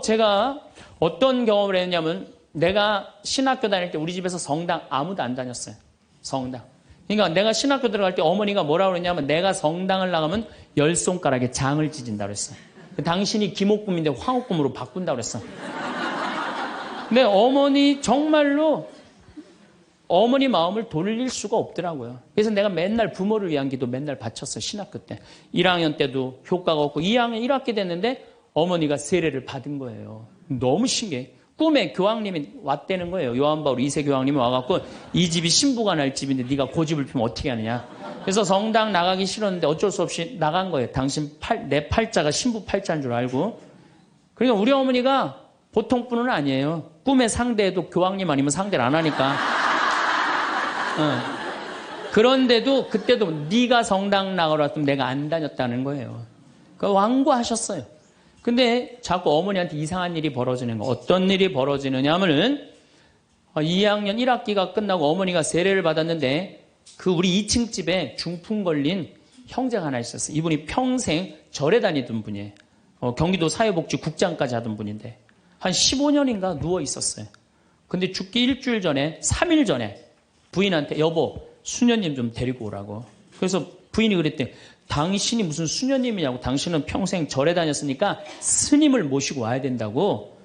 제가 어떤 경험을 했냐면 내가 신학교 다닐 때 우리 집에서 성당 아무도 안 다녔어요. 성당. 그러니까 내가 신학교 들어갈 때 어머니가 뭐라고 그랬냐면 내가 성당을 나가면 10손가락에 장을 찢은다고 그랬어. 당신이 김옥금인데 황옥금으로 바꾼다고 그랬어. 근데 어머니 정말로 어머니 마음을 돌릴 수가 없더라고요. 그래서 내가 맨날 부모를 위한 기도 맨날 바쳤어요. 신학교 때. 1학년 때도 효과가 없고 2학년 1학기 됐는데 어머니가 세례를 받은 거예요. 너무 신기해. 꿈에 교황님이 왔다는 거예요. 요한바울 2세 교황님이 와갖고 이 집이 신부가 날 집인데 네가 고집을 피우면 어떻게 하느냐. 그래서 성당 나가기 싫었는데 어쩔 수 없이 나간 거예요. 당신 내 팔자가 신부 팔자인 줄 알고. 그러니까 우리 어머니가 보통 분은 아니에요. 꿈에 상대해도 교황님 아니면 상대를 안 하니까. 그런데도 그때도 네가 성당 나가라 했더니 내가 안 다녔다는 거예요. 그 완고하셨어요. 근데 자꾸 어머니한테 이상한 일이 벌어지는 거. 어떤 일이 벌어지느냐 하면은 2학년 1학기가 끝나고 어머니가 세례를 받았는데 그 우리 2층 집에 중풍 걸린 형제가 하나 있었어요. 이분이 평생 절에 다니던 분이에요. 경기도 사회복지국장까지 하던 분인데 한 15년인가 누워 있었어요. 근데 죽기 일주일 전에 3일 전에 부인한테 여보 수녀님 좀 데리고 오라고. 그래서 부인이 그랬대. 당신이 무슨 수녀님이냐고. 당신은 평생 절에 다녔으니까 스님을 모시고 와야 된다고.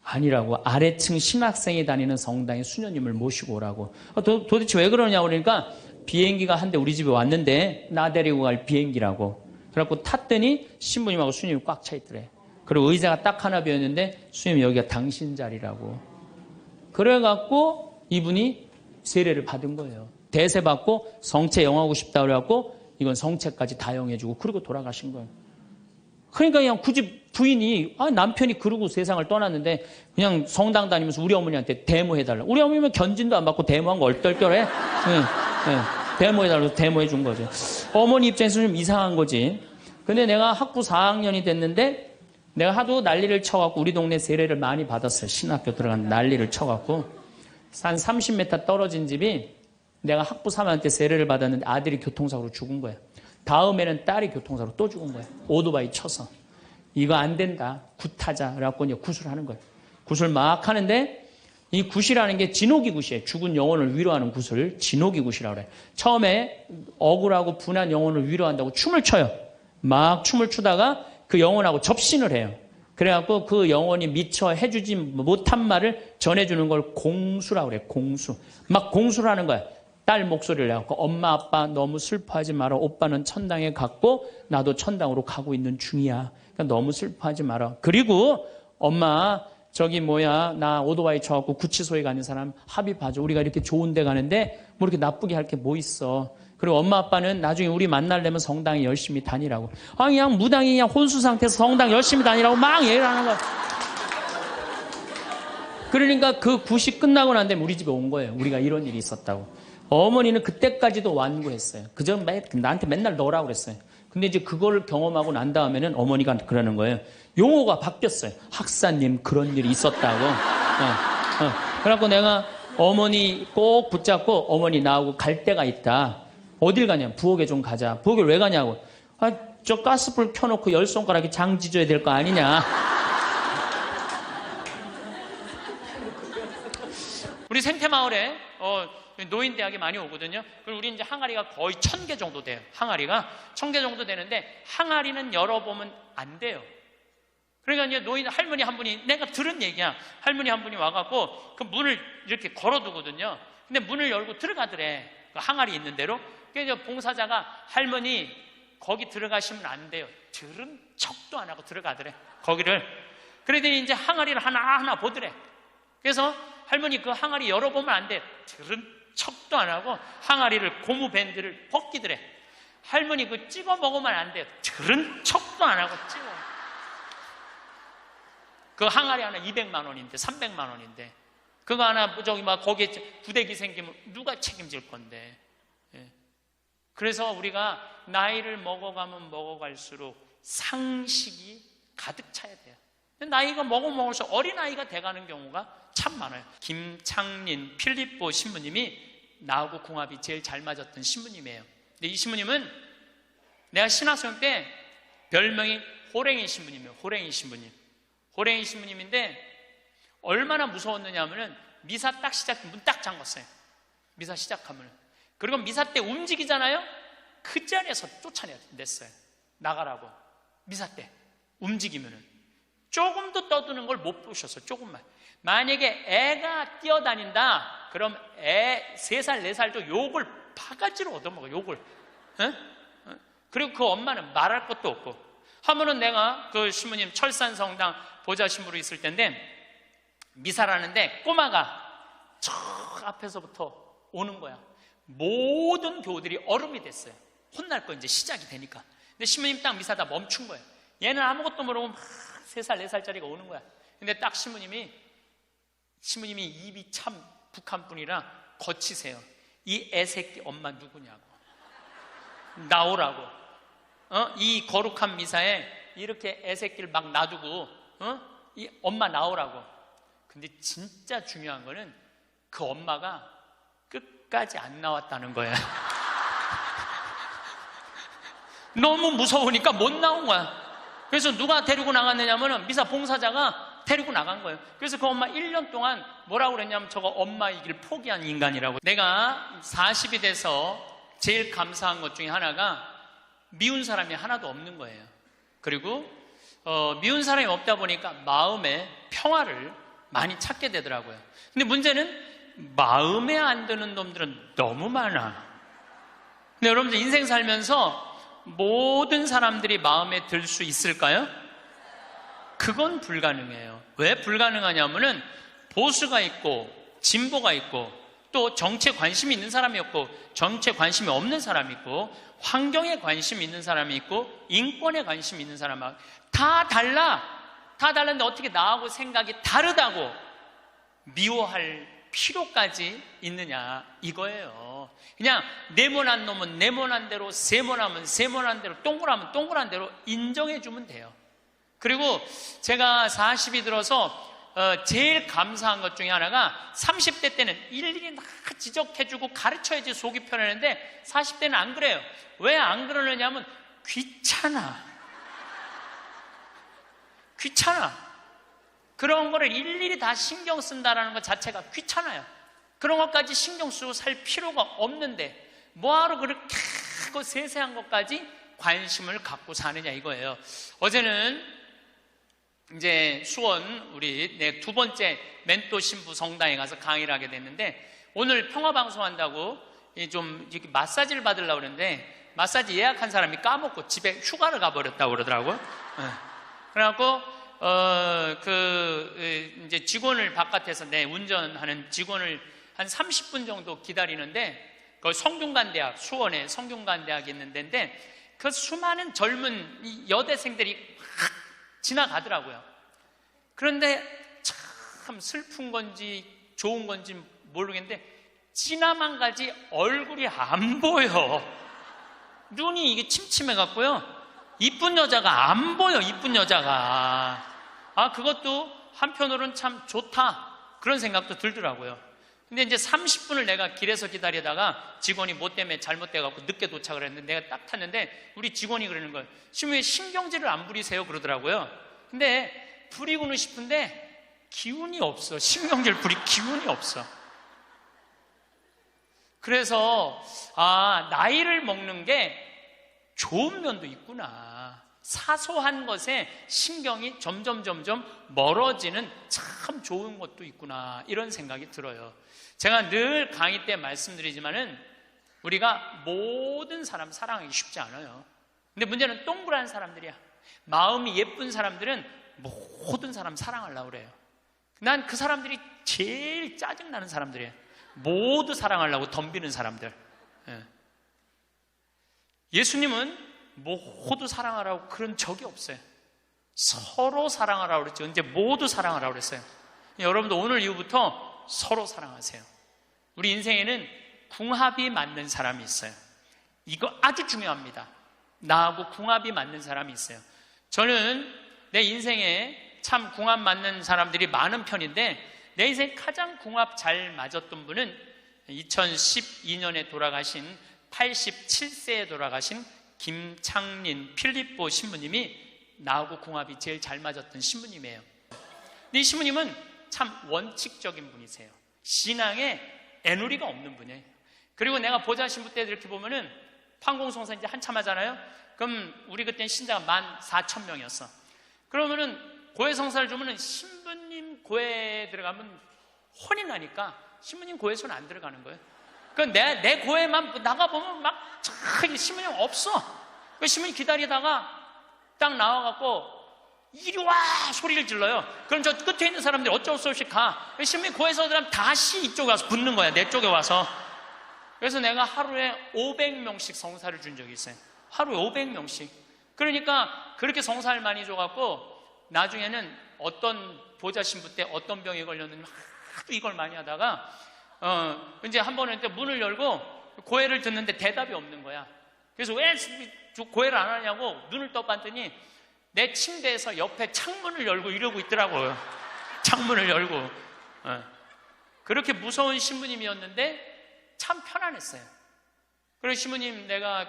아니라고. 아래층 신학생이 다니는 성당에 수녀님을 모시고 오라고. 도대체 왜 그러냐고 그러니까 비행기가 한 대 우리 집에 왔는데 나 데리고 갈 비행기라고. 그래갖고 탔더니 신부님하고 수녀님이 꽉 차 있더래. 그리고 의자가 딱 하나 비었는데 수녀님 여기가 당신 자리라고. 그래갖고 이분이 세례를 받은 거예요. 대세 받고 성체 영하고 싶다 그래갖고 이건 성체까지 다 영해주고 그리고 돌아가신 거예요. 그러니까 그냥 굳이 부인이 남편이 그러고 세상을 떠났는데 그냥 성당 다니면서 우리 어머니한테 데모해달라. 우리 어머니는 견진도 안 받고 데모한 거 얼떨결에 데모해달라고 데모해 준 거죠. 어머니 입장에서 좀 이상한 거지. 근데 내가 학부 4학년이 됐는데 내가 하도 난리를 쳐갖고 우리 동네 세례를 많이 받았어요. 신학교 들어간 난리를 쳐갖고 한 30m 떨어진 집이 내가 학부 3학년 때 세례를 받았는데 아들이 교통사고로 죽은 거야. 다음에는 딸이 교통사고로 또 죽은 거야. 오토바이 쳐서. 이거 안 된다. 굿하자. 그래갖고 이제 굿을 하는 거야. 굿을 막 하는데 이 굿이라는 게 진호기 굿이에요. 죽은 영혼을 위로하는 굿을 진호기 굿이라고 그래. 처음에 억울하고 분한 영혼을 위로한다고 춤을 춰요. 막 춤을 추다가 그 영혼하고 접신을 해요. 그래갖고 그 영혼이 미처 해주지 못한 말을 전해주는 걸 공수라고 그래. 공수. 막 공수를 하는 거야. 딸 목소리를 내갖고 엄마 아빠 너무 슬퍼하지 마라. 오빠는 천당에 갔고 나도 천당으로 가고 있는 중이야. 그러니까 너무 슬퍼하지 마라. 그리고 엄마 나 오토바이 쳐갖고 구치소에 가는 사람 합의봐줘. 우리가 이렇게 좋은 데 가는데 뭐 이렇게 나쁘게 할 게 뭐 있어. 그리고 엄마 아빠는 나중에 우리 만나려면 성당에 열심히 다니라고. 그냥 무당이 그냥 혼수 상태에서 성당 열심히 다니라고 막 얘기를 하는 거야. 그러니까 그 굿이 끝나고 난 다음에 우리 집에 온 거예요. 우리가 이런 일이 있었다고. 어머니는 그때까지도 완고했어요. 그저 나한테 맨날 넣으라고 그랬어요. 근데 이제 그걸 경험하고 난 다음에는 어머니가 그러는 거예요. 용어가 바뀌었어요. 학사님 그런 일이 있었다고. 그래갖고 내가 어머니 꼭 붙잡고 어머니 나하고 갈 데가 있다. 어딜 가냐? 부엌에 좀 가자. 부엌에 왜 가냐고. 저 가스불 켜놓고 10손가락에 장 지져야 될 거 아니냐. 우리 생태마을에 노인대학이 많이 오거든요. 그리고 우리 이제 항아리가 거의 1000개 정도 돼요. 항아리가 1000개 정도 되는데 항아리는 열어보면 안 돼요. 그러니까 이제 노인 할머니 한 분이 내가 들은 얘기야. 할머니 한 분이 와갖고 그 문을 이렇게 걸어두거든요. 근데 문을 열고 들어가더래. 그 항아리 있는 대로. 그래서 봉사자가 할머니 거기 들어가시면 안 돼요. 들은 척도 안 하고 들어가더래. 거기를. 그러더니 이제 항아리를 하나하나 보더래. 그래서 할머니 그 항아리 열어보면 안 돼. 들은 척도 안 하고 항아리를 고무밴드를 벗기더래. 할머니 그 찍어 먹으면 안 돼요. 들은 척도 안 하고 찍어. 그 항아리 하나 200만 원인데 300만 원인데 그거 하나 거기에 부대기 생기면 누가 책임질 건데. 그래서 우리가 나이를 먹어가면 먹어갈수록 상식이 가득 차야 돼요. 나이가 먹을수록 어린아이가 돼가는 경우가 참 많아요. 김창린 필립보 신부님이 나하고 궁합이 제일 잘 맞았던 신부님이에요. 근데 이 신부님은 내가 신학생 때 별명이 호랭이 신부님이에요. 호랭이 신부님. 호랭이 신부님인데 얼마나 무서웠느냐 하면은 미사 딱 문 딱 잠궜어요. 미사 시작하면. 그리고 미사 때 움직이잖아요. 그 자리에서 쫓아냈어요. 나가라고. 미사 때 움직이면은 조금도 떠드는 걸 못 보셨어요. 조금만. 만약에 애가 뛰어다닌다 그럼 애 3살 4살도 욕을 바가지로 얻어먹어. 욕을. 그리고 그 엄마는 말할 것도 없고. 하면은 내가 그 신부님 철산성당 보좌 신부로 있을 텐데 미사라는데 꼬마가 저 앞에서부터 오는 거야. 모든 교우들이 얼음이 됐어요. 혼날 거 이제 시작이 되니까. 근데 신부님 딱 미사다 멈춘 거예요. 얘는 아무것도 모르고 막 3살 4살짜리가 오는 거야. 근데 딱 신부님이 입이 참 북한 분이라 거치세요. 이 애새끼 엄마 누구냐고. 나오라고. 이 거룩한 미사에 이렇게 애새끼를 막 놔두고 이 엄마 나오라고. 근데 진짜 중요한 거는 그 엄마가 끝까지 안 나왔다는 거야. 너무 무서우니까 못 나온 거야. 그래서 누가 데리고 나갔느냐면 미사 봉사자가 데리고 나간 거예요. 그래서 그 엄마 1년 동안 뭐라고 그랬냐면 저거 엄마이길 포기한 인간이라고. 내가 40이 돼서 제일 감사한 것 중에 하나가 미운 사람이 하나도 없는 거예요. 그리고 미운 사람이 없다 보니까 마음에 평화를 많이 찾게 되더라고요. 근데 문제는 마음에 안 드는 놈들은 너무 많아. 근데 여러분들 인생 살면서 모든 사람들이 마음에 들 수 있을까요? 그건 불가능해요. 왜 불가능하냐면은 보수가 있고 진보가 있고 또 정치에 관심이 있는 사람이 없고 정치에 관심이 없는 사람이 있고 환경에 관심이 있는 사람이 있고 인권에 관심이 있는 사람하고 다 달라. 다 달랐는데 어떻게 나하고 생각이 다르다고 미워할 필요까지 있느냐 이거예요. 그냥 네모난 놈은 네모난 대로, 세모나면 세모난 대로, 동그라면 동그란 대로 인정해 주면 돼요. 그리고 제가 40이 들어서 제일 감사한 것 중에 하나가 30대 때는 일일이 다 지적해주고 가르쳐야지 속이 편했는데 40대는 안 그래요. 왜 안 그러느냐면 귀찮아. 그런 거를 일일이 다 신경 쓴다는 것 자체가 귀찮아요. 그런 것까지 신경 쓰고 살 필요가 없는데 뭐하러 그렇게 크고 세세한 것까지 관심을 갖고 사느냐 이거예요. 어제는 이제 수원 우리 내 2번째 멘토 신부 성당에 가서 강의를 하게 됐는데 오늘 평화방송한다고 좀 이렇게 마사지를 받으려고 그러는데 마사지 예약한 사람이 까먹고 집에 휴가를 가버렸다고 그러더라고요. 그래갖고 이제 직원을 바깥에서 운전하는 직원을 한 30분 정도 기다리는데 그 성균관대학 수원에 성균관대학이 있는 데인데 그 수많은 젊은 이 여대생들이 확 지나가더라고요. 그런데 참 슬픈 건지 좋은 건지 모르겠는데 지나만 가지 얼굴이 안 보여. 눈이 이게 침침해갖고요. 이쁜 여자가 안 보여. 이쁜 여자가. 그것도 한편으로는 참 좋다 그런 생각도 들더라고요. 근데 이제 30분을 내가 길에서 기다리다가 직원이 뭐 때문에 잘못돼갖고 늦게 도착을 했는데 내가 딱 탔는데 우리 직원이 그러는 거예요. 지금 왜 신경질을 안 부리세요? 그러더라고요. 근데 부리고는 싶은데 기운이 없어. 신경질 부릴 기운이 없어. 그래서 나이를 먹는 게 좋은 면도 있구나. 사소한 것에 신경이 점점 멀어지는 참 좋은 것도 있구나 이런 생각이 들어요. 제가 늘 강의 때 말씀드리지만은 우리가 모든 사람 사랑하기 쉽지 않아요. 근데 문제는 동그란 사람들이야. 마음이 예쁜 사람들은 모든 사람 사랑하려고 그래요. 난 그 사람들이 제일 짜증나는 사람들이에요. 모두 사랑하려고 덤비는 사람들. 예수님은 모두 사랑하라고 그런 적이 없어요. 서로 사랑하라고 그랬죠. 언제 모두 사랑하라고 그랬어요. 여러분도 오늘 이후부터 서로 사랑하세요. 우리 인생에는 궁합이 맞는 사람이 있어요. 이거 아주 중요합니다. 나하고 궁합이 맞는 사람이 있어요. 저는 내 인생에 참 궁합 맞는 사람들이 많은 편인데 내 인생 가장 궁합 잘 맞았던 분은 2012년에 돌아가신 87세에 돌아가신 김창린 필립보 신부님이 나하고 궁합이 제일 잘 맞았던 신부님이에요. 근데 이 신부님은 참 원칙적인 분이세요. 신앙에 애누리가 없는 분이에요. 그리고 내가 보좌 신부 때 이렇게 보면은 판공성사 이제 한참 하잖아요. 그럼 우리 그때는 신자가 14,000명이었어. 그러면은 고해성사를 주면은 신부님 고해에 들어가면 혼이 나니까 신부님 고해에서는 안 들어가는 거예요. 그러니까 내 고해만 나가보면 막 신부님 없어. 그 신부님 기다리다가 딱 나와갖고 이리 와 소리를 질러요. 그럼 저 끝에 있는 사람들이 어쩔 수 없이 가. 신부님 고해에서 들어가면 다시 이쪽에 와서 붙는 거야. 내 쪽에 와서. 그래서 내가 하루에 500명씩 성사를 준 적이 있어요. 하루에 500명씩. 그러니까 그렇게 성사를 많이 줘갖고 나중에는 어떤 보좌 신부 때 어떤 병에 걸렸는지 하도 이걸 많이 하다가 이제 한 번은 문을 열고 고해를 듣는데 대답이 없는 거야. 그래서 왜 고해를 안 하냐고 눈을 떠봤더니 내 침대에서 옆에 창문을 열고 이러고 있더라고요. 창문을 열고. 그렇게 무서운 신부님이었는데 참 편안했어요. 그리고 신부님 내가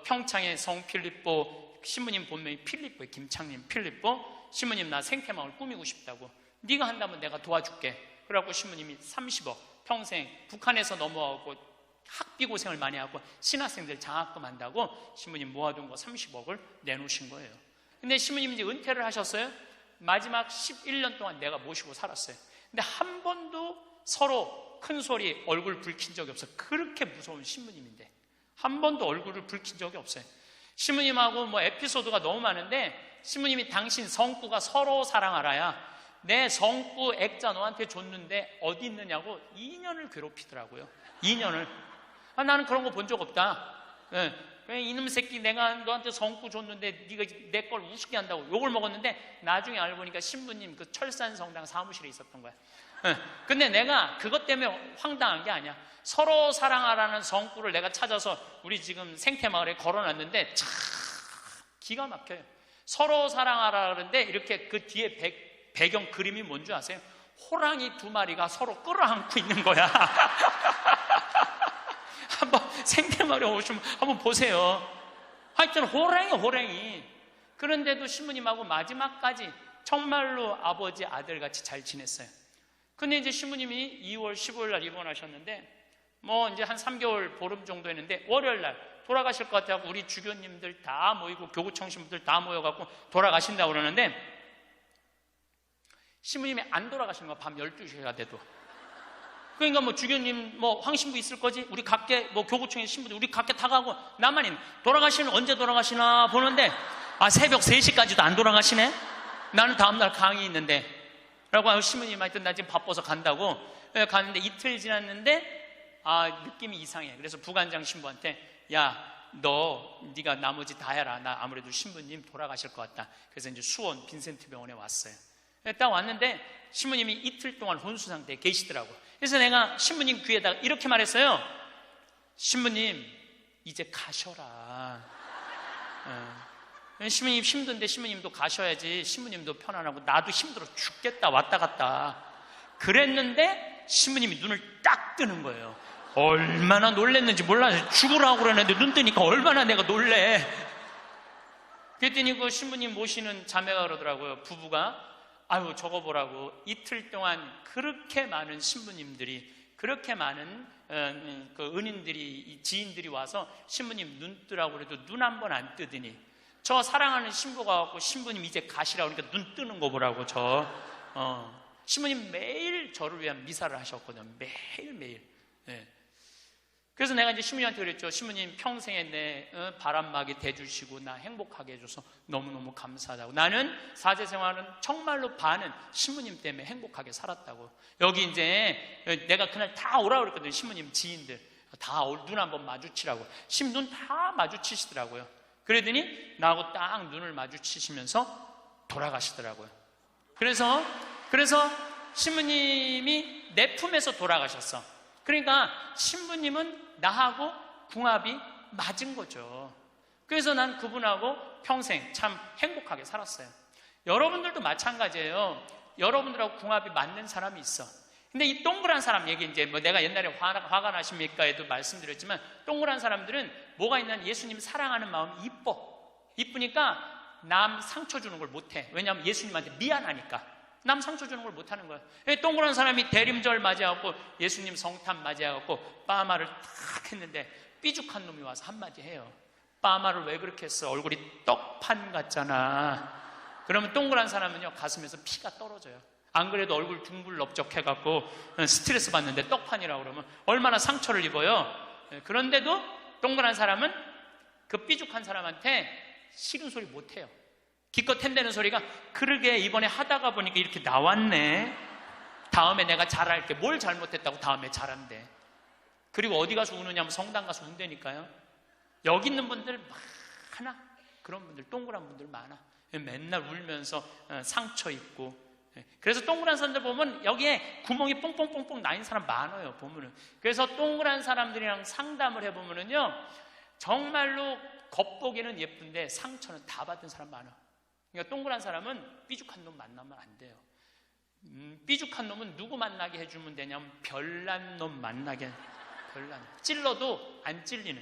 평창의 성 필립보 신부님 본명이 필립보예요. 김창림 필립보. 신부님 나 생태마을 꾸미고 싶다고. 네가 한다면 내가 도와줄게. 그래갖고 신부님이 30억 평생 북한에서 넘어가고 학비 고생을 많이 하고 신학생들 장학금 한다고 신부님 모아둔 거 30억을 내놓으신 거예요. 근데 신부님이 이제 은퇴를 하셨어요. 마지막 11년 동안 내가 모시고 살았어요. 근데 한 번도 서로 큰 소리 얼굴 붉힌 적이 없어요. 그렇게 무서운 신부님인데 한 번도 얼굴을 붉힌 적이 없어요. 신부님하고 뭐 에피소드가 너무 많은데 신부님이 당신 성구가 서로 사랑하라야 내 성구 액자 너한테 줬는데 어디 있느냐고 2년을 괴롭히더라고요. 2년을. 나는 그런 거 본 적 없다. 이놈 새끼 내가 너한테 성구 줬는데 네가 내 걸 우습게 한다고 욕을 먹었는데 나중에 알고 보니까 신부님 그 철산성당 사무실에 있었던 거야. 근데 내가 그것 때문에 황당한 게 아니야. 서로 사랑하라는 성구를 내가 찾아서 우리 지금 생태마을에 걸어놨는데 참 기가 막혀요. 서로 사랑하라 그러는데 이렇게 그 뒤에 배경 그림이 뭔지 아세요? 호랑이 2마리가 서로 끌어안고 있는 거야. 한번 생태마을에 오시면 한번 보세요. 하여튼 호랑이. 그런데도 신부님하고 마지막까지 정말로 아버지 아들같이 잘 지냈어요. 근데 이제 신부님이 2월 15일 날 입원하셨는데 뭐 이제 한 3개월 보름 정도 했는데 월요일 날 돌아가실 것 같아서 우리 주교님들 다 모이고 교구청 신부들 다 모여갖고 돌아가신다고 그러는데 신부님이 안 돌아가시는 거야. 밤 12시가 돼도. 그러니까 뭐 주교님 뭐 황신부 있을 거지? 우리 각계 뭐 교구청의 신부들 우리 각계 다 가고 나만 돌아가시는 언제 돌아가시나 보는데 새벽 3시까지도 안 돌아가시네? 나는 다음날 강의 있는데 라고 신부님한테 나 지금 바빠서 간다고 갔는데 이틀 지났는데 느낌이 이상해. 그래서 부관장 신부한테 네가 나머지 다 해라. 나 아무래도 신부님 돌아가실 것 같다. 그래서 이제 수원 빈센트 병원에 왔어요. 딱 왔는데 신부님이 이틀 동안 혼수 상태에 계시더라고. 그래서 내가 신부님 귀에다가 이렇게 말했어요. 신부님 이제 가셔라. 신부님 힘든데 신부님도 가셔야지. 신부님도 편안하고 나도 힘들어 죽겠다 왔다 갔다 그랬는데 신부님이 눈을 딱 뜨는 거예요. 얼마나 놀랬는지 몰라요. 죽으라고 그러는데 눈 뜨니까 얼마나 내가 놀래. 그랬더니 그 신부님 모시는 자매가 그러더라고요. 부부가 저거 보라고 이틀 동안 그렇게 많은 신부님들이 그렇게 많은 그 은인들이 지인들이 와서 신부님 눈 뜨라고 그래도 눈 한 번 안 뜨더니 저 사랑하는 신부가 와서 신부님 이제 가시라고 그러니까 눈 뜨는 거 보라고 신부님 매일 저를 위한 미사를 하셨거든요. 매일매일. 그래서 내가 이제 신부님한테 그랬죠. 신부님 평생에 내 바람막이 돼주시고 나 행복하게 해줘서 너무너무 감사하다고. 나는 사제 생활은 정말로 반은 신부님 때문에 행복하게 살았다고. 여기 이제 내가 그날 다 오라고 그랬거든요. 신부님 지인들 다 눈 한번 마주치라고. 신부 눈 다 마주치시더라고요. 그러더니 나하고 딱 눈을 마주치시면서 돌아가시더라고요. 그래서 신부님이 내 품에서 돌아가셨어. 그러니까 신부님은 나하고 궁합이 맞은 거죠. 그래서 난 그분하고 평생 참 행복하게 살았어요. 여러분들도 마찬가지예요. 여러분들하고 궁합이 맞는 사람이 있어. 근데 이 동그란 사람 얘기 이제 뭐 내가 옛날에 화가 나십니까에도 말씀드렸지만 동그란 사람들은 뭐가 있냐면 예수님 사랑하는 마음이 이쁘니까 남 상처 주는 걸 못해. 왜냐하면 예수님한테 미안하니까. 남 상처 주는 걸 못하는 거야. 동그란 사람이 대림절 맞이하고 예수님 성탄 맞이하고 빠마를 탁 했는데 삐죽한 놈이 와서 한마디 해요. 빠마를 왜 그렇게 했어? 얼굴이 떡판 같잖아. 그러면 동그란 사람은요, 가슴에서 피가 떨어져요. 안 그래도 얼굴 둥글럽적해갖고 스트레스 받는데 떡판이라고 그러면 얼마나 상처를 입어요. 그런데도 동그란 사람은 그 삐죽한 사람한테 싫은 소리 못해요. 기껏 햄대는 소리가, 그러게 이번에 하다가 보니까 이렇게 나왔네. 다음에 내가 잘할게. 뭘 잘못했다고 다음에 잘한대. 그리고 어디 가서 우느냐면 성당 가서 운다니까요. 여기 있는 분들 많아. 그런 분들, 동그란 분들 많아. 맨날 울면서 상처 입고. 그래서 동그란 사람들 보면 여기에 구멍이 뽕뽕뽕뽕 나인 사람 많아요, 보면은. 그래서 동그란 사람들이랑 상담을 해보면은요, 정말로 겉보기는 예쁜데 상처는 다 받은 사람 많아. 그러니까 동그란 사람은 삐죽한 놈 만나면 안 돼요. 삐죽한 놈은 누구 만나게 해주면 되냐면 별난 놈 만나게. 별난. 찔러도 안 찔리는.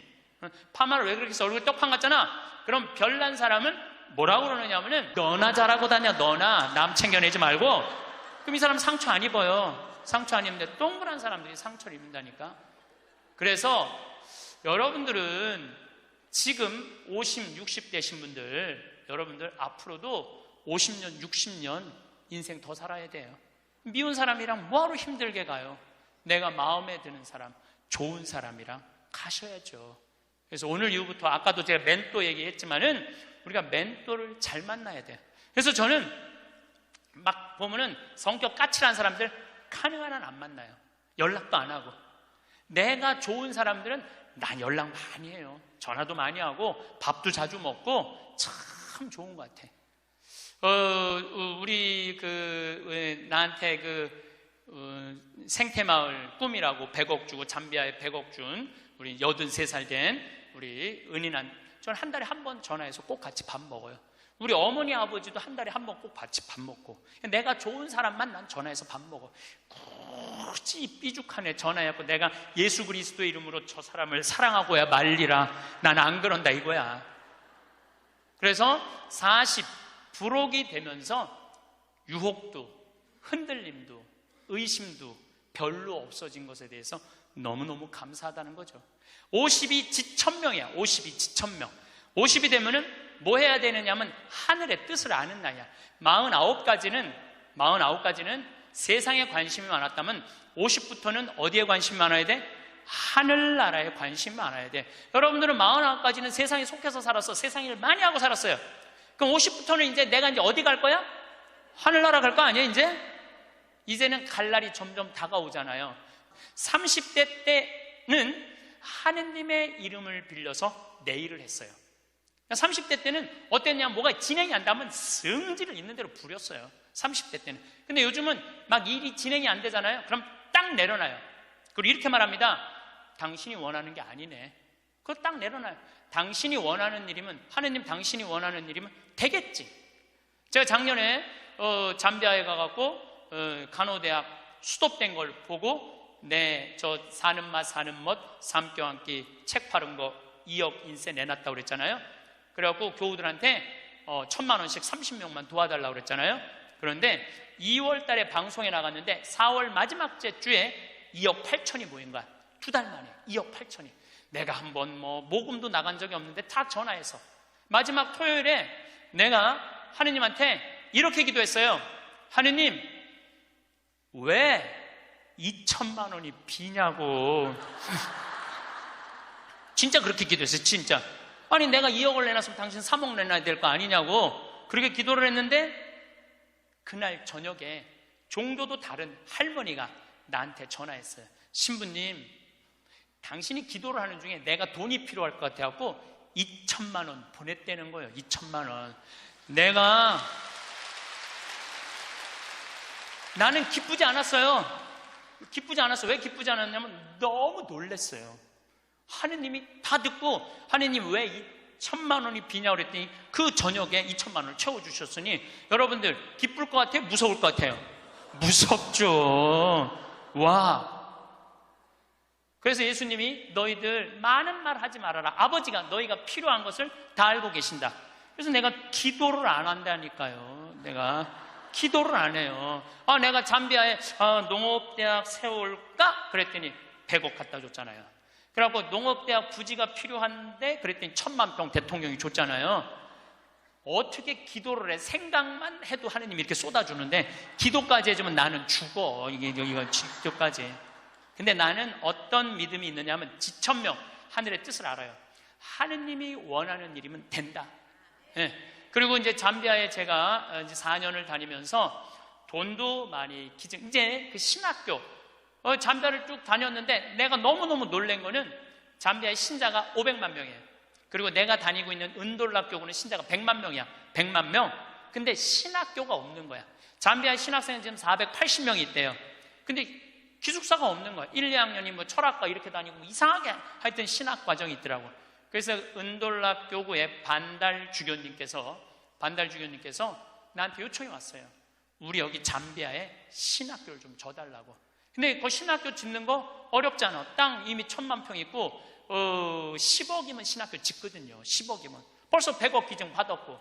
파마를 왜 그렇게 해서 얼굴 떡판 같잖아. 그럼 별난 사람은 뭐라고 그러느냐면은, 너나 잘하고 다녀. 너나 남 챙겨내지 말고. 그럼 이 사람 상처 안 입어요. 상처 안 입는데 동그란 사람들이 상처를 입는다니까. 그래서 여러분들은 지금 50, 60 되신 분들, 여러분들 앞으로도 50년, 60년 인생 더 살아야 돼요. 미운 사람이랑 뭐하러 힘들게 가요? 내가 마음에 드는 사람, 좋은 사람이랑 가셔야죠. 그래서 오늘 이후부터, 아까도 제가 멘토 얘기했지만은, 우리가 멘토를 잘 만나야 돼요. 그래서 저는 막 보면은 성격 까칠한 사람들 가능한 한 안 만나요. 연락도 안 하고. 내가 좋은 사람들은 난 연락 많이 해요. 전화도 많이 하고 밥도 자주 먹고 참 좋은 것 같아. 우리 나한테 생태마을 꿈이라고 100억 주고, 잠비아에 100억 준 우리 83살 된 우리 은인한, 저는 한 달에 한 번 전화해서 꼭 같이 밥 먹어요. 우리 어머니 아버지도 한 달에 한 번 꼭 같이 밥 먹고. 내가 좋은 사람만 난 전화해서 밥 먹어. 굳이 삐죽한 애 전화해갖고 내가 예수 그리스도의 이름으로 저 사람을 사랑하고야 말리라, 난 안 그런다 이거야. 그래서 40 부록이 되면서 유혹도 흔들림도 의심도 별로 없어진 것에 대해서 너무너무 감사하다는 거죠. 50이 지천명이야. 50이 지천명. 50이 되면은 뭐 해야 되느냐면 하늘의 뜻을 아는 나이야. 49가지는 세상에 관심이 많았다면 50부터는 어디에 관심이 많아야 돼? 하늘나라에 관심이 많아야 돼. 여러분들은 49까지는 세상에 속해서 살았어. 세상 일 많이 하고 살았어요. 그럼 50부터는 이제 내가 이제 어디 갈 거야? 하늘나라 갈 거 아니야 이제? 이제는 갈 날이 점점 다가오잖아요. 30대 때는 하느님의 이름을 빌려서 내일을 했어요. 30대 때는 어땠냐면 뭐가 진행이 안 되면 성질을 있는 대로 부렸어요. 30대 때는. 근데 요즘은 막 일이 진행이 안 되잖아요. 그럼 딱 내려놔요. 그리고 이렇게 말합니다. 당신이 원하는 게 아니네. 그거 딱 내려놔요. 당신이 원하는 일이면, 하느님 당신이 원하는 일이면 되겠지. 제가 작년에 잠비아에 가갖고 간호대학 수톱된 걸 보고, 저 사는 맛 사는 멋 삶겨 한끼 책 파는 거 2억 인세 내놨다고 그랬잖아요. 그래갖고 교우들한테 1,000만 원씩 30명만 도와달라고 그랬잖아요. 그런데 2월 달에 방송에 나갔는데 4월 마지막 주에 2억 8천이 모인 거야. 2달 만에 2억 8천이. 내가 한번 모금도 나간 적이 없는데 다 전화해서 마지막 토요일에 내가 하느님한테 이렇게 기도했어요. 하느님, 왜 2천만 원이 비냐고. 진짜 그렇게 기도했어요. 진짜. 아니 내가 2억을 내놨으면 당신 3억 내놔야 될 거 아니냐고 그렇게 기도를 했는데, 그날 저녁에 종교도 다른 할머니가 나한테 전화했어요. 신부님, 당신이 기도를 하는 중에 내가 돈이 필요할 것 같아갖고 2천만 원 보냈다는 거예요. 2천만 원. 나는 기쁘지 않았어요. 왜 기쁘지 않았냐면 너무 놀랐어요. 하느님이 다 듣고, 하느님 왜 2천만 원이 비냐고 그랬더니 그 저녁에 2천만 원을 채워주셨으니, 여러분들 기쁠 것 같아요? 무서울 것 같아요? 무섭죠. 와. 그래서 예수님이 너희들 많은 말 하지 말아라. 아버지가 너희가 필요한 것을 다 알고 계신다. 그래서 내가 기도를 안 한다니까요. 내가 기도를 안 해요. 내가 잠비아에 농업대학 세울까? 그랬더니 100억 갖다 줬잖아요. 그래갖고 농업대학 부지가 필요한데 그랬더니 1000만 평 대통령이 줬잖아요. 어떻게 기도를 해? 생각만 해도 하느님이 이렇게 쏟아주는데 기도까지 해주면 나는 죽어. 이거 기도까지. 근데 나는 어떤 믿음이 있느냐면 지천명, 하늘의 뜻을 알아요. 하느님이 원하는 일이면 된다. 예. 그리고 이제 잠비아에 제가 이제 4년을 다니면서 돈도 많이 이제 그 신학교, 잠비아를 쭉 다녔는데 내가 너무너무 놀란 거는 잠비아의 신자가 500만 명이에요. 그리고 내가 다니고 있는 은돌라 교구는 신자가 100만 명이야. 100만 명. 근데 신학교가 없는 거야. 잠비아 신학생은 지금 480명이 있대요. 근데 기숙사가 없는 거야. 1, 2학년이 뭐 철학과 이렇게 다니고 이상하게 하여튼 신학 과정이 있더라고. 그래서 은돌라 교구의 반달 주교님께서 나한테 요청이 왔어요. 우리 여기 잠비아에 신학교를 좀 줘달라고. 근데 그 신학교 짓는 거 어렵잖아. 땅 이미 1000만 평 있고 10억이면 신학교 짓거든요. 10억이면 벌써 100억 기증 받았고,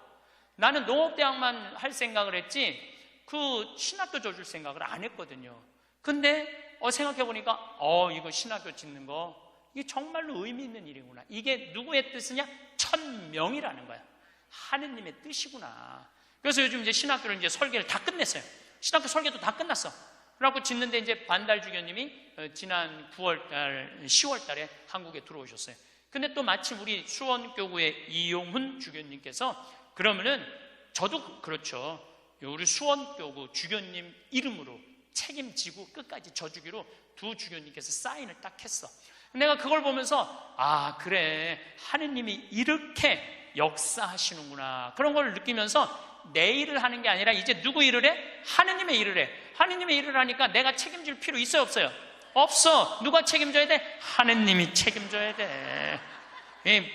나는 농업대학만 할 생각을 했지 그 신학교 줘줄 생각을 안 했거든요. 근데 생각해보니까 이거 신학교 짓는 거 이게 정말로 의미 있는 일이구나. 이게 누구의 뜻이냐? 1000명이라는 거야. 하느님의 뜻이구나. 그래서 요즘 이제 신학교를 이제 설계를 다 끝냈어요. 신학교 설계도 다 끝났어. 그래갖고 짓는데 이제 반달 주교님이 지난 9월달, 10월달에 한국에 들어오셨어요. 근데 또 마침 우리 수원교구의 이용훈 주교님께서 그러면은 저도 그렇죠. 우리 수원교구 주교님 이름으로 책임지고 끝까지 져주기로 두 주교님께서 사인을 딱 했어. 내가 그걸 보면서 그래, 하느님이 이렇게 역사하시는구나, 그런 걸 느끼면서 내 일을 하는 게 아니라 이제 누구 일을 해? 하느님의 일을 해. 하느님의 일을 하니까 내가 책임질 필요 있어요, 없어요? 없어. 누가 책임져야 돼? 하느님이 책임져야 돼.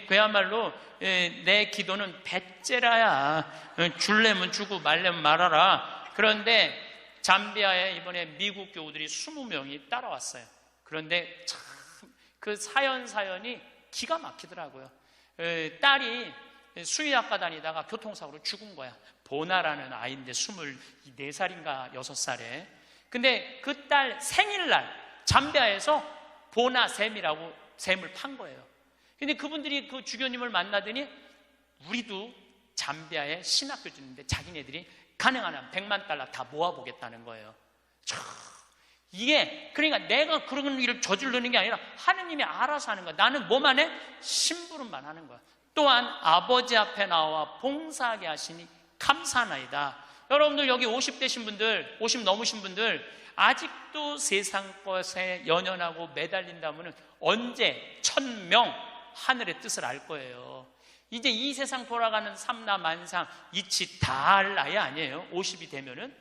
그야말로 내 기도는 배째라야. 줄래면 주고 말래면 말아라. 그런데 잠비아에 이번에 미국 교우들이 20명이 따라왔어요. 그런데 참 그 사연이 기가 막히더라고요. 딸이 수의학과 다니다가 교통사고로 죽은 거야. 보나라는 아이인데 24살인가 6살에. 근데 그 딸 생일날 잠비아에서 보나 샘이라고 샘을 판 거예요. 근데 그분들이 그 주교님을 만나더니 우리도 잠비아에 신학교 짓는데 자기네들이 가능하면 100만 달러 다 모아보겠다는 거예요. 이게 그러니까 내가 그런 일을 저지르는 게 아니라 하느님이 알아서 하는 거야. 나는 뭐만 해? 심부름만 하는 거야. 또한 아버지 앞에 나와 봉사하게 하시니 감사하나이다. 여러분들 여기 50 되신 분들, 50 넘으신 분들 아직도 세상 것에 연연하고 매달린다면 언제 1000명 하늘의 뜻을 알 거예요. 이제 이 세상 돌아가는 삼라 만상 이치 다 할 나이 아니에요. 50이 되면은.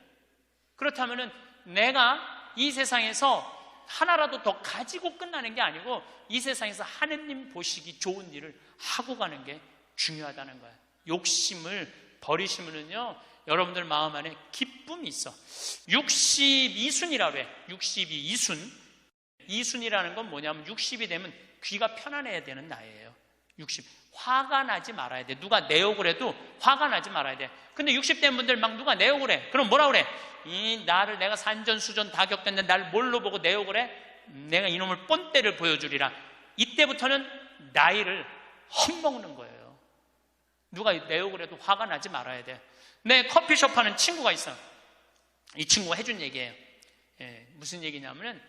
그렇다면은 내가 이 세상에서 하나라도 더 가지고 끝나는 게 아니고 이 세상에서 하느님 보시기 좋은 일을 하고 가는 게 중요하다는 거예요. 욕심을 버리시면은요, 여러분들 마음 안에 기쁨이 있어. 62순이라고 해. 62이순. 이순이라는 건 뭐냐면 60이 되면 귀가 편안해야 되는 나이예요. 60. 화가 나지 말아야 돼. 누가 내 욕을 해도 화가 나지 말아야 돼. 근데 60 된 분들 막 누가 내 욕을 해. 그럼 뭐라 그래? 나를 내가 산전수전 다 겪었는데 날 뭘로 보고 내 욕을 해? 내가 이놈을 뻔때를 보여주리라. 이때부터는 나이를 헛먹는 거예요. 누가 내 욕을 해도 화가 나지 말아야 돼. 내 커피숍 하는 친구가 있어. 이 친구가 해준 얘기예요. 무슨 얘기냐면은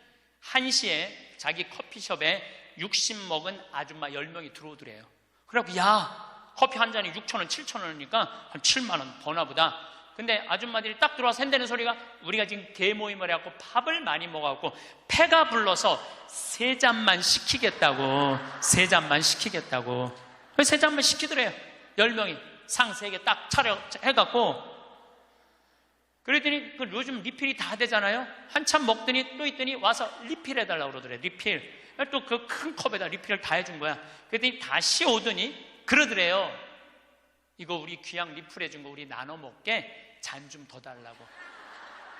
1시에 자기 커피숍에 60 먹은 아줌마 10명이 들어오더래요. 그래갖고 야, 커피 한 잔이 6,000원, 7,000원이니까 한 7만 원 버나 보다. 근데 아줌마들이 딱 들어와서 한다는 소리가 우리가 지금 대모임을 해갖고 밥을 많이 먹어갖고 패가 불러서 3잔만 시키겠다고. 3잔만 시키겠다고. 그래서 3잔만 시키더래요. 10명이 상 3개 딱 차려 해갖고. 그랬더니 그 요즘 리필이 다 되잖아요. 한참 먹더니 또 있더니 와서 리필 해달라고 그러더래. 리필. 또 그 큰 컵에다 리필을 다 해준 거야. 그랬더니 다시 오더니 그러더래요. 이거 우리 귀양 리필 해준 거 우리 나눠 먹게 잔 좀 더 달라고.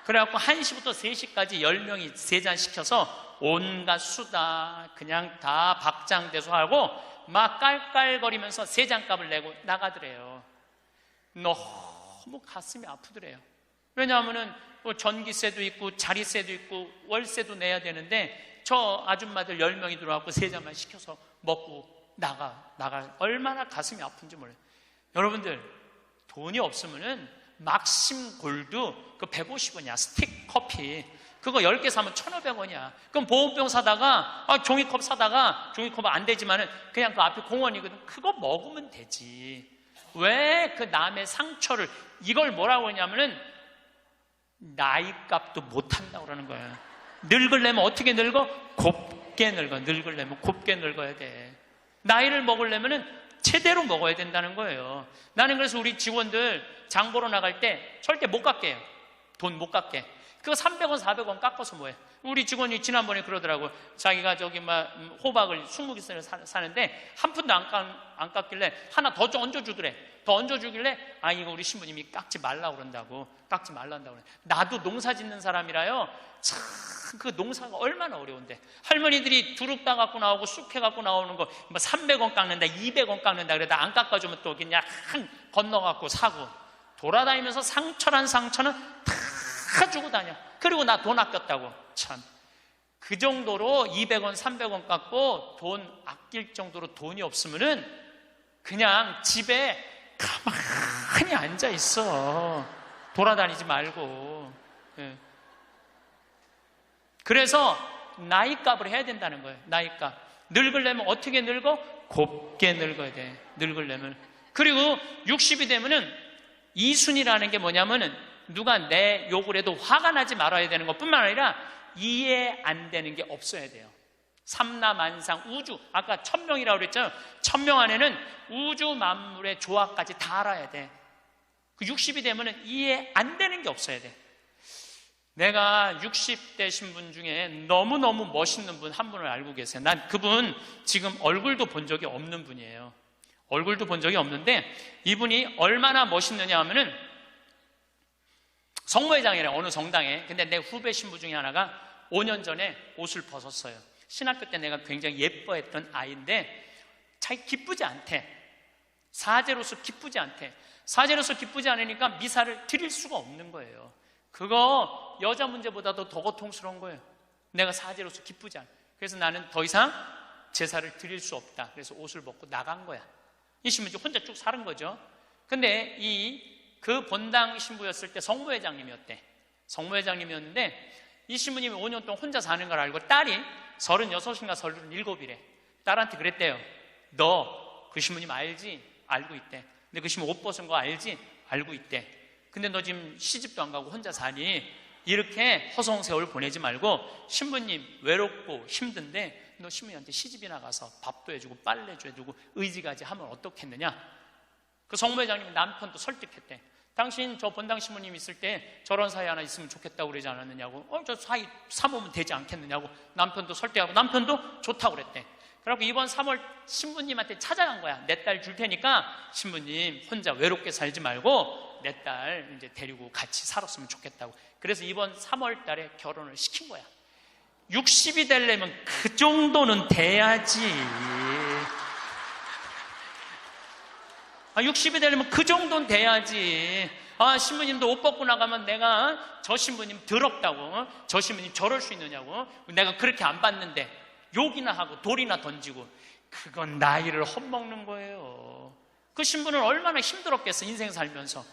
그래갖고 1시부터 3시까지 10명이 3잔 시켜서 온갖 수다 그냥 다 박장대소 하고 막 깔깔거리면서 3잔 값을 내고 나가더래요. 너무 가슴이 아프더래요. 왜냐하면은 뭐 전기세도 있고 자리세도 있고 월세도 내야 되는데 저 아줌마들 10명이 들어와서 3잔만 시켜서 먹고 나가 얼마나 가슴이 아픈지 몰라요. 여러분들 돈이 없으면은 막심 골드 그 150원이야 스틱 커피 그거 10개 사면 1,500원이야. 그럼 보온병 사다가 종이컵 사다가 종이컵은 안 되지만은 그냥 그 앞에 공원이거든. 그거 먹으면 되지. 왜 그 남의 상처를 이걸 뭐라고 하냐면은 나이값도 못한다고 그러는 거야. 늙으려면 어떻게 늙어? 곱게 늙어. 늙으려면 곱게 늙어야 돼. 나이를 먹으려면은 제대로 먹어야 된다는 거예요. 나는 그래서 우리 직원들 장 보러 나갈 때 절대 못 깎게 해요. 돈 못 깎게. 그거 300원, 400원 깎아서 뭐해? 우리 직원이 지난번에 그러더라고. 자기가 저기 호박을 20개 사는데 한 푼도 안 깎길래 하나 더 얹어주더래. 더 얹어주길래 이거 우리 신부님이 깎지 말라고 그런다고. 깎지 말란다고 그래. 나도 농사 짓는 사람이라요. 참 그 농사가 얼마나 어려운데 할머니들이 두릅 따갖고 나오고 쑥해 갖고 나오는 거 300원 깎는다 200원 깎는다 그러다 안 깎아주면 또 그냥 건너갖고 사고 돌아다니면서 상처는 다 주고 다녀. 그리고 나 돈 아꼈다고. 참 그 정도로 200원 300원 깎고 돈 아낄 정도로 돈이 없으면은 그냥 집에 가만히 앉아 있어. 돌아다니지 말고. 그래서 나이값을 해야 된다는 거예요. 나이값. 늙으려면 어떻게 늙어? 곱게 늙어야 돼. 늙으려면. 그리고 60이 되면은 이순이라는 게 뭐냐면은 누가 내 욕을 해도 화가 나지 말아야 되는 것뿐만 아니라 이해 안 되는 게 없어야 돼요. 삼라만상 우주 아까 1000명이라고 그랬잖아요. 1000명 안에는 우주 만물의 조화까지 다 알아야 돼. 그 60이 되면은 이해 안 되는 게 없어야 돼. 내가 60대 신분 중에 너무너무 멋있는 분 한 분을 알고 계세요. 난 그분 지금 얼굴도 본 적이 없는 분이에요. 얼굴도 본 적이 없는데 이분이 얼마나 멋있느냐 하면은 성모회장이래 어느 정당에. 근데 내 후배 신부 중에 하나가 5년 전에 옷을 벗었어요. 신학교 때 내가 굉장히 예뻐했던 아이인데 자기 기쁘지 않대. 사제로서 기쁘지 않대. 사제로서 기쁘지 않으니까 미사를 드릴 수가 없는 거예요. 그거 여자 문제보다도 더 고통스러운 거예요. 내가 사제로서 기쁘지 않아. 그래서 나는 더 이상 제사를 드릴 수 없다. 그래서 옷을 벗고 나간 거야. 이 신부님 혼자 쭉 사는 거죠. 근데 그 본당 신부였을 때 성모회장님이었대. 성모회장님이었는데 이 신부님이 5년 동안 혼자 사는 걸 알고 딸이 36인가 37이래. 딸한테 그랬대요. 너 그 신부님 알지? 알고 있대. 근데 그 신부님 옷 벗은 거 알지? 알고 있대. 근데 너 지금 시집도 안 가고 혼자 사니 이렇게 허송세월 보내지 말고 신부님 외롭고 힘든데 너 신부님한테 시집이나 가서 밥도 해주고 빨래도 해주고 의지가지 하면 어떻겠느냐. 그 성모회장님이 남편도 설득했대. 당신 저 본당 신부님 있을 때 저런 사이 하나 있으면 좋겠다고 그러지 않았느냐고. 저 사이 사모면 되지 않겠느냐고 남편도 설득하고 남편도 좋다고 그랬대. 그래갖고 이번 3월 신부님한테 찾아간 거야. 내 딸 줄 테니까 신부님 혼자 외롭게 살지 말고 내 딸 이제 데리고 같이 살았으면 좋겠다고. 그래서 이번 3월 달에 결혼을 시킨 거야. 60이 되려면 그 정도는 돼야지. 60이 되려면 그 정도는 돼야지. 신부님도 옷 벗고 나가면 내가 저 신부님 더럽다고, 저 신부님 저럴 수 있느냐고, 내가 그렇게 안 봤는데 욕이나 하고 돌이나 던지고, 그건 나이를 헛먹는 거예요. 그 신부는 얼마나 힘들었겠어. 인생 살면서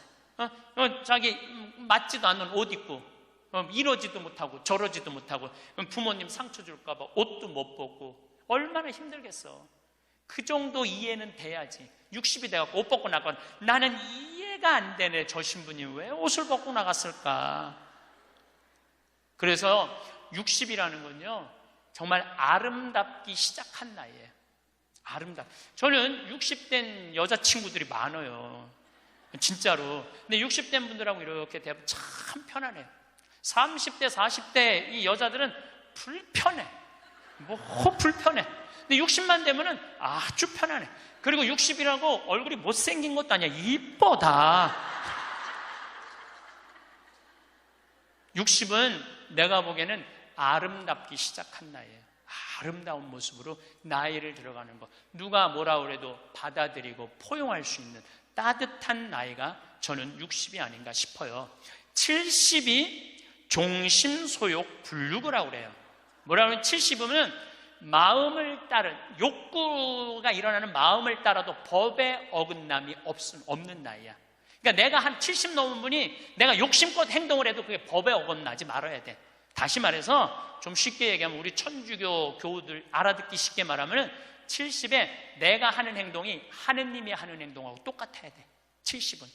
자기 맞지도 않는 옷 입고 이러지도 못하고 저러지도 못하고 부모님 상처 줄까 봐 옷도 못 벗고 얼마나 힘들겠어. 그 정도 이해는 돼야지. 60이 돼갖고 옷 벗고 나가면 나는 이해가 안 되네. 저 신부님 왜 옷을 벗고 나갔을까. 그래서 60이라는 건요 정말 아름답기 시작한 나이예요. 저는 60된 여자친구들이 많아요. 진짜로. 근데 60된 분들하고 이렇게 대하면 참 편안해요. 30대 40대 이 여자들은 불편해. 불편해. 근데 60만 되면은 아주 편안해. 그리고 60이라고 얼굴이 못생긴 것도 아니야. 이뻐 다. 60은 내가 보기에는 아름답기 시작한 나이에요. 아름다운 모습으로 나이를 들어가는 것. 누가 뭐라 그래도 받아들이고 포용할 수 있는 따뜻한 나이가 저는 60이 아닌가 싶어요. 70이 종심소욕 불육이라고 그래요. 뭐라고 하면 70이면 마음을 따른, 욕구가 일어나는 마음을 따라도 법에 어긋남이 없는 나이야. 그러니까 내가 한 70 넘은 분이 내가 욕심껏 행동을 해도 그게 법에 어긋나지 말아야 돼. 다시 말해서 좀 쉽게 얘기하면 우리 천주교 교우들 알아듣기 쉽게 말하면 70에 내가 하는 행동이 하느님이 하는 행동하고 똑같아야 돼. 70은.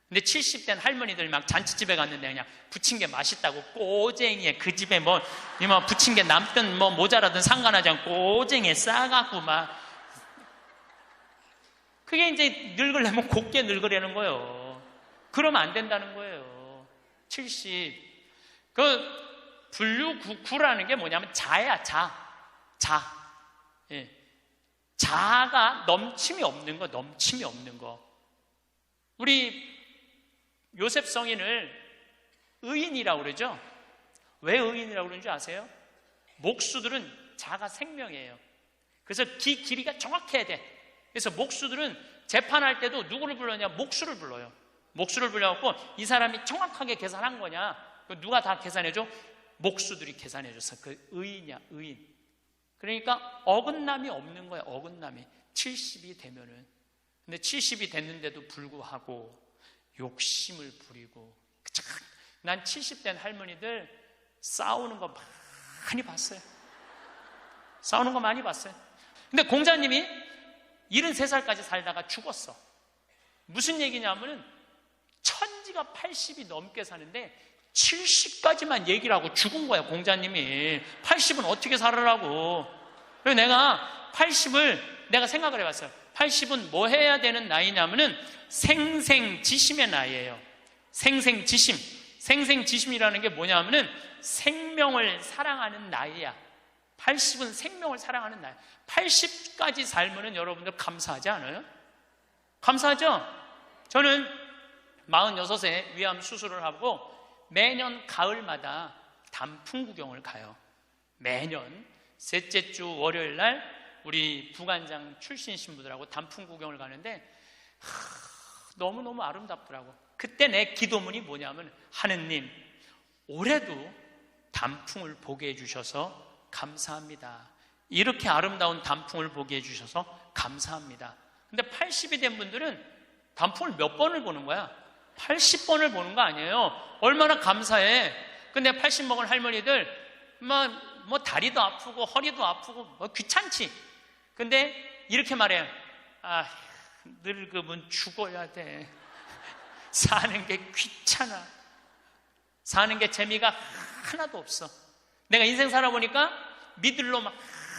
근데 70된 할머니들 막 잔치집에 갔는데 그냥 부친 게 맛있다고 꼬쟁이에 그 집에 뭐 부친 게 남든 뭐 모자라든 상관하지 않고 꼬쟁이에 싸갖고 막 그게 이제 늙으려면 곱게 늙으려는 거예요. 그러면 안 된다는 거예요. 70. 불유구라는 게 뭐냐면 자야, 자. 예. 자가 넘침이 없는 거. 우리 요셉 성인을 의인이라고 그러죠? 왜 의인이라고 그러는지 아세요? 목수들은 자가 생명이에요. 그래서 길이가 정확해야 돼. 그래서 목수들은 재판할 때도 누구를 불러냐? 목수를 불러요. 목수를 불러갖고 이 사람이 정확하게 계산한 거냐? 누가 다 계산해줘? 목수들이 계산해줘서 그 의인이야, 의인. 그러니까 어긋남이 없는 거야, 어긋남이. 70이 되면은. 근데 70이 됐는데도 불구하고 욕심을 부리고. 난 70된 할머니들 싸우는 거 많이 봤어요. 싸우는 거 많이 봤어요. 근데 공자님이 73살까지 살다가 죽었어. 무슨 얘기냐면은 천지가 80이 넘게 사는데 70까지만 얘기를 하고 죽은 거야, 공자님이. 80은 어떻게 살으라고. 그래서 내가 80을 내가 생각을 해봤어요. 80은 뭐 해야 되는 나이냐면은 생생지심의 나이예요. 생생지심. 생생지심이라는 게 뭐냐면은 생명을 사랑하는 나이야. 80은 생명을 사랑하는 나이. 80까지 살면은 여러분들 감사하지 않아요? 감사하죠? 저는 46세 위암 수술을 하고 매년 가을마다 단풍 구경을 가요. 매년 셋째 주 월요일 날 우리 부관장 출신 신부들하고 단풍 구경을 가는데 너무너무 아름답더라고. 그때 내 기도문이 뭐냐면 하느님, 올해도 단풍을 보게 해주셔서 감사합니다. 이렇게 아름다운 단풍을 보게 해주셔서 감사합니다. 근데 80이 된 분들은 단풍을 몇 번을 보는 거야? 80번을 보는 거 아니에요. 얼마나 감사해. 근데 80 먹은 할머니들 뭐 다리도 아프고 허리도 아프고 뭐 귀찮지. 근데 이렇게 말해요. 늙으면 죽어야 돼. 사는 게 귀찮아. 사는 게 재미가 하나도 없어. 내가 인생 살아보니까 믿을 놈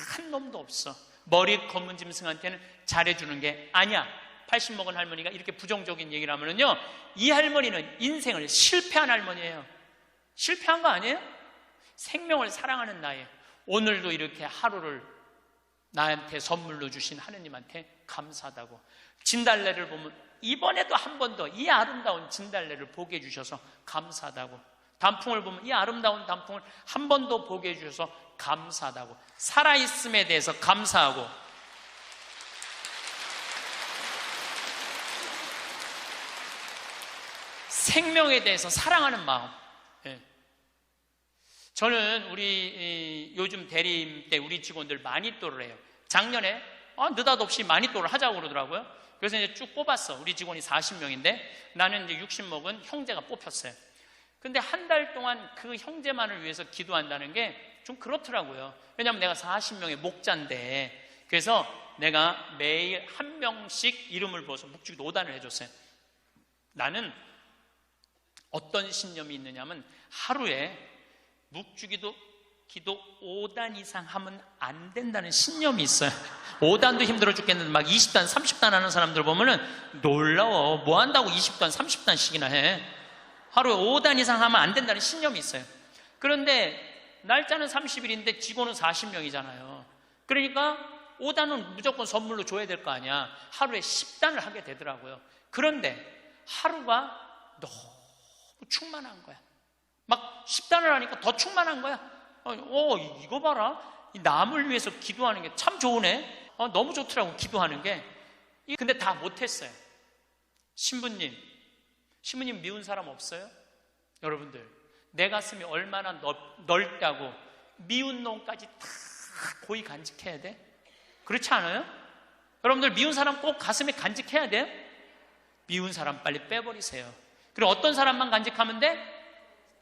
한 놈도 없어. 머리 검은 짐승한테는 잘해주는 게 아니야. 80 먹은 할머니가 이렇게 부정적인 얘기를 하면은요, 이 할머니는 인생을 실패한 할머니예요. 실패한 거 아니에요? 생명을 사랑하는 나이. 오늘도 이렇게 하루를 나한테 선물로 주신 하느님한테 감사하다고. 진달래를 보면 이번에도 한 번 더 이 아름다운 진달래를 보게 해주셔서 감사하다고. 단풍을 보면 이 아름다운 단풍을 한 번 더 보게 해주셔서 감사하다고. 살아있음에 대해서 감사하고. 생명에 대해서 사랑하는 마음. 예. 저는 우리 요즘 대리임 때 우리 직원들 마니또를 해요. 작년에 느닷없이 마니또를 하자고 그러더라고요. 그래서 이제 쭉 뽑았어. 우리 직원이 40명인데 나는 이제 60 먹은 형제가 뽑혔어요. 근데 한 달 동안 그 형제만을 위해서 기도한다는 게 좀 그렇더라고요. 왜냐하면 내가 40명의 목자인데. 그래서 내가 매일 한 명씩 이름을 부어서 묵주기도 5단을 해줬어요. 나는 어떤 신념이 있느냐면 하루에 묵주기도 기도 5단 이상 하면 안 된다는 신념이 있어요. 5단도 힘들어 죽겠는데 막 20단, 30단 하는 사람들 보면은 놀라워. 뭐 한다고 20단, 30단씩이나 해. 하루에 5단 이상 하면 안 된다는 신념이 있어요. 그런데 날짜는 30일인데 직원은 40명이잖아요. 그러니까 5단은 무조건 선물로 줘야 될 거 아니야. 하루에 10단을 하게 되더라고요. 그런데 하루가 너무 충만한 거야. 막 10단을 하니까 더 충만한 거야. 이거 봐라. 이 남을 위해서 기도하는 게 참 좋으네. 너무 좋더라고, 기도하는 게. 근데 다 못했어요. 신부님 미운 사람 없어요? 여러분들, 내 가슴이 얼마나 넓다고 미운 놈까지 다 고이 간직해야 돼? 그렇지 않아요? 여러분들, 미운 사람 꼭 가슴에 간직해야 돼요? 미운 사람 빨리 빼버리세요. 그리고 어떤 사람만 간직하면 돼?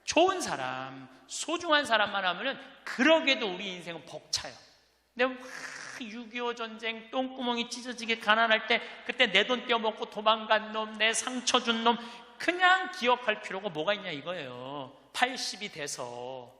좋은 사람, 소중한 사람만 하면은 그러게도 우리 인생은 벅차요. 내가 6.25 전쟁 똥구멍이 찢어지게 가난할 때 그때 내 돈 떼어먹고 도망간 놈, 내 상처 준 놈 그냥 기억할 필요가 뭐가 있냐 이거예요. 80이 돼서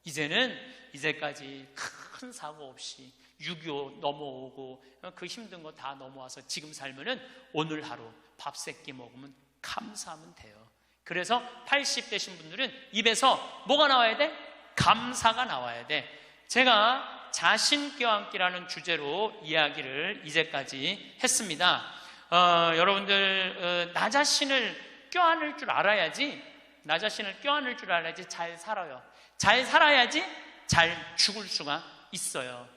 이제까지 큰 사고 없이 6.25 넘어오고 그 힘든 거 다 넘어와서 지금 살면은 오늘 하루 밥 세 끼 먹으면 감사하면 돼요. 그래서 80 되신 분들은 입에서 뭐가 나와야 돼? 감사가 나와야 돼. 제가 자신 껴안기라는 주제로 이야기를 이제까지 했습니다. 여러분들, 나 자신을 껴안을 줄 알아야지, 나 자신을 껴안을 줄 알아야지 잘 살아요. 잘 살아야지 잘 죽을 수가 있어요.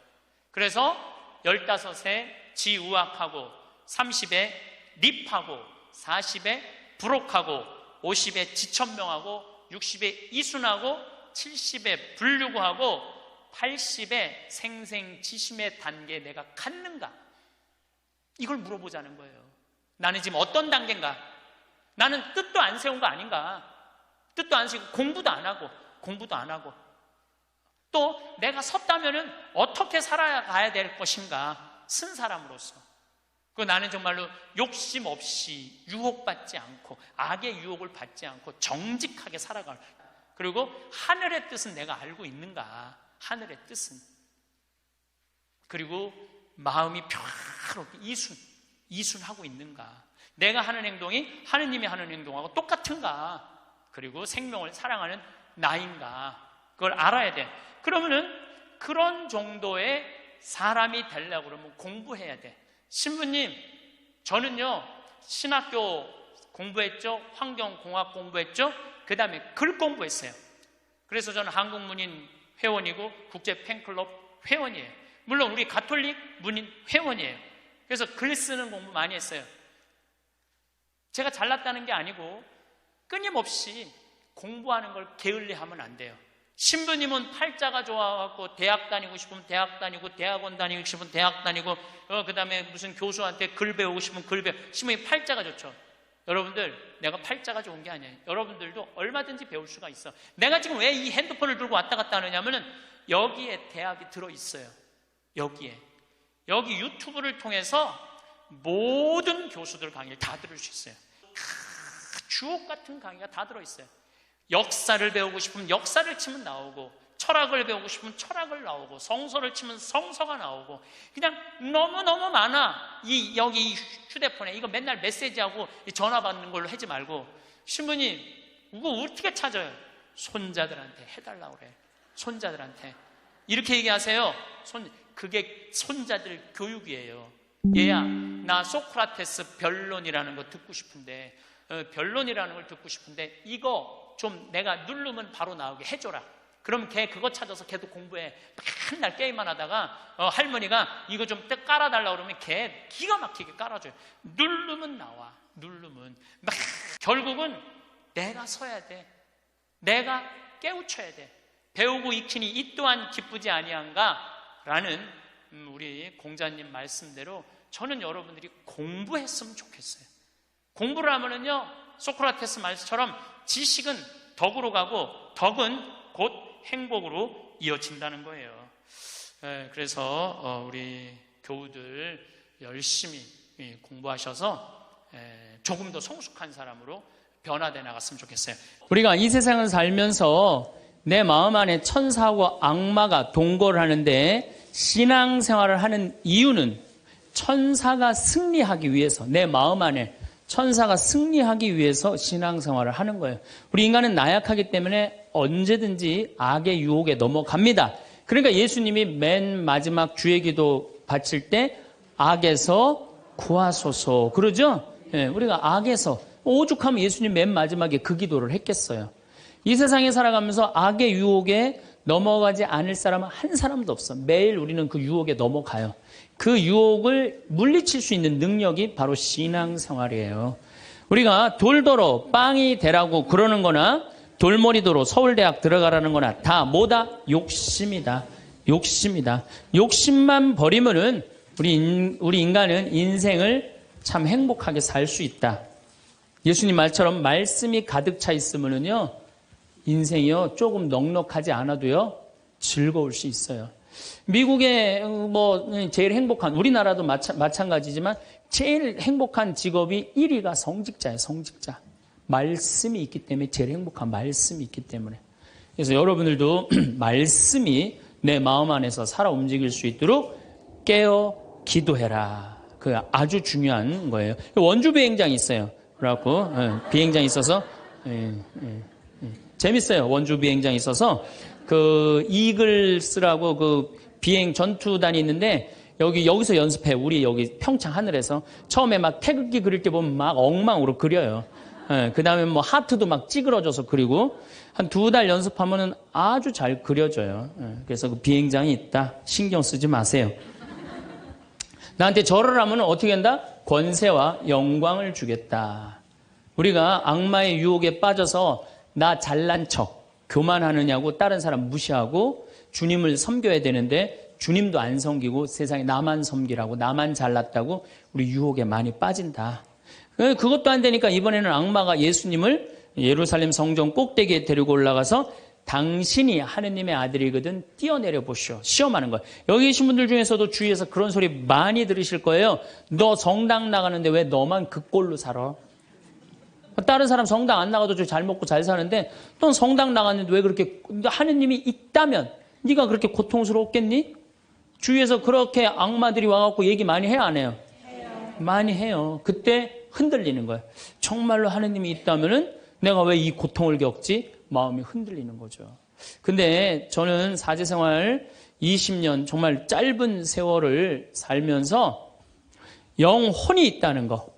그래서 15에 지우학하고, 30에 립하고, 40에 부록하고, 50에 지천명하고, 60에 이순하고, 70에 불류구하고, 80에 생생지심의 단계에 내가 갔는가? 이걸 물어보자는 거예요. 나는 지금 어떤 단계인가? 나는 뜻도 안 세운 거 아닌가? 뜻도 안 세우고 공부도 안 하고 또 내가 섰다면은 어떻게 살아가야 될 것인가? 쓴 사람으로서. 그 나는 정말로 욕심 없이 유혹받지 않고 악의 유혹을 받지 않고 정직하게 살아갈. 그리고 하늘의 뜻은 내가 알고 있는가? 하늘의 뜻은. 그리고 마음이 평화롭게 이순하고 있는가? 내가 하는 행동이 하느님이 하는 행동하고 똑같은가? 그리고 생명을 사랑하는 나인가? 그걸 알아야 돼. 그러면은 그런 정도의 사람이 되려고 그러면 공부해야 돼. 신부님, 저는요 신학교 공부했죠, 환경공학 공부했죠, 그 다음에 글 공부했어요. 그래서 저는 한국문인 회원이고 국제 팬클럽 회원이에요. 물론 우리 가톨릭 문인 회원이에요. 그래서 글 쓰는 공부 많이 했어요. 제가 잘났다는 게 아니고 끊임없이 공부하는 걸 게을리하면 안 돼요. 신부님은 팔자가 좋아갖고 대학 다니고 싶으면 대학 다니고, 대학원 다니고 싶으면 대학 다니고, 그 다음에 무슨 교수한테 글 배우고 싶으면 글 배우고. 신부님 팔자가 좋죠. 여러분들, 내가 팔자가 좋은 게 아니에요. 여러분들도 얼마든지 배울 수가 있어. 내가 지금 왜 이 핸드폰을 들고 왔다 갔다 하느냐면은 여기에 대학이 들어있어요. 여기 유튜브를 통해서 모든 교수들 강의를 다 들을 수 있어요. 주옥 같은 강의가 다 들어있어요. 역사를 배우고 싶으면 역사를 치면 나오고, 철학을 배우고 싶으면 철학을 나오고, 성서를 치면 성서가 나오고, 그냥 너무너무 많아. 여기 휴대폰에 이거 맨날 메시지하고 전화 받는 걸로 하지 말고, 신부님 이거 어떻게 찾아요? 손자들한테 해달라고 그래. 손자들한테 이렇게 얘기하세요. 그게 손자들 교육이에요. 얘야, 나 소크라테스 변론이라는 거 듣고 싶은데, 변론이라는 걸 듣고 싶은데 이거 좀 내가 누르면 바로 나오게 해줘라. 그럼 걔 그거 찾아서 걔도 공부해. 맨날 게임만 하다가 할머니가 이거 좀 깔아달라고 그러면 걔 기가 막히게 깔아줘요. 누르면 나와. 누르면 막 결국은 내가 서야 돼. 내가 깨우쳐야 돼. 배우고 익히니 이 또한 기쁘지 아니한가? 라는 우리 공자님 말씀대로 저는 여러분들이 공부했으면 좋겠어요. 공부를 하면은요, 소크라테스 말처럼 지식은 덕으로 가고 덕은 곧 행복으로 이어진다는 거예요. 그래서 우리 교우들 열심히 공부하셔서 조금 더 성숙한 사람으로 변화돼 나갔으면 좋겠어요. 우리가 이 세상을 살면서 내 마음 안에 천사하고 악마가 동거를 하는데, 신앙생활을 하는 이유는 천사가 승리하기 위해서, 내 마음 안에 천사가 승리하기 위해서 신앙생활을 하는 거예요. 우리 인간은 나약하기 때문에 언제든지 악의 유혹에 넘어갑니다. 그러니까 예수님이 맨 마지막 주의 기도 바칠 때 악에서 구하소서 그러죠? 우리가 악에서, 오죽하면 예수님 맨 마지막에 그 기도를 했겠어요. 이 세상에 살아가면서 악의 유혹에 넘어가지 않을 사람은 한 사람도 없어. 매일 우리는 그 유혹에 넘어가요. 그 유혹을 물리칠 수 있는 능력이 바로 신앙생활이에요. 우리가 돌더러 빵이 되라고 그러는 거나 돌머리도로 서울대학 들어가라는 거나 다 뭐다? 욕심이다. 욕심이다. 욕심만 버리면은 우리 인간은 인생을 참 행복하게 살 수 있다. 예수님 말처럼 말씀이 가득 차 있으면은요, 인생이요, 조금 넉넉하지 않아도요, 즐거울 수 있어요. 미국의 제일 행복한, 우리나라도 마찬가지지만 제일 행복한 직업이 1위가 성직자예요, 성직자. 말씀이 있기 때문에 제일 행복한 말씀이 있기 때문에. 그래서 여러분들도 말씀이 내 마음 안에서 살아 움직일 수 있도록 깨어 기도해라. 그 아주 중요한 거예요. 원주 비행장이 있어요. 그래갖고 비행장이 있어서 재밌어요. 원주 비행장이 있어서 그 이글스라고 그 비행 전투단이 있는데 여기서 연습해. 우리 여기 평창 하늘에서 처음에 막 태극기 그릴 때 보면 막 엉망으로 그려요. 그 다음에 뭐 하트도 막 찌그러져서 그리고 한 2달 연습하면은 아주 잘 그려져요. 그래서 그 비행장이 있다. 신경 쓰지 마세요. 나한테 절을 하면 어떻게 한다? 권세와 영광을 주겠다. 우리가 악마의 유혹에 빠져서 나 잘난 척, 교만하느냐고 다른 사람 무시하고 주님을 섬겨야 되는데 주님도 안 섬기고 세상에 나만 섬기라고 나만 잘났다고 우리 유혹에 많이 빠진다. 그것도 안 되니까 이번에는 악마가 예수님을 예루살렘 성전 꼭대기에 데리고 올라가서 당신이 하느님의 아들이거든 뛰어내려 보시오. 시험하는 거예요. 여기 계신 분들 중에서도 주위에서 그런 소리 많이 들으실 거예요. 너 성당 나가는데 왜 너만 그 꼴로 살아? 다른 사람 성당 안 나가도 잘 먹고 잘 사는데 넌 성당 나갔는데 왜 그렇게 하느님이 있다면 네가 그렇게 고통스러웠겠니? 주위에서 그렇게 악마들이 와갖고 얘기 많이 해요, 안 해요? 많이 해요. 그때 흔들리는 거예요. 정말로 하느님이 있다면은 내가 왜 이 고통을 겪지? 마음이 흔들리는 거죠. 근데 저는 사제생활 20년 정말 짧은 세월을 살면서 영혼이 있다는 거,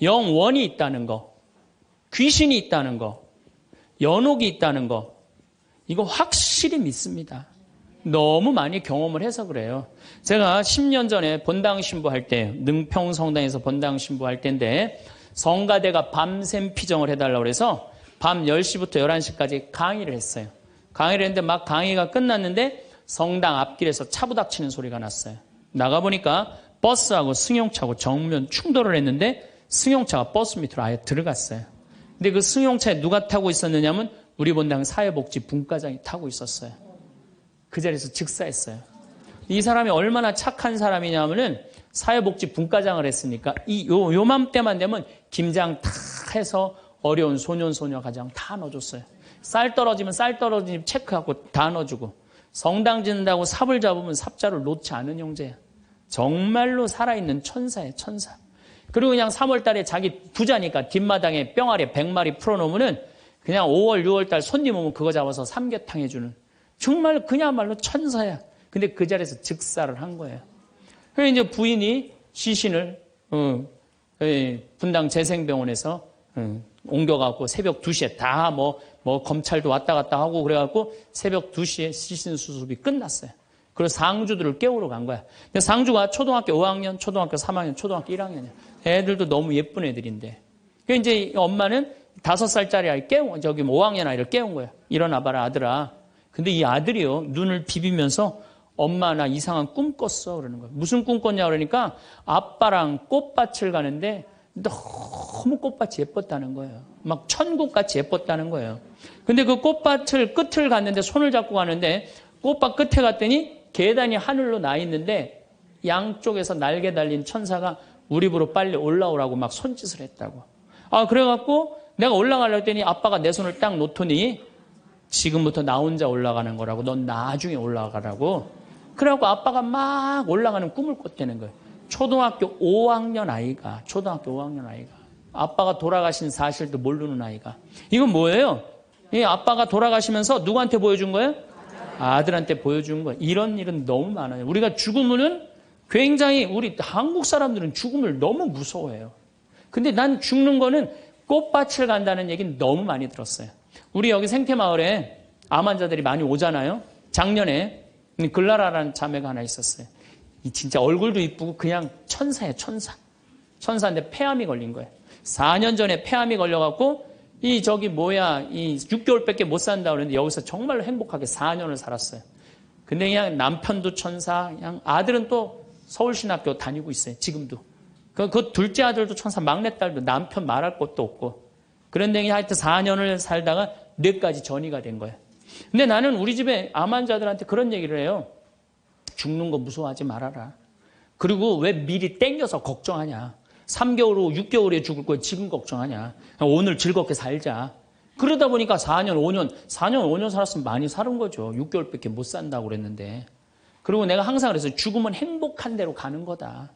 영원이 있다는 거, 귀신이 있다는 거, 연옥이 있다는 거, 이거 확실히 믿습니다. 너무 많이 경험을 해서 그래요. 제가 10년 전에 본당 신부할 때, 능평 성당에서 본당 신부할 때인데 성가대가 밤샘 피정을 해달라고 그래서 밤 10시부터 11시까지 강의를 했어요. 강의를 했는데 막 강의가 끝났는데 성당 앞길에서 차 부닥치는 소리가 났어요. 나가보니까 버스하고 승용차하고 정면 충돌을 했는데 승용차가 버스 밑으로 아예 들어갔어요. 근데 그 승용차에 누가 타고 있었느냐면 우리 본당 사회복지 분과장이 타고 있었어요. 그 자리에서 즉사했어요. 이 사람이 얼마나 착한 사람이냐면은 사회복지 분과장을 했으니까 요맘때만 되면 김장 다 해서 어려운 소년, 소녀 가정 다 넣어줬어요. 쌀 떨어지면 쌀 떨어지면 체크하고 다 넣어주고 성당 짓는다고 삽을 잡으면 삽자를 놓지 않은 형제야. 정말로 살아있는 천사예요, 천사. 그리고 그냥 3월달에 자기 부자니까 뒷마당에 뿅아리 100마리 풀어놓으면은 그냥 5월, 6월달 손님 오면 그거 잡아서 삼계탕 해주는 정말 그야말로 천사야. 근데 그 자리에서 즉사를 한 거예요. 그래서 이제 부인이 시신을 분당 재생병원에서 옮겨갖고 새벽 2시에 다 검찰도 왔다 갔다 하고 그래갖고 새벽 2시에 시신 수습이 끝났어요. 그래서 상주들을 깨우러 간 거야. 근데 상주가 초등학교 5학년, 초등학교 3학년, 초등학교 1학년이야. 애들도 너무 예쁜 애들인데. 그래서 이제 엄마는 5살짜리 아이 5학년 아이를 깨운 거야. 일어나봐라, 아들아. 근데 이 아들이요, 눈을 비비면서 엄마 나 이상한 꿈 꿨어. 그러는 거야. 무슨 꿈 꿨냐 그러니까 아빠랑 꽃밭을 가는데 너무 꽃밭이 예뻤다는 거예요. 막 천국같이 예뻤다는 거예요. 근데 그 꽃밭을 끝을 갔는데 손을 잡고 가는데 꽃밭 끝에 갔더니 계단이 하늘로 나 있는데 양쪽에서 날개 달린 천사가 우리 집으로 빨리 올라오라고 막 손짓을 했다고. 그래갖고 내가 올라가려고 했더니 아빠가 내 손을 딱 놓더니 지금부터 나 혼자 올라가는 거라고. 넌 나중에 올라가라고. 그래갖고 아빠가 막 올라가는 꿈을 꿨다는 거예요. 초등학교 5학년 아이가, 아빠가 돌아가신 사실도 모르는 아이가. 이건 뭐예요? 이 아빠가 돌아가시면서 누구한테 보여준 거예요? 아들한테 보여준 거예요. 이런 일은 너무 많아요. 우리가 죽으면은 굉장히 우리 한국 사람들은 죽음을 너무 무서워해요. 근데 난 죽는 거는 꽃밭을 간다는 얘기는 너무 많이 들었어요. 우리 여기 생태마을에 암 환자들이 많이 오잖아요. 작년에 글라라라는 자매가 하나 있었어요. 진짜 얼굴도 이쁘고 그냥 천사예요, 천사. 천사인데 폐암이 걸린 거예요. 4년 전에 폐암이 걸려갖고 이 6개월밖에 못 산다 그랬는데 여기서 정말로 행복하게 4년을 살았어요. 근데 그냥 남편도 천사, 그냥 아들은 또 서울신학교 다니고 있어요. 지금도. 그 둘째 아들도 천사, 막내딸도 남편 말할 것도 없고. 그런데 그냥 하여튼 4년을 살다가 뇌까지 전이가 된 거예요. 근데 나는 우리 집에 암 환자들한테 그런 얘기를 해요. 죽는 거 무서워하지 말아라. 그리고 왜 미리 땡겨서 걱정하냐. 3개월 후, 6개월 후에 죽을 거야. 지금 걱정하냐. 오늘 즐겁게 살자. 그러다 보니까 4년, 5년 살았으면 많이 사는 거죠. 6개월밖에 못 산다고 그랬는데. 그리고 내가 항상 그랬어요. 죽으면 행복한 대로 가는 거다.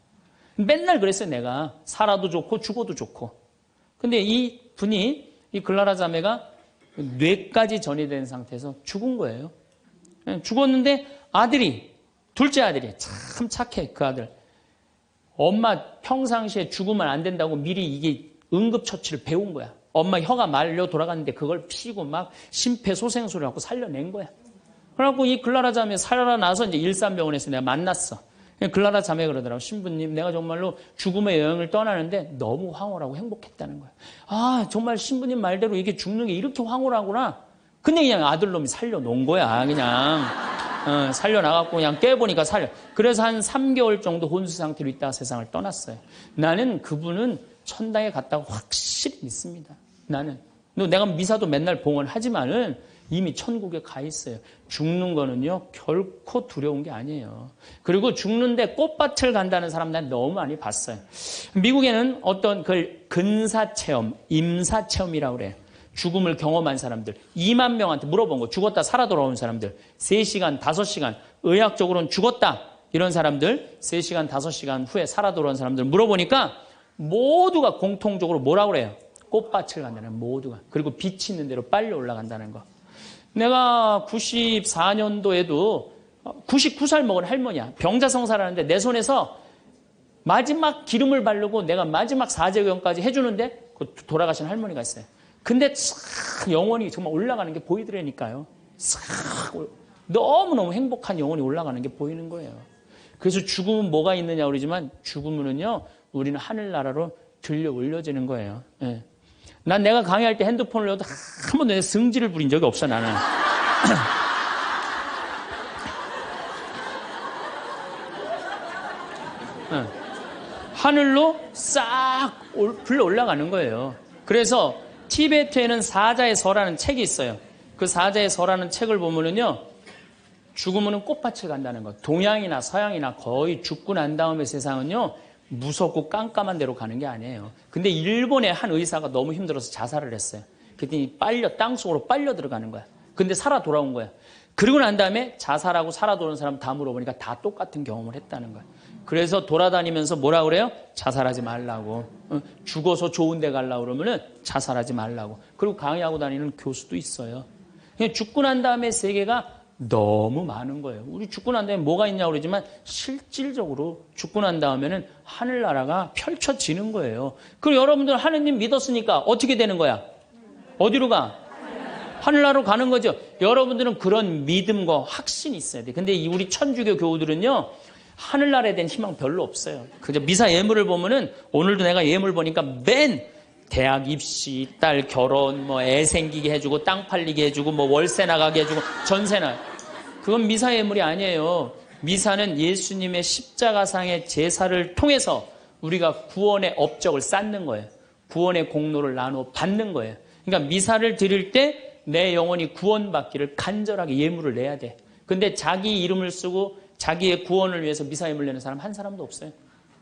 맨날 그랬어요, 내가. 살아도 좋고 죽어도 좋고. 근데 이 분이, 이 글라라 자매가 뇌까지 전이 된 상태에서 죽은 거예요. 죽었는데 둘째 아들이 참 착해, 그 아들. 엄마 평상시에 죽으면 안 된다고 미리 이게 응급처치를 배운 거야. 엄마 혀가 말려 돌아갔는데 그걸 피고 막 심폐소생술을 하고 살려낸 거야. 그래갖고 이 글라라 자매 살아나서 이제 일산병원에서 내가 만났어. 글라라 자매 그러더라고. 신부님, 내가 정말로 죽음의 여행을 떠나는데 너무 황홀하고 행복했다는 거야. 아, 정말 신부님 말대로 이게 죽는 게 이렇게 황홀하구나. 근데 그냥 아들놈이 살려놓은 거야, 그냥. 살려나갔고 그냥 깨보니까 그래서 한 3개월 정도 혼수 상태로 있다가 세상을 떠났어요. 나는 그분은 천당에 갔다고 확실히 믿습니다. 나는. 내가 미사도 맨날 봉헌하지만은 이미 천국에 가 있어요. 죽는 거는요, 결코 두려운 게 아니에요. 그리고 죽는데 꽃밭을 간다는 사람 난 너무 많이 봤어요. 미국에는 어떤 그 근사체험, 임사체험이라고 그래요. 죽음을 경험한 사람들 2만 명한테 물어본 거. 죽었다 살아 돌아온 사람들 3시간, 5시간 의학적으로는 죽었다 이런 사람들 3시간, 5시간 후에 살아 돌아온 사람들 물어보니까 모두가 공통적으로 뭐라고 그래요? 꽃밭을 간다는 모두가. 그리고 빛이 있는 대로 빨리 올라간다는 거. 내가 94년도에도 99살 먹은 할머니야. 병자성사를 하는데 내 손에서 마지막 기름을 바르고 내가 마지막 사제경까지 해주는데 돌아가신 할머니가 있어요. 근데 싹 영혼이 정말 올라가는 게 보이더라니까요. 싹 너무너무 행복한 영혼이 올라가는 게 보이는 거예요. 그래서 죽음은 뭐가 있느냐 그러지만 죽음은요 우리는 하늘나라로 들려 올려지는 거예요. 예. 난 내가 강의할 때 핸드폰을 넣어도 한 번도 내 승질을 부린 적이 없어 나는. 예. 하늘로 싹 불러 올라가는 거예요. 그래서 티베트에는 사자의 서라는 책이 있어요. 그 사자의 서라는 책을 보면은요, 죽으면은 꽃밭을 간다는 거. 동양이나 서양이나 거의 죽고 난 다음에 세상은요, 무섭고 깜깜한 데로 가는 게 아니에요. 근데 일본의 한 의사가 너무 힘들어서 자살을 했어요. 그랬더니 땅속으로 빨려 들어가는 거야. 근데 살아 돌아온 거야. 그리고 난 다음에 자살하고 살아 돌아온 사람 다 물어보니까 다 똑같은 경험을 했다는 거야. 그래서 돌아다니면서 뭐라 그래요? 자살하지 말라고. 죽어서 좋은 데 가려고 그러면은 자살하지 말라고. 그리고 강의하고 다니는 교수도 있어요. 그냥 죽고 난 다음에 세계가 너무 많은 거예요. 우리 죽고 난 다음에 뭐가 있냐고 그러지만 실질적으로 죽고 난 다음에는 하늘나라가 펼쳐지는 거예요. 그리고 여러분들 하느님 믿었으니까 어떻게 되는 거야? 어디로 가? 하늘나라로 가는 거죠. 여러분들은 그런 믿음과 확신이 있어야 돼. 근데 우리 천주교 교우들은요, 하늘나라에 대한 희망 별로 없어요. 그저 미사 예물을 보면은 오늘도 내가 예물 보니까 맨 대학 입시, 딸 결혼, 뭐 애 생기게 해주고 땅 팔리게 해주고 뭐 월세 나가게 해주고 전세나. 그건 미사 예물이 아니에요. 미사는 예수님의 십자가상의 제사를 통해서 우리가 구원의 업적을 쌓는 거예요. 구원의 공로를 나누어 받는 거예요. 그러니까 미사를 드릴 때 내 영혼이 구원받기를 간절하게 예물을 내야 돼. 근데 자기 이름을 쓰고 자기의 구원을 위해서 미사 예물 내는 사람 한 사람도 없어요.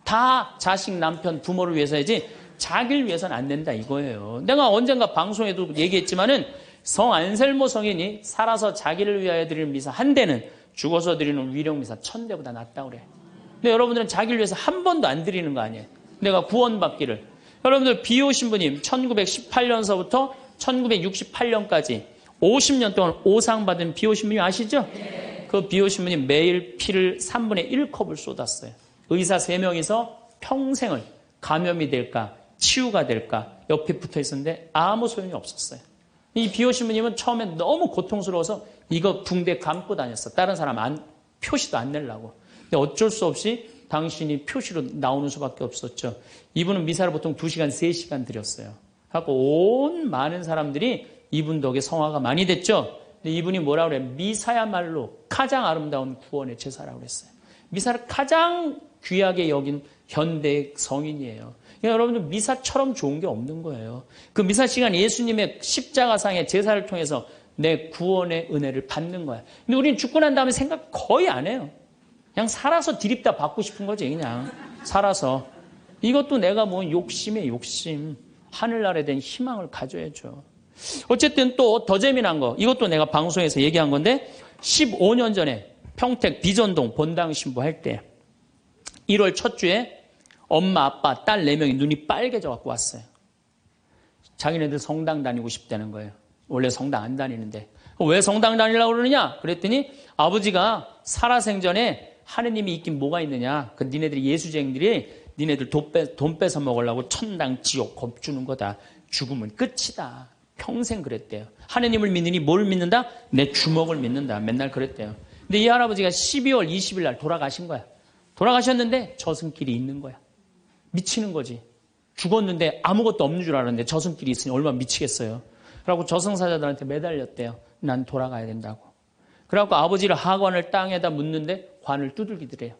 다 자식, 남편, 부모를 위해서야지 자기를 위해서는 안 된다 이거예요. 내가 언젠가 방송에도 얘기했지만은 성 안셀모 성인이 살아서 자기를 위하여 드리는 미사 한 대는 죽어서 드리는 위령 미사 1000대보다 낫다고 그래. 근데 여러분들은 자기를 위해서 한 번도 안 드리는 거 아니에요. 내가 구원받기를. 여러분들 비오 신부님 1918년서부터 1968년까지 50년 동안 오상받은 비오 신부님 아시죠? 그 비오 신부님 매일 피를 3분의 1컵을 쏟았어요. 의사 3명이서 평생을 감염이 될까 치유가 될까 옆에 붙어 있었는데 아무 소용이 없었어요. 이 비오 신부님은 처음에 너무 고통스러워서 이거 붕대 감고 다녔어. 다른 사람 표시도 안 내려고. 근데 어쩔 수 없이 당신이 표시로 나오는 수밖에 없었죠. 이분은 미사를 보통 2시간, 3시간 드렸어요. 하고 온 많은 사람들이 이분 덕에 성화가 많이 됐죠. 근데 이분이 뭐라고 그래요? 미사야말로 가장 아름다운 구원의 제사라고 그랬어요. 미사를 가장 귀하게 여긴 현대 성인이에요. 그러니까 여러분들 미사처럼 좋은 게 없는 거예요. 그 미사 시간 예수님의 십자가상의 제사를 통해서 내 구원의 은혜를 받는 거야. 근데 우리는 죽고 난 다음에 생각 거의 안 해요. 그냥 살아서 디립다 받고 싶은 거지. 그냥 살아서. 이것도 내가 뭐 욕심에 욕심. 하늘나라에 대한 희망을 가져야죠. 어쨌든 또 더 재미난 거. 이것도 내가 방송에서 얘기한 건데 15년 전에 평택 비전동 본당 신부할 때 1월 첫 주에 엄마, 아빠, 딸 4명이 눈이 빨개져 갖고 왔어요. 자기네들 성당 다니고 싶다는 거예요. 원래 성당 안 다니는데. 왜 성당 다니려고 그러느냐? 그랬더니 아버지가 살아생전에 하느님이 있긴 뭐가 있느냐? 그 니네들이 예수쟁이들이 니네들 돈 뺏어 먹으려고 천당, 지옥 겁주는 거다. 죽으면 끝이다. 평생 그랬대요. 하느님을 믿느니 뭘 믿는다? 내 주먹을 믿는다. 맨날 그랬대요. 근데 이 할아버지가 12월 20일 날 돌아가신 거야. 돌아가셨는데 저승길이 있는 거야. 미치는 거지. 죽었는데 아무것도 없는 줄 알았는데 저승길이 있으니 얼마나 미치겠어요. 그래갖고 저승사자들한테 매달렸대요. 난 돌아가야 된다고. 그래갖고 아버지를 하관을 땅에다 묻는데 관을 두들기더래요.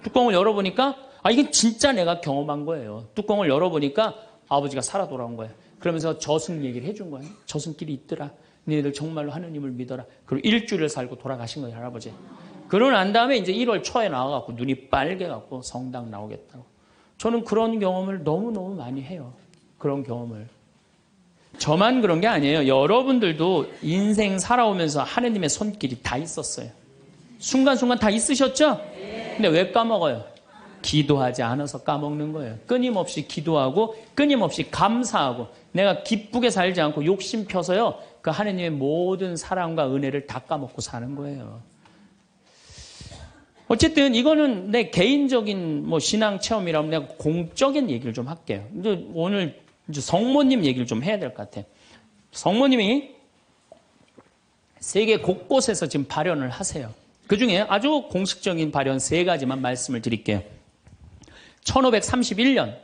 뚜껑을 열어보니까 이건 진짜 내가 경험한 거예요. 뚜껑을 열어보니까 아버지가 살아 돌아온 거예요. 그러면서 저승 얘기를 해준 거예요. 저승길이 있더라. 너희들 정말로 하느님을 믿어라. 그리고 일주일을 살고 돌아가신 거예요, 할아버지. 그러고 난 다음에 이제 1월 초에 나와갖고 눈이 빨개갖고 성당 나오겠다고. 저는 그런 경험을 너무너무 많이 해요. 그런 경험을. 저만 그런 게 아니에요. 여러분들도 인생 살아오면서 하느님의 손길이 다 있었어요. 순간순간 다 있으셨죠? 근데 왜 까먹어요? 기도하지 않아서 까먹는 거예요. 끊임없이 기도하고 끊임없이 감사하고 내가 기쁘게 살지 않고 욕심 펴서요. 그 하느님의 모든 사랑과 은혜를 다 까먹고 사는 거예요. 어쨌든 이거는 내 개인적인 뭐 신앙 체험이라면 내가 공적인 얘기를 좀 할게요. 이제 오늘 이제 성모님 얘기를 좀 해야 될 것 같아요. 성모님이 세계 곳곳에서 지금 발현을 하세요. 그중에 아주 공식적인 발현 3가지만 말씀을 드릴게요. 1531년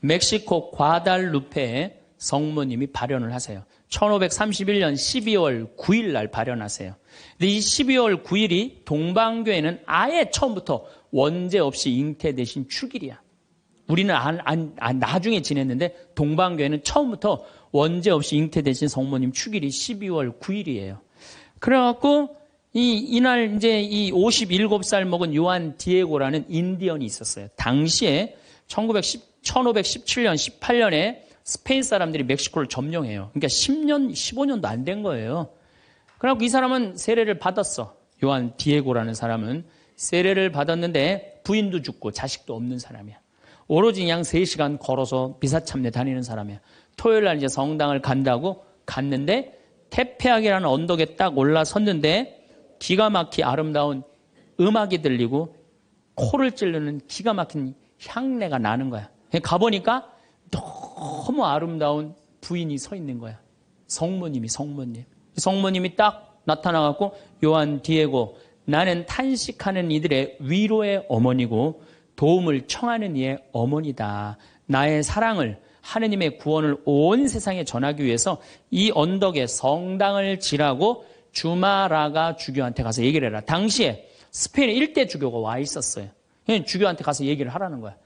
멕시코 과달루페에 성모님이 발현을 하세요. 1531년 12월 9일 날 발현하세요. 근데 이 12월 9일이 동방교회는 아예 처음부터 원죄 없이 잉태되신 축일이야. 우리는 나중에 지냈는데 동방교회는 처음부터 원죄 없이 잉태되신 성모님 축일이 12월 9일이에요. 그래갖고 이날 이제 이 57살 먹은 요한 디에고라는 인디언이 있었어요. 당시에 1517년, 18년에 스페인 사람들이 멕시코를 점령해요. 그러니까 10년, 15년도 안 된 거예요. 그래갖고 이 사람은 세례를 받았어. 요한 디에고라는 사람은 세례를 받았는데 부인도 죽고 자식도 없는 사람이야. 오로지 그냥 3시간 걸어서 미사참례 다니는 사람이야. 토요일 날 이제 성당을 간다고 갔는데 테페악이라는 언덕에 딱 올라섰는데 기가 막히 아름다운 음악이 들리고 코를 찌르는 기가 막힌 향내가 나는 거야. 가보니까 너무 아름다운 부인이 서 있는 거야. 성모님이. 성모님이 딱 나타나갖고 요한 디에고 나는 탄식하는 이들의 위로의 어머니고 도움을 청하는 이의 어머니다. 나의 사랑을 하느님의 구원을 온 세상에 전하기 위해서 이 언덕에 성당을 지라고 주마라가 주교한테 가서 얘기를 해라. 당시에 스페인에 1대 주교가 와 있었어요. 주교한테 가서 얘기를 하라는 거야.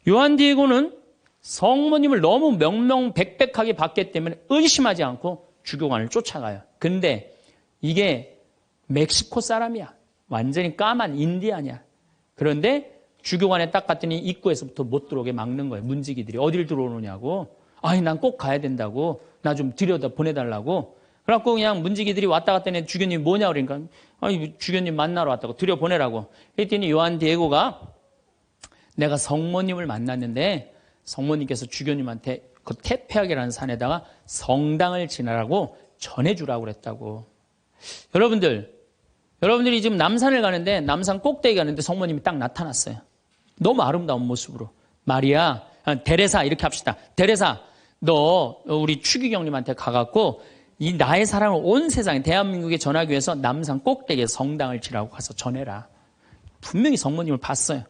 요한 디에고는 성모님을 너무 명명백백하게 봤기 때문에 의심하지 않고 주교관을 쫓아가요. 근데 이게 멕시코 사람이야. 완전히 까만 인디안이야. 그런데 주교관에 딱 갔더니 입구에서부터 못 들어오게 막는 거예요. 문지기들이 어딜 들어오느냐고. 난 꼭 가야 된다고. 나 좀 들여다 보내달라고. 그래갖고 그냥 문지기들이 왔다 갔다 했는데 주교님이 뭐냐 그러니까 주교님 만나러 왔다고 들여보내라고. 그랬더니 요한 디에고가 내가 성모님을 만났는데 성모님께서 주교님한테 그 테페악이라는 산에다가 성당을 지나라고 전해주라고 그랬다고. 여러분들이 지금 남산을 가는데 남산 꼭대기 가는데 성모님이 딱 나타났어요. 너무 아름다운 모습으로. 마리아, 데레사 이렇게 합시다. 데레사, 너 우리 추기경님한테 가갖고 이 나의 사랑을 온 세상에 대한민국에 전하기 위해서 남산 꼭대기에 성당을 지라고 가서 전해라. 분명히 성모님을 봤어요.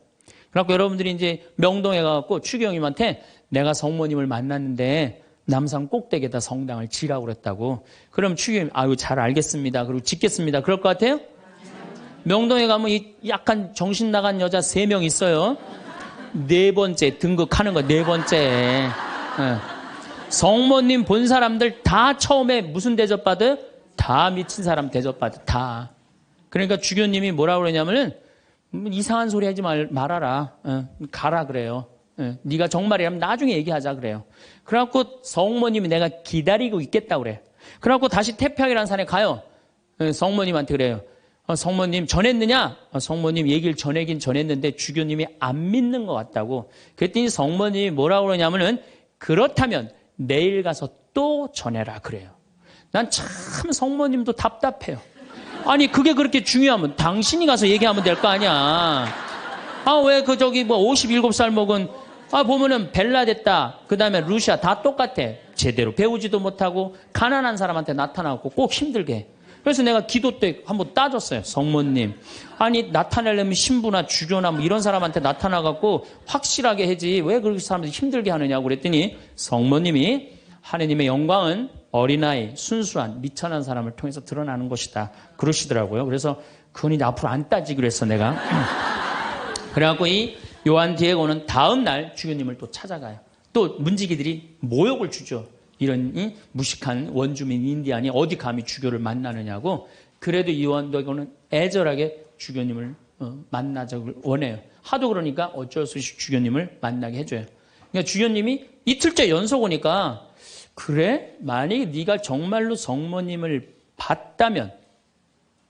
그래갖고 여러분들이 이제 명동에 가갖고 추기경님한테 내가 성모님을 만났는데 남산 꼭대기에다 성당을 지라고 그랬다고. 그럼 추기님, 아유, 잘 알겠습니다. 그리고 짓겠습니다. 그럴 것 같아요? 명동에 가면 약간 정신 나간 여자 3명 있어요. 4번째 등극하는 거, 4번째. 예. 성모님 본 사람들 다 처음에 무슨 대접받아요? 다 미친 사람 대접받아, 다. 그러니까 주교님이 뭐라고 그러냐면은, 이상한 소리 하지 말아라. 가라 그래요. 네가 정말이라면 나중에 얘기하자 그래요. 그래갖고 성모님이 내가 기다리고 있겠다 그래. 그래갖고 다시 태평이라는 산에 가요. 성모님한테 그래요. 성모님 전했느냐? 성모님 얘기를 전하긴 전했는데 주교님이 안 믿는 것 같다고. 그랬더니 성모님이 뭐라고 그러냐면은 그렇다면 내일 가서 또 전해라 그래요. 난 참 성모님도 답답해요. 아니 그게 그렇게 중요하면 당신이 가서 얘기하면 될 거 아니야. 왜 그 저기 뭐 57살 먹은 보면은 벨라 됐다. 그 다음에 루시아 다 똑같아. 제대로 배우지도 못하고 가난한 사람한테 나타나고 꼭 힘들게 해. 그래서 내가 기도 때 한번 따졌어요. 성모님. 아니 나타내려면 신부나 주교나 뭐 이런 사람한테 나타나갖고 확실하게 하지. 왜 그렇게 사람들이 힘들게 하느냐고 그랬더니 성모님이 하느님의 영광은 어린아이, 순수한, 미천한 사람을 통해서 드러나는 것이다. 그러시더라고요. 그래서 그건 이제 앞으로 안 따지기로 했어 내가. 그래갖고 이 요한 디에고는 다음 날 주교님을 또 찾아가요. 또 문지기들이 모욕을 주죠. 이런 무식한 원주민 인디안이 어디 감히 주교를 만나느냐고. 그래도 이 요한 디에고는 애절하게 주교님을 만나자고 원해요. 하도 그러니까 어쩔 수 없이 주교님을 만나게 해줘요. 그러니까 주교님이 이틀째 연속 오니까 그래? 만약에 네가 정말로 성모님을 봤다면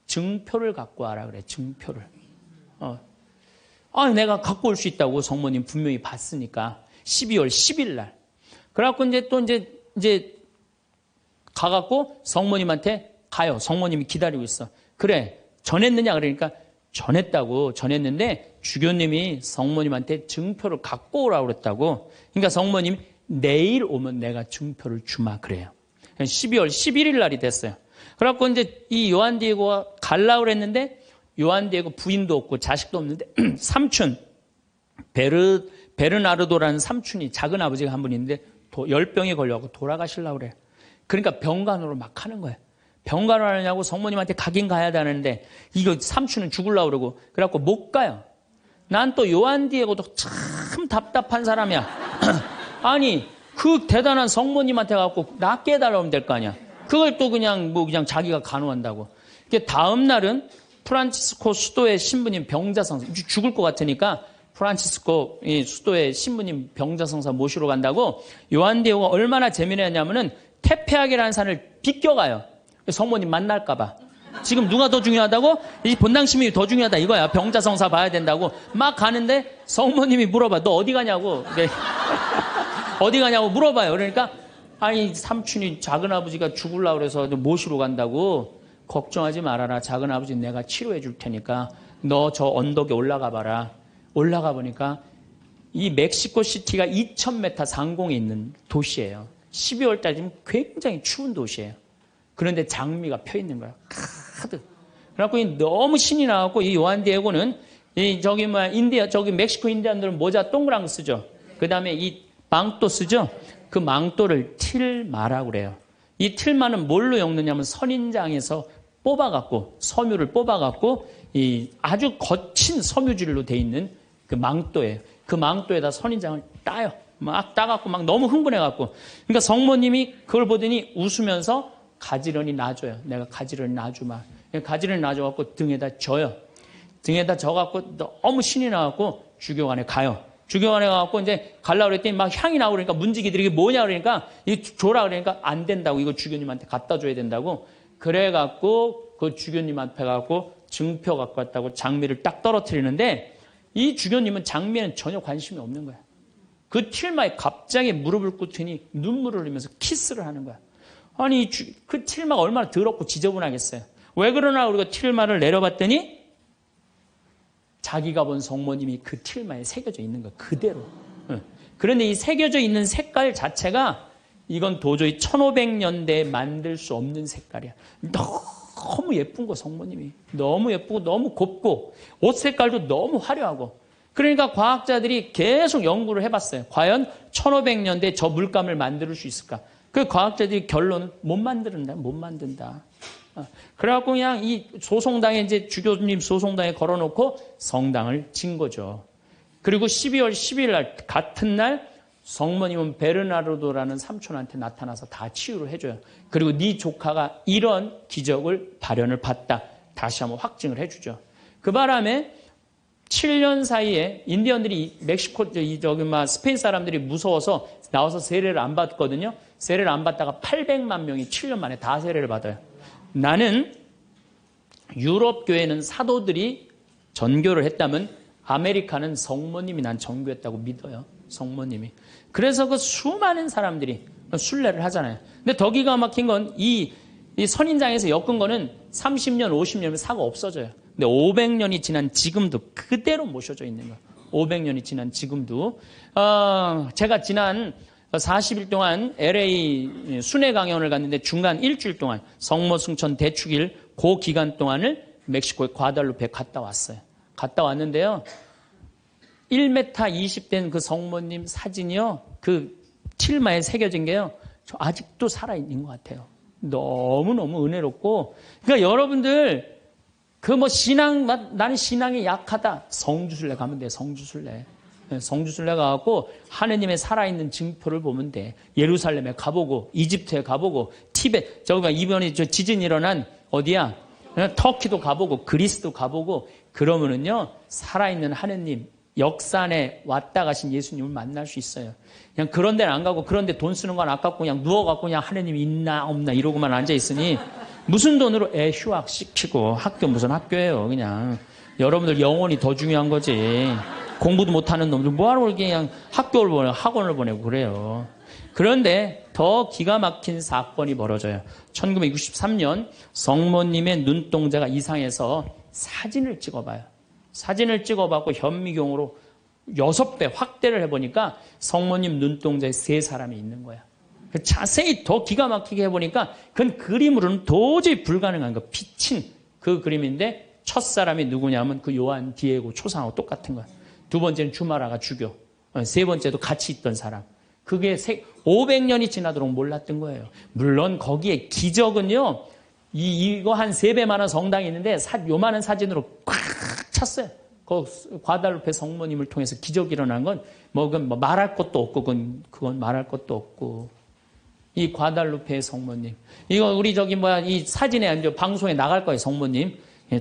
증표를 갖고 와라 그래. 증표를. 내가 갖고 올 수 있다고. 성모님 분명히 봤으니까. 12월 10일 날. 그래갖고 이제 가갖고 성모님한테 가요. 성모님이 기다리고 있어. 그래, 전했느냐? 그러니까 전했다고. 전했는데 주교님이 성모님한테 증표를 갖고 오라고 그랬다고. 그러니까 성모님이 내일 오면 내가 증표를 주마 그래요. 12월 11일 날이 됐어요. 그래갖고 이제 이 요한 디에고가 가려고 그랬는데 요한 디에고 부인도 없고 자식도 없는데 삼촌 베르나르도라는 삼촌이 작은 아버지가 한 분 있는데 열병에 걸려갖고 돌아가시려고 그래. 그러니까 병간호를 막 하는 거예요. 병간호 하느냐고 성모님한테 가긴 가야 되는데 이거 삼촌은 죽으려고 그러고 그래갖고 못 가요. 난 또 요한 디에고도 참 답답한 사람이야. 아니 그 대단한 성모님한테 가갖고 낫게 해달라고 하면 될 거 아니야. 그걸 또 그냥 자기가 간호한다고. 다음 날은 프란치스코 수도의 신부님 병자성사 죽을 것 같으니까 프란치스코 수도의 신부님 병자성사 모시러 간다고. 요한 디에고가 얼마나 재미나냐면은 테페하게라는 산을 비껴가요. 성모님 만날까 봐. 지금 누가 더 중요하다고? 이 본당심이 더 중요하다 이거야. 병자성사 봐야 된다고 막 가는데 성모님이 물어봐. 너 어디 가냐고. 어디 가냐고 물어봐요. 그러니까 아니 삼촌이 작은아버지가 죽으려고 그래서 모시러 간다고. 걱정하지 말아라. 작은아버지 내가 치료해 줄 테니까 너 저 언덕에 올라가 봐라. 올라가 보니까 이 멕시코 시티가 2000m 상공에 있는 도시예요. 12월 달이면 굉장히 추운 도시예요. 그런데 장미가 펴 있는 거야. 가득. 그래갖고 너무 신이 나갖고 이 요한 디에고는 저기 멕시코 인디안들은 모자 동그란 거 쓰죠. 그 다음에 이 망토 쓰죠. 그 망토를 틸마라고 그래요. 이 틸마는 뭘로 엮느냐면 선인장에서 뽑아갖고 섬유를 뽑아갖고 이 아주 거친 섬유질로 돼 있는 그 망토예요. 그 망토에다 선인장을 따요. 막 따갖고 막 너무 흥분해갖고. 그러니까 성모님이 그걸 보더니 웃으면서 가지런히 놔줘요. 내가 가지런히 놔주마. 가지런히 놔줘갖고 등에다 져요. 등에다 져갖고 너무 신이 나갖고 주교관에 가요. 주교관에 가갖고 이제 가려고 그랬더니 막 향이 나고 그러니까 문지기들이 이게 뭐냐 그러니까 이거 줘라 그러니까 안 된다고. 이거 주교님한테 갖다 줘야 된다고. 그래갖고 그 주교님한테 가갖고 증표 갖고 왔다고 장미를 딱 떨어뜨리는데 이 주교님은 장미에는 전혀 관심이 없는 거야. 그 틸마에 갑자기 무릎을 꿇더니 눈물을 흘리면서 키스를 하는 거야. 아니 그 틸마가 얼마나 더럽고 지저분하겠어요. 왜 그러나 우리가 틸마를 내려봤더니 자기가 본 성모님이 그 틸마에 새겨져 있는 거야. 그대로. 그런데 이 새겨져 있는 색깔 자체가 이건 도저히 1500년대에 만들 수 없는 색깔이야. 너무 예쁜 거 성모님이. 너무 예쁘고 너무 곱고 옷 색깔도 너무 화려하고. 그러니까 과학자들이 계속 연구를 해봤어요. 과연 1500년대에 저 물감을 만들 수 있을까? 그 과학자들이 결론은 못 만든다. 그래갖고 그냥 이 소송당에 이제 주교님 소송당에 걸어놓고 성당을 진 거죠. 그리고 12월 10일 날 같은 날 성모님은 베르나르도라는 삼촌한테 나타나서 다 치유를 해줘요. 그리고 네 조카가 이런 기적을 발현을 봤다. 다시 한번 확증을 해주죠. 그 바람에 7년 사이에 인디언들이 멕시코 스페인 사람들이 무서워서 나와서 세례를 안 받거든요. 세례를 안 받다가 800만 명이 7년 만에 다 세례를 받아요. 나는 유럽 교회는 사도들이 전교를 했다면 아메리카는 성모님이 난 전교했다고 믿어요. 성모님이. 그래서 그 수많은 사람들이 순례를 하잖아요. 근데 더 기가 막힌 건 이 선인장에서 엮은 거는 30년, 50년이면 사가 없어져요. 근데 500년이 지난 지금도 그대로 모셔져 있는 거예요. 500년이 지난 지금도. 제가 지난 40일 동안 LA 순회 강연을 갔는데 중간 일주일 동안 성모 승천 대축일 그 기간 동안을 멕시코의 과달루페에 갔다 왔어요. 갔다 왔는데요. 1m 20된 그 성모님 사진이요. 그 틸마에 새겨진 게요. 저 아직도 살아있는 것 같아요. 너무너무 은혜롭고. 그러니까 여러분들 나는 신앙이 약하다. 성주순례 가면 돼. 성주순례. 성주순례 가갖고 하느님의 살아있는 증표를 보면 돼. 예루살렘에 가보고 이집트에 가보고 티베트 이번에 지진이 일어난 어디야? 터키도 가보고 그리스도 가보고 그러면은요 살아있는 하느님 역사 안에 왔다 가신 예수님을 만날 수 있어요. 그냥 그런 데는 안 가고 그런 데 돈 쓰는 건 아깝고 그냥 누워갖고 그냥 하느님이 있나 없나 이러고만 앉아있으니 무슨 돈으로 애 휴학시키고 학교 무슨 학교예요. 그냥 여러분들 영혼이 더 중요한 거지. 공부도 못하는 놈들 뭐하러 그냥 학교를 보내고 학원을 보내고 그래요. 그런데 더 기가 막힌 사건이 벌어져요. 1963년 성모님의 눈동자가 이상해서 사진을 찍어봐요. 사진을 찍어봤고 현미경으로 6배 확대를 해보니까 성모님 눈동자에 3사람이 있는 거야. 자세히 더 기가 막히게 해보니까 그건 그림으로는 도저히 불가능한 거. 비친 그 그림인데 첫 사람이 누구냐면 그 요한 디에고 초상하고 똑같은 거야. 두 번째는 주마라가 주교. 세 번째도 같이 있던 사람. 그게 500년이 지나도록 몰랐던 거예요. 물론 거기에 기적은요. 이거 한 3배만한 성당이 있는데 요만한 사진으로 꽉 찼어요. 그 과달루페 성모님을 통해서 기적이 일어난 건 그건 말할 것도 없고 그건 말할 것도 없고 이 과달루페 성모님 이거 우리 이 사진에 이제 방송에 나갈 거예요. 성모님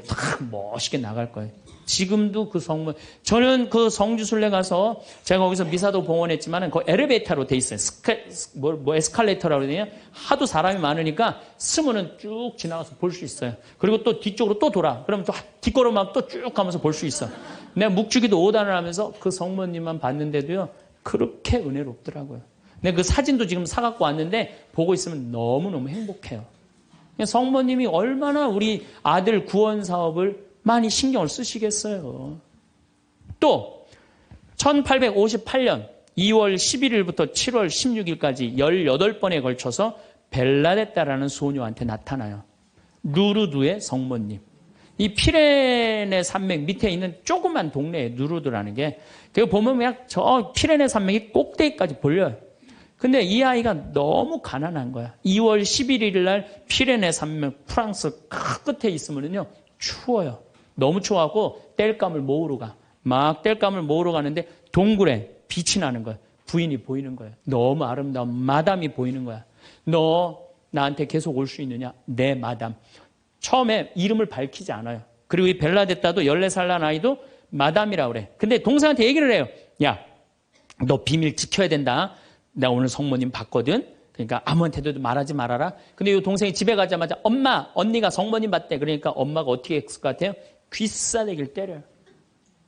딱 멋있게 나갈 거예요. 지금도 그 성모 저는 그 성주순례 가서 제가 거기서 미사도 봉헌했지만은 그 엘리베이터로 돼 있어요. 에스컬레이터라고 그러네요. 하도 사람이 많으니까 스면은 쭉 지나가서 볼 수 있어요. 그리고 또 뒤쪽으로 또 돌아. 그러면 또 뒷걸음막 또 쭉 가면서 볼 수 있어. 내가 묵주기도 5단을 하면서 그 성모님만 봤는데도요. 그렇게 은혜롭더라고요. 근데 그 사진도 지금 사갖고 왔는데 보고 있으면 너무너무 행복해요. 성모님이 얼마나 우리 아들 구원 사업을 많이 신경을 쓰시겠어요. 또 1858년 2월 11일부터 7월 16일까지 18번에 걸쳐서 벨라데타라는 소녀한테 나타나요. 루르드의 성모님. 이 피레네 산맥 밑에 있는 조그만 동네에 루르드라는 게 그 보면 그냥 저 피레네 산맥이 꼭대기까지 보여요. 근데 이 아이가 너무 가난한 거야. 2월 11일 날 피레네 산맥 프랑스 끝에 있으면요 추워요. 너무 추워갖고 땔감을 모으러 가. 막 땔감을 모으러 가는데 동굴에 빛이 나는 거야. 부인이 보이는 거야. 너무 아름다운 마담이 보이는 거야. 너 나한테 계속 올 수 있느냐? 네, 마담. 처음에 이름을 밝히지 않아요. 그리고 이 벨라데타도 14살 난 아이도 마담이라고 그래. 근데 동생한테 얘기를 해요. 야, 너 비밀 지켜야 된다. 나 오늘 성모님 봤거든. 그러니까 아무한테도 말하지 말아라. 근데 이 동생이 집에 가자마자 엄마, 언니가 성모님 봤대. 그러니까 엄마가 어떻게 했을 것 같아요? 귀싸대기를 때려요.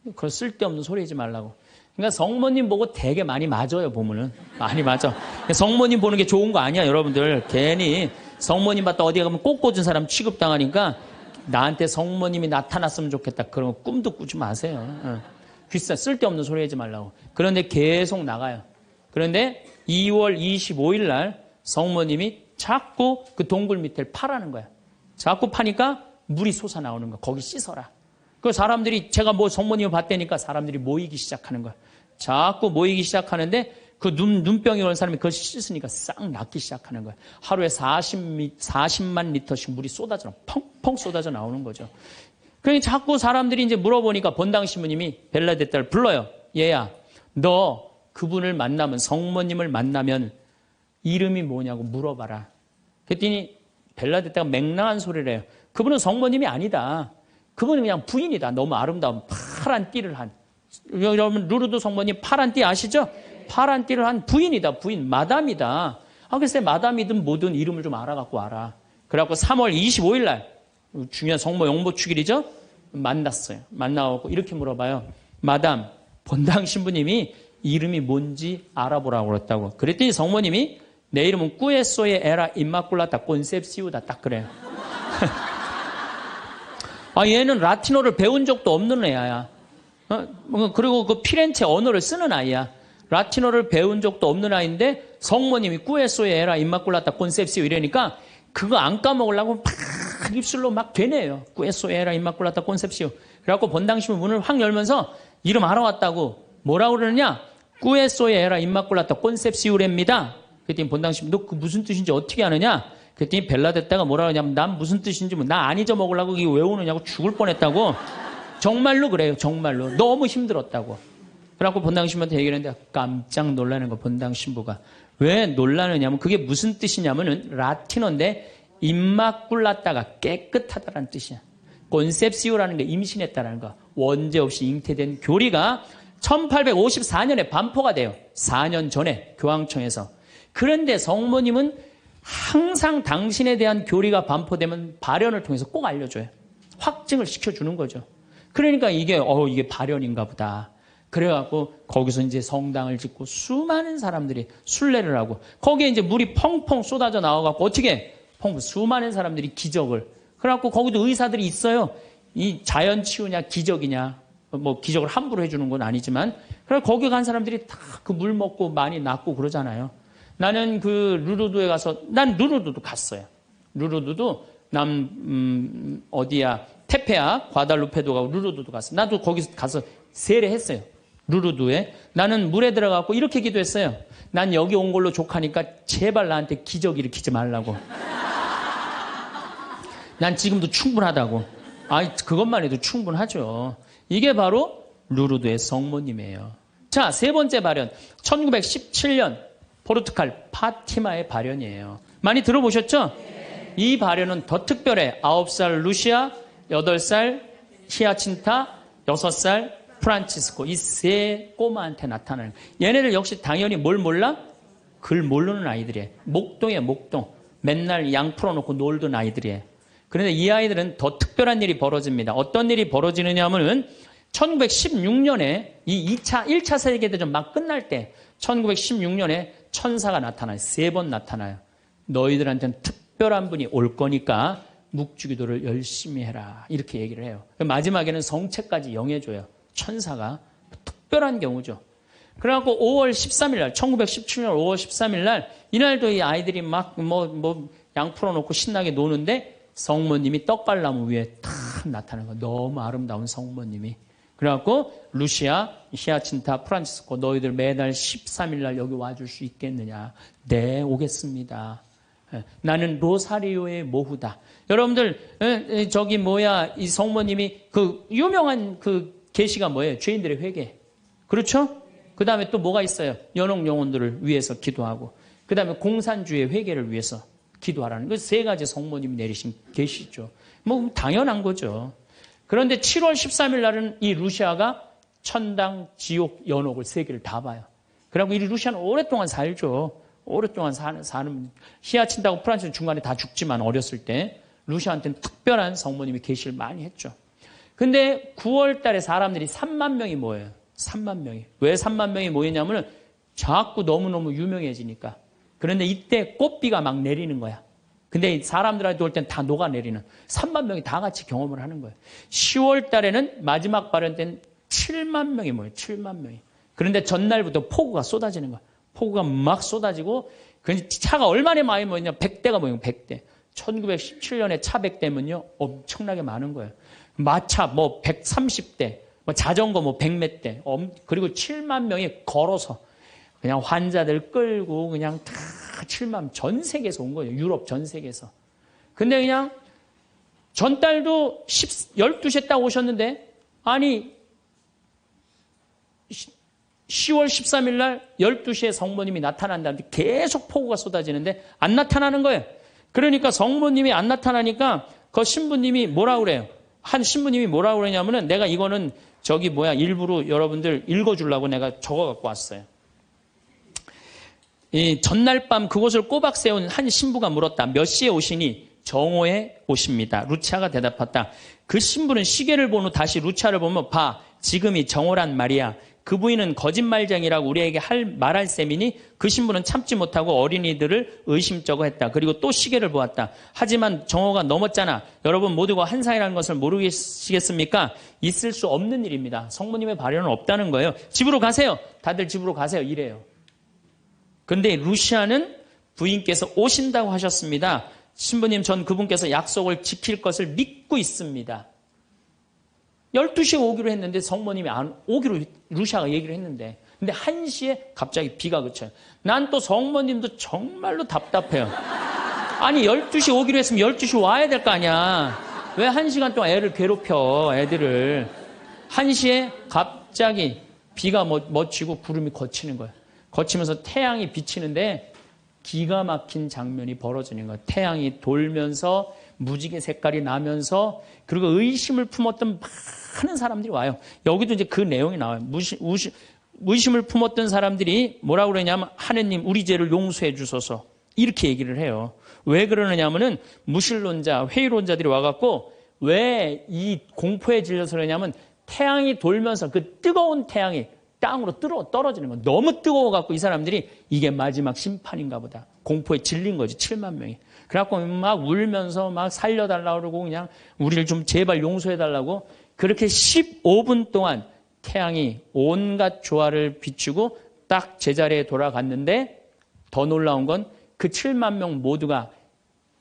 그걸 쓸데없는 소리 하지 말라고. 그러니까 성모님 보고 되게 많이 맞아요, 보면은. 많이 맞아. 성모님 보는 게 좋은 거 아니야, 여러분들. 괜히 성모님 봤다 어디 가면 꼭 꽂은 사람 취급당하니까 나한테 성모님이 나타났으면 좋겠다. 그런 거 꿈도 꾸지 마세요. 쓸데없는 소리 하지 말라고. 그런데 계속 나가요. 그런데 2월 25일 날 성모님이 자꾸 그 동굴 밑을 파라는 거야. 자꾸 파니까 물이 솟아나오는 거야. 거기 씻어라. 그 사람들이 제가 뭐 성모님을 봤다니까 사람들이 모이기 시작하는 거야. 자꾸 모이기 시작하는데 그 눈병이 오는 사람이 그걸 씻으니까 싹 낫기 시작하는 거야. 하루에 40만 리터씩 물이 쏟아져, 펑펑 쏟아져 나오는 거죠. 그러니 자꾸 사람들이 이제 물어보니까 본당 신부님이 벨라데타를 불러요. 얘야, 너 그분을 만나면, 성모님을 만나면 이름이 뭐냐고 물어봐라. 그랬더니 벨라데타가 맹랑한 소리를 해요. 그분은 성모님이 아니다. 그분은 그냥 부인이다. 너무 아름다운 파란 띠를 한. 여러분 루르드 성모님 파란 띠 아시죠? 파란 띠를 한 부인이다. 부인, 마담이다. 글쎄 마담이든 뭐든 이름을 좀 알아갖고 와라. 그래갖고 3월 25일 날 중요한 성모 용모 축일이죠. 만났어요. 만나고 이렇게 물어봐요. 마담, 본당 신부님이 이름이 뭔지 알아보라고 그랬다고. 그랬더니 성모님이 내 이름은 꾸에소에 에라 임마꿀라타 콘셉시우다 딱 그래요. 얘는 라틴어를 배운 적도 없는 애야. 그리고 그 피렌체 언어를 쓰는 아이야. 라틴어를 배운 적도 없는 아이인데 성모님이 꾸에소에 에라 임마꿀라타 콘셉시우 이러니까 그거 안 까먹으려고 막 입술로 막 되네요. 꾸에소에 에라 임마꿀라타 콘셉시우. 그래갖고 본당 신부 문을 확 열면서 이름 알아왔다고. 뭐라고 그러느냐? 꾸에소에 에라 임마꿀라타 콘셉시우랍니다. 그랬더니 본당 신부 너 그 무슨 뜻인지 어떻게 아느냐? 그랬더니 벨라데타가 뭐라 그러냐면 난 무슨 뜻인지 나 안 잊어먹으려고 이게 외우느냐고 죽을 뻔했다고. 정말로 그래요. 정말로. 너무 힘들었다고. 그래갖고 본당 신부한테 얘기를 했는데 깜짝 놀라는 거 본당 신부가. 왜 놀라느냐면 그게 무슨 뜻이냐면은 라틴어인데 임마꿀라타가 깨끗하다라는 뜻이야. 콘셉시오라는 게 임신했다라는 거. 원죄 없이 잉태된 교리가 1854년에 반포가 돼요. 4년 전에 교황청에서. 그런데 성모님은 항상 당신에 대한 교리가 반포되면 발현을 통해서 꼭 알려줘요. 확증을 시켜주는 거죠. 그러니까 이게 발현인가 보다. 그래갖고 거기서 이제 성당을 짓고 수많은 사람들이 순례를 하고 거기에 이제 물이 펑펑 쏟아져 나와갖고 어떻게 수많은 사람들이 기적을. 그래갖고 거기도 의사들이 있어요. 이 자연 치유냐 기적이냐. 뭐 기적을 함부로 해주는 건 아니지만 그래 거기 간 사람들이 다 그 물 먹고 많이 낫고 그러잖아요. 나는 그 루르드에 가서 난 루르드도 갔어요. 루르드도 어디야 테페아 과달루페도 가고 루르드도 갔어. 나도 거기서 가서 세례했어요. 루르드에 나는 물에 들어가고 이렇게 기도했어요. 난 여기 온 걸로 족하니까 제발 나한테 기적 일으키지 말라고. 난 지금도 충분하다고. 그것만 해도 충분하죠. 이게 바로 루르드의 성모님이에요. 자, 세 번째 발현. 1917년 포르투갈 파티마의 발현이에요. 많이 들어보셨죠? 네. 이 발현은 더 특별해. 9살 루시아, 8살 히아친타, 6살 프란치스코. 이 세 꼬마한테 나타나는. 얘네들 역시 당연히 뭘 몰라? 글 모르는 아이들이에요. 목동이에요, 목동. 맨날 양 풀어놓고 놀던 아이들이에요. 그런데 이 아이들은 더 특별한 일이 벌어집니다. 어떤 일이 벌어지느냐 하면은 1916년에 이 1차 세계대전 막 끝날 때 1916년에 천사가 나타나요. 3번 나타나요. 너희들한테는 특별한 분이 올 거니까 묵주기도를 열심히 해라. 이렇게 얘기를 해요. 마지막에는 성체까지 영해줘요. 천사가. 특별한 경우죠. 그래갖고 5월 13일 날, 1917년 5월 13일 날, 이날도 이 아이들이 막 양 풀어놓고 신나게 노는데 성모님이 떡갈나무 위에 탁 나타나는 거예요. 너무 아름다운 성모님이. 그래갖고 루시아, 히아친타, 프란치스코 너희들 매달 13일 날 여기 와줄 수 있겠느냐. 네, 오겠습니다. 나는 로사리오의 모후다. 여러분들 이 성모님이 그 유명한 그 계시가 뭐예요? 죄인들의 회개. 그렇죠? 그 다음에 또 뭐가 있어요? 연옥 영혼들을 위해서 기도하고 그 다음에 공산주의 회개를 위해서 기도하라는 그 세 가지 성모님이 내리신 계시죠. 뭐 당연한 거죠. 그런데 7월 13일 날은 이 루시아가 천당, 지옥, 연옥을 세 개를 다 봐요. 그리고 이 루시아는 오랫동안 살죠. 오랫동안 사는 히아친다고 프란치스 중간에 다 죽지만 어렸을 때 루시아한테는 특별한 성모님이 계시를 많이 했죠. 근데 9월 달에 사람들이 3만 명이 모여요. 3만 명이. 왜 3만 명이 모이냐면은 자꾸 너무너무 유명해지니까. 그런데 이때 꽃비가 막 내리는 거야. 근데 사람들한테 올 땐 다 녹아내리는 3만 명이 다 같이 경험을 하는 거예요. 10월 달에는 마지막 발현 때는 7만 명이 모여요. 7만 명이. 그런데 전날부터 폭우가 쏟아지는 거야. 폭우가 막 쏟아지고 차가 얼마나 많이 모였냐. 100대가 모여요. 100대. 1917년에 차 100대면요. 엄청나게 많은 거예요. 마차 뭐 130대, 뭐 자전거 뭐 100몇 대, 그리고 7만 명이 걸어서 그냥 환자들 끌고 그냥 다 7만 전 세계에서 온 거예요. 유럽 전 세계에서. 근데 그냥 전달도 12시에 딱 오셨는데 아니 10월 13일 날 12시에 성모님이 나타난다는데 계속 폭우가 쏟아지는데 안 나타나는 거예요. 그러니까 성모님이 안 나타나니까 그 신부님이 뭐라 그래요? 한 신부님이 뭐라 그러냐면은 내가 이거는 일부러 여러분들 읽어주려고 내가 적어 갖고 왔어요. 이 전날 밤 그곳을 꼬박 세운 한 신부가 물었다. 몇 시에 오시니? 정오에 오십니다. 루치아가 대답했다. 그 신부는 시계를 본 후 다시 루치아를 보며 봐, 지금이 정오란 말이야. 그 부인은 거짓말쟁이라고 우리에게 말할 셈이니 그 신부는 참지 못하고 어린이들을 의심쩍어 했다. 그리고 또 시계를 보았다. 하지만 정오가 넘었잖아. 여러분 모두가 환상이라는 것을 모르시겠습니까? 있을 수 없는 일입니다. 성모님의 발현은 없다는 거예요. 집으로 가세요. 다들 집으로 가세요. 이래요. 근데 루시아는 부인께서 오신다고 하셨습니다. 신부님, 전 그분께서 약속을 지킬 것을 믿고 있습니다. 12시에 오기로 했는데 성모님이 안 오기로 루시아가 얘기를 했는데 근데 1시에 갑자기 비가 그쳐요. 난 또 성모님도 정말로 답답해요. 아니 12시에 오기로 했으면 12시 와야 될 거 아니야. 왜 1시간 동안 애를 괴롭혀, 애들을. 1시에 갑자기 비가 멎치고 구름이 걷히는 거예요. 거치면서 태양이 비치는데 기가 막힌 장면이 벌어지는 거예요. 태양이 돌면서 무지개 색깔이 나면서 그리고 의심을 품었던 많은 사람들이 와요. 여기도 이제 그 내용이 나와요. 의심을 품었던 사람들이 뭐라고 그러냐면 하느님 우리 죄를 용서해 주소서 이렇게 얘기를 해요. 왜 그러느냐면은 무신론자, 회의론자들이 와갖고 왜 이 공포에 질려서 그러냐면 태양이 돌면서 그 뜨거운 태양이 땅으로 떨어지는 거. 너무 뜨거워갖고 이 사람들이 이게 마지막 심판인가 보다. 공포에 질린 거지, 7만 명이. 그래갖고 막 울면서 막 살려달라고 그러고 그냥 우리를 좀 제발 용서해달라고 그렇게 15분 동안 태양이 온갖 조화를 비추고 딱 제자리에 돌아갔는데 더 놀라운 건 그 7만 명 모두가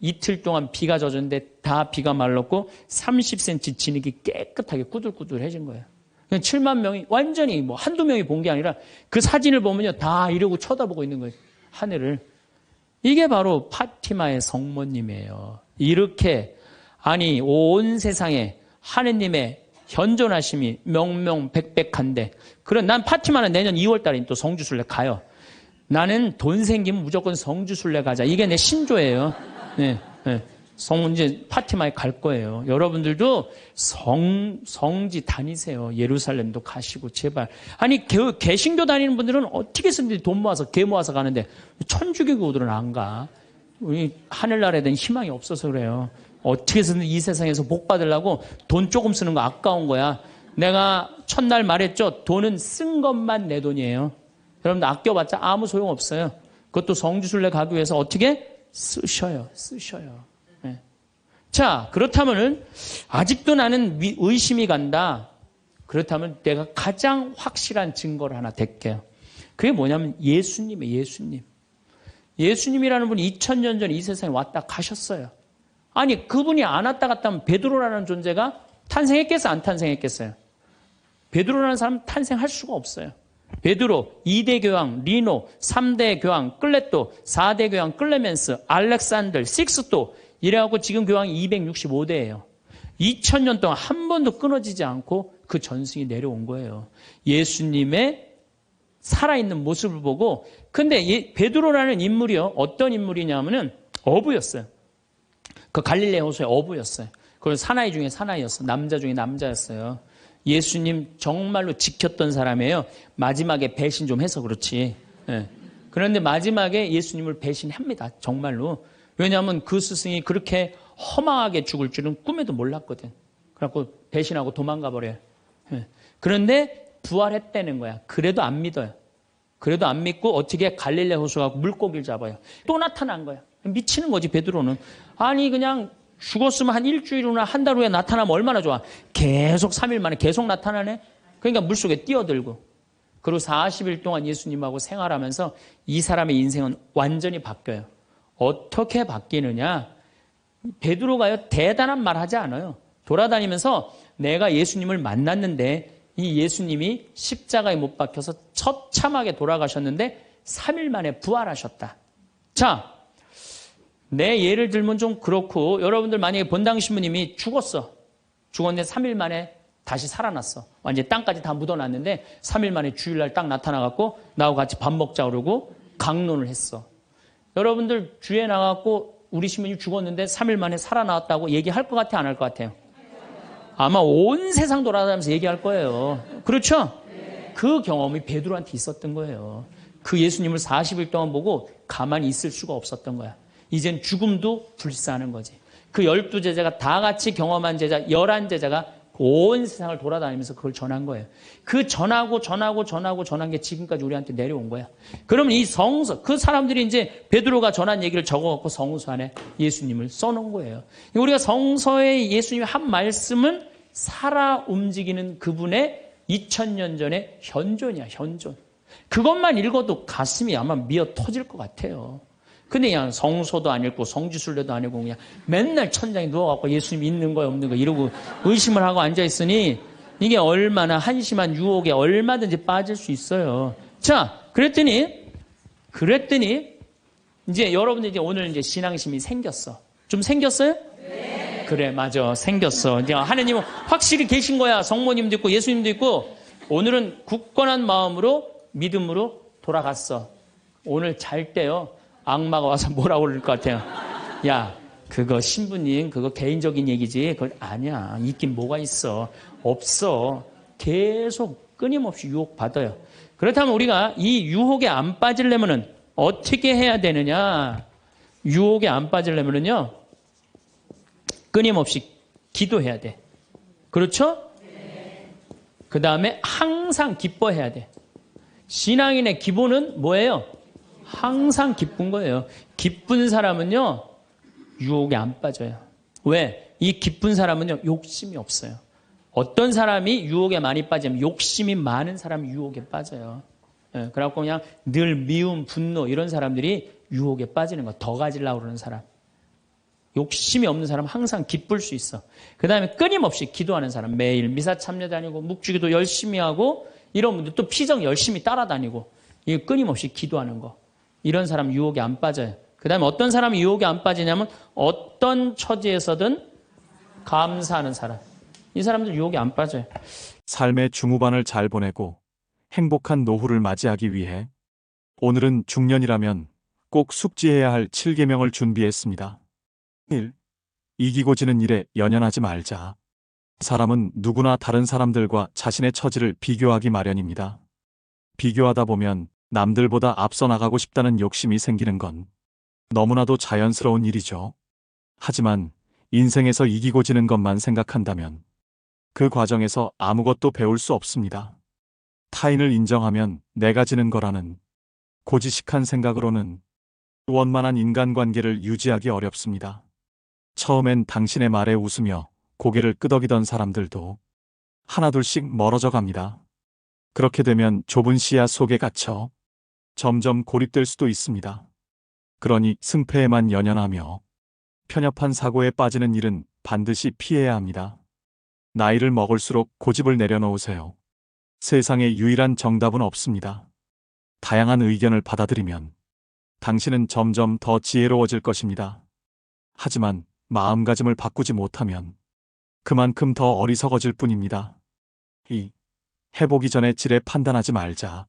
이틀 동안 비가 젖었는데 다 비가 말랐고 30cm 진흙이 깨끗하게 꾸들꾸들해진 거예요. 7만 명이 완전히 뭐 한두 명이 본 게 아니라 그 사진을 보면요. 다 이러고 쳐다보고 있는 거예요. 하늘을. 이게 바로 파티마의 성모님이에요. 이렇게 아니 온 세상에 하느님의 현존하심이 명명백백한데 그런 난 파티마는 내년 2월 달에 또 성주순례 가요. 나는 돈 생기면 무조건 성주순례 가자. 이게 내 신조예요. 네, 네. 이제 파티마에 갈 거예요. 여러분들도 성지 다니세요. 예루살렘도 가시고 제발. 아니 개신교 다니는 분들은 어떻게 해서든지 돈 모아서 개 모아서 가는데 천주교들은 안 가. 우리 하늘나라에 대한 희망이 없어서 그래요. 어떻게 해서든 이 세상에서 복 받으려고 돈 조금 쓰는 거 아까운 거야. 내가 첫날 말했죠. 돈은 쓴 것만 내 돈이에요. 여러분들 아껴봤자 아무 소용 없어요. 그것도 성주순례 가기 위해서 어떻게 쓰셔요. 네. 자, 그렇다면은 아직도 나는 의심이 간다. 그렇다면 내가 가장 확실한 증거를 하나 댈게요. 그게 뭐냐면 예수님이에요. 예수님. 예수님이라는 분이 2000년 전에 이 세상에 왔다 가셨어요. 아니 그분이 안 왔다 갔다 하면 베드로라는 존재가 탄생했겠어요? 안 탄생했겠어요? 베드로라는 사람은 탄생할 수가 없어요. 베드로, 2대 교황, 리노, 3대 교황, 클레토, 4대 교황, 클레멘스, 알렉산더, 식스토 이래갖고 지금 교황이 265대예요. 2000년 동안 한 번도 끊어지지 않고 그 전승이 내려온 거예요. 예수님의 살아있는 모습을 보고 근데 베드로라는 인물이요. 어떤 인물이냐면은 어부였어요. 그 갈릴레 호수의 어부였어요. 그건 사나이 중에 사나이였어요. 남자 중에 남자였어요. 예수님 정말로 지켰던 사람이에요. 마지막에 배신 좀 해서 그렇지. 네. 그런데 마지막에 예수님을 배신합니다. 정말로. 왜냐하면 그 스승이 그렇게 허망하게 죽을 줄은 꿈에도 몰랐거든. 그래갖고 배신하고 도망가 버려요. 네. 그런데 부활했다는 거야. 그래도 안 믿어요. 그래도 안 믿고 어떻게 갈릴레 호수 가고 물고기를 잡아요. 또 나타난 거야. 미치는 거지 베드로는. 아니 그냥 죽었으면 한 일주일 후나 한 달 후에 나타나면 얼마나 좋아. 계속 3일 만에 계속 나타나네. 그러니까 물속에 뛰어들고. 그리고 40일 동안 예수님하고 생활하면서 이 사람의 인생은 완전히 바뀌어요. 어떻게 바뀌느냐. 베드로가요 대단한 말 하지 않아요. 돌아다니면서 내가 예수님을 만났는데 이 예수님이 십자가에 못 박혀서 처참하게 돌아가셨는데 3일 만에 부활하셨다. 자, 내 예를 들면 좀 그렇고 여러분들 만약에 본당 신부님이 죽었는데 3일 만에 다시 살아났어. 완전히 땅까지 다 묻어놨는데 3일 만에 주일날 딱 나타나갖고 나하고 같이 밥 먹자 그러고 강론을 했어. 여러분들 주에 나가갖고 우리 신부님 죽었는데 3일 만에 살아나왔다고 얘기할 것 같아, 안 할 것 같아요? 아마 온 세상 돌아다니면서 얘기할 거예요. 그렇죠? 그 경험이 베드로한테 있었던 거예요. 그 예수님을 40일 동안 보고 가만히 있을 수가 없었던 거야. 이젠 죽음도 불사하는 거지. 그 12제자가 다 같이 경험한 제자 11제자가 온 세상을 돌아다니면서 그걸 전한 거예요. 그 전한 게 지금까지 우리한테 내려온 거야. 그러면 이 성서, 그 사람들이 이제 베드로가 전한 얘기를 적어갖고 성서 안에 예수님을 써놓은 거예요. 우리가 성서에 예수님이 한 말씀은 살아 움직이는 그분의 2000년 전의 현존이야, 현존. 그것만 읽어도 가슴이 아마 미어 터질 것 같아요. 근데 그냥 성서도 안 읽고 성지순례도 안 읽고 그냥 맨날 천장에 누워갖고 예수님 있는 거야 없는 거야 이러고 의심을 하고 앉아있으니 이게 얼마나 한심한 유혹에 얼마든지 빠질 수 있어요. 자, 그랬더니 이제 여러분들 이제 오늘 이제 신앙심이 생겼어. 좀 생겼어요? 네. 그래, 맞아. 생겼어. 이제 하느님은 확실히 계신 거야. 성모님도 있고 예수님도 있고 오늘은 굳건한 마음으로 믿음으로 돌아갔어. 오늘 잘 때요. 악마가 와서 뭐라고 그럴 것 같아요. 야, 그거 신부님 그거 개인적인 얘기지. 그거 아니야. 있긴 뭐가 있어. 없어. 계속 끊임없이 유혹받아요. 그렇다면 우리가 이 유혹에 안 빠지려면은 어떻게 해야 되느냐. 유혹에 안 빠지려면은요. 끊임없이 기도해야 돼. 그렇죠? 그 다음에 항상 기뻐해야 돼. 신앙인의 기본은 뭐예요? 항상 기쁜 거예요. 기쁜 사람은요, 유혹에 안 빠져요. 왜? 이 기쁜 사람은요, 욕심이 없어요. 어떤 사람이 유혹에 많이 빠지면 욕심이 많은 사람이 유혹에 빠져요. 예, 그래갖고 그냥 늘 미움, 분노 이런 사람들이 유혹에 빠지는 거. 더 가지려고 그러는 사람. 욕심이 없는 사람은 항상 기쁠 수 있어. 그 다음에 끊임없이 기도하는 사람. 매일 미사 참여 다니고 묵주기도 열심히 하고 이런 분들 또 피정 열심히 따라다니고 이게 끊임없이 기도하는 거. 이런 사람 유혹에 안 빠져요. 그 다음에 어떤 사람이 유혹에 안 빠지냐면 어떤 처지에서든 감사하는 사람. 이 사람들 유혹에 안 빠져요. 삶의 중후반을 잘 보내고 행복한 노후를 맞이하기 위해 오늘은 중년이라면 꼭 숙지해야 할 7계명을 준비했습니다. 1. 이기고 지는 일에 연연하지 말자. 사람은 누구나 다른 사람들과 자신의 처지를 비교하기 마련입니다. 비교하다 보면 남들보다 앞서 나가고 싶다는 욕심이 생기는 건 너무나도 자연스러운 일이죠. 하지만 인생에서 이기고 지는 것만 생각한다면 그 과정에서 아무것도 배울 수 없습니다. 타인을 인정하면 내가 지는 거라는 고지식한 생각으로는 원만한 인간관계를 유지하기 어렵습니다. 처음엔 당신의 말에 웃으며 고개를 끄덕이던 사람들도 하나둘씩 멀어져 갑니다. 그렇게 되면 좁은 시야 속에 갇혀 점점 고립될 수도 있습니다. 그러니 승패에만 연연하며 편협한 사고에 빠지는 일은 반드시 피해야 합니다. 나이를 먹을수록 고집을 내려놓으세요. 세상에 유일한 정답은 없습니다. 다양한 의견을 받아들이면 당신은 점점 더 지혜로워질 것입니다. 하지만 마음가짐을 바꾸지 못하면 그만큼 더 어리석어질 뿐입니다. 2. 해보기 전에 지레 판단하지 말자.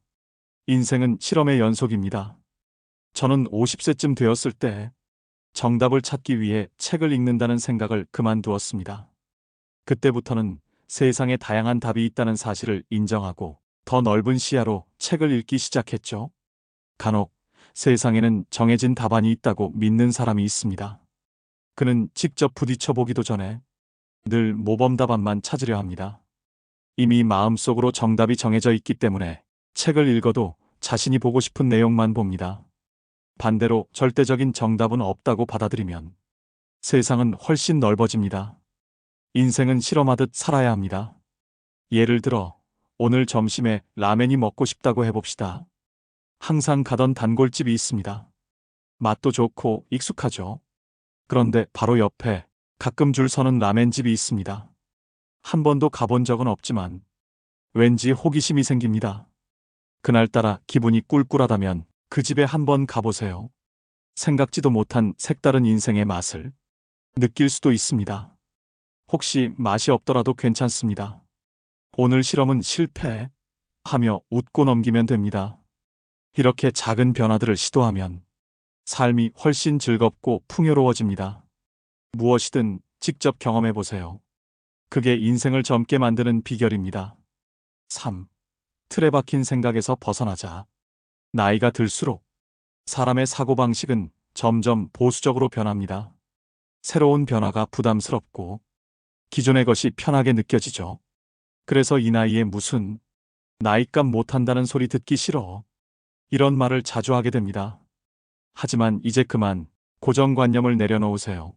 인생은 실험의 연속입니다. 저는 50세쯤 되었을 때 정답을 찾기 위해 책을 읽는다는 생각을 그만두었습니다. 그때부터는 세상에 다양한 답이 있다는 사실을 인정하고 더 넓은 시야로 책을 읽기 시작했죠. 간혹 세상에는 정해진 답안이 있다고 믿는 사람이 있습니다. 그는 직접 부딪혀 보기도 전에 늘 모범 답안만 찾으려 합니다. 이미 마음속으로 정답이 정해져 있기 때문에 책을 읽어도 자신이 보고 싶은 내용만 봅니다. 반대로 절대적인 정답은 없다고 받아들이면 세상은 훨씬 넓어집니다. 인생은 실험하듯 살아야 합니다. 예를 들어 오늘 점심에 라멘이 먹고 싶다고 해봅시다. 항상 가던 단골집이 있습니다. 맛도 좋고 익숙하죠. 그런데 바로 옆에 가끔 줄 서는 라멘집이 있습니다. 한 번도 가본 적은 없지만 왠지 호기심이 생깁니다. 그날따라 기분이 꿀꿀하다면 그 집에 한번 가보세요. 생각지도 못한 색다른 인생의 맛을 느낄 수도 있습니다. 혹시 맛이 없더라도 괜찮습니다. 오늘 실험은 실패 하며 웃고 넘기면 됩니다. 이렇게 작은 변화들을 시도하면 삶이 훨씬 즐겁고 풍요로워집니다. 무엇이든 직접 경험해 보세요. 그게 인생을 젊게 만드는 비결입니다. 3. 틀에 박힌 생각에서 벗어나자. 나이가 들수록 사람의 사고방식은 점점 보수적으로 변합니다. 새로운 변화가 부담스럽고 기존의 것이 편하게 느껴지죠. 그래서 이 나이에 무슨 나이값 못한다는 소리 듣기 싫어. 이런 말을 자주 하게 됩니다. 하지만 이제 그만 고정관념을 내려놓으세요.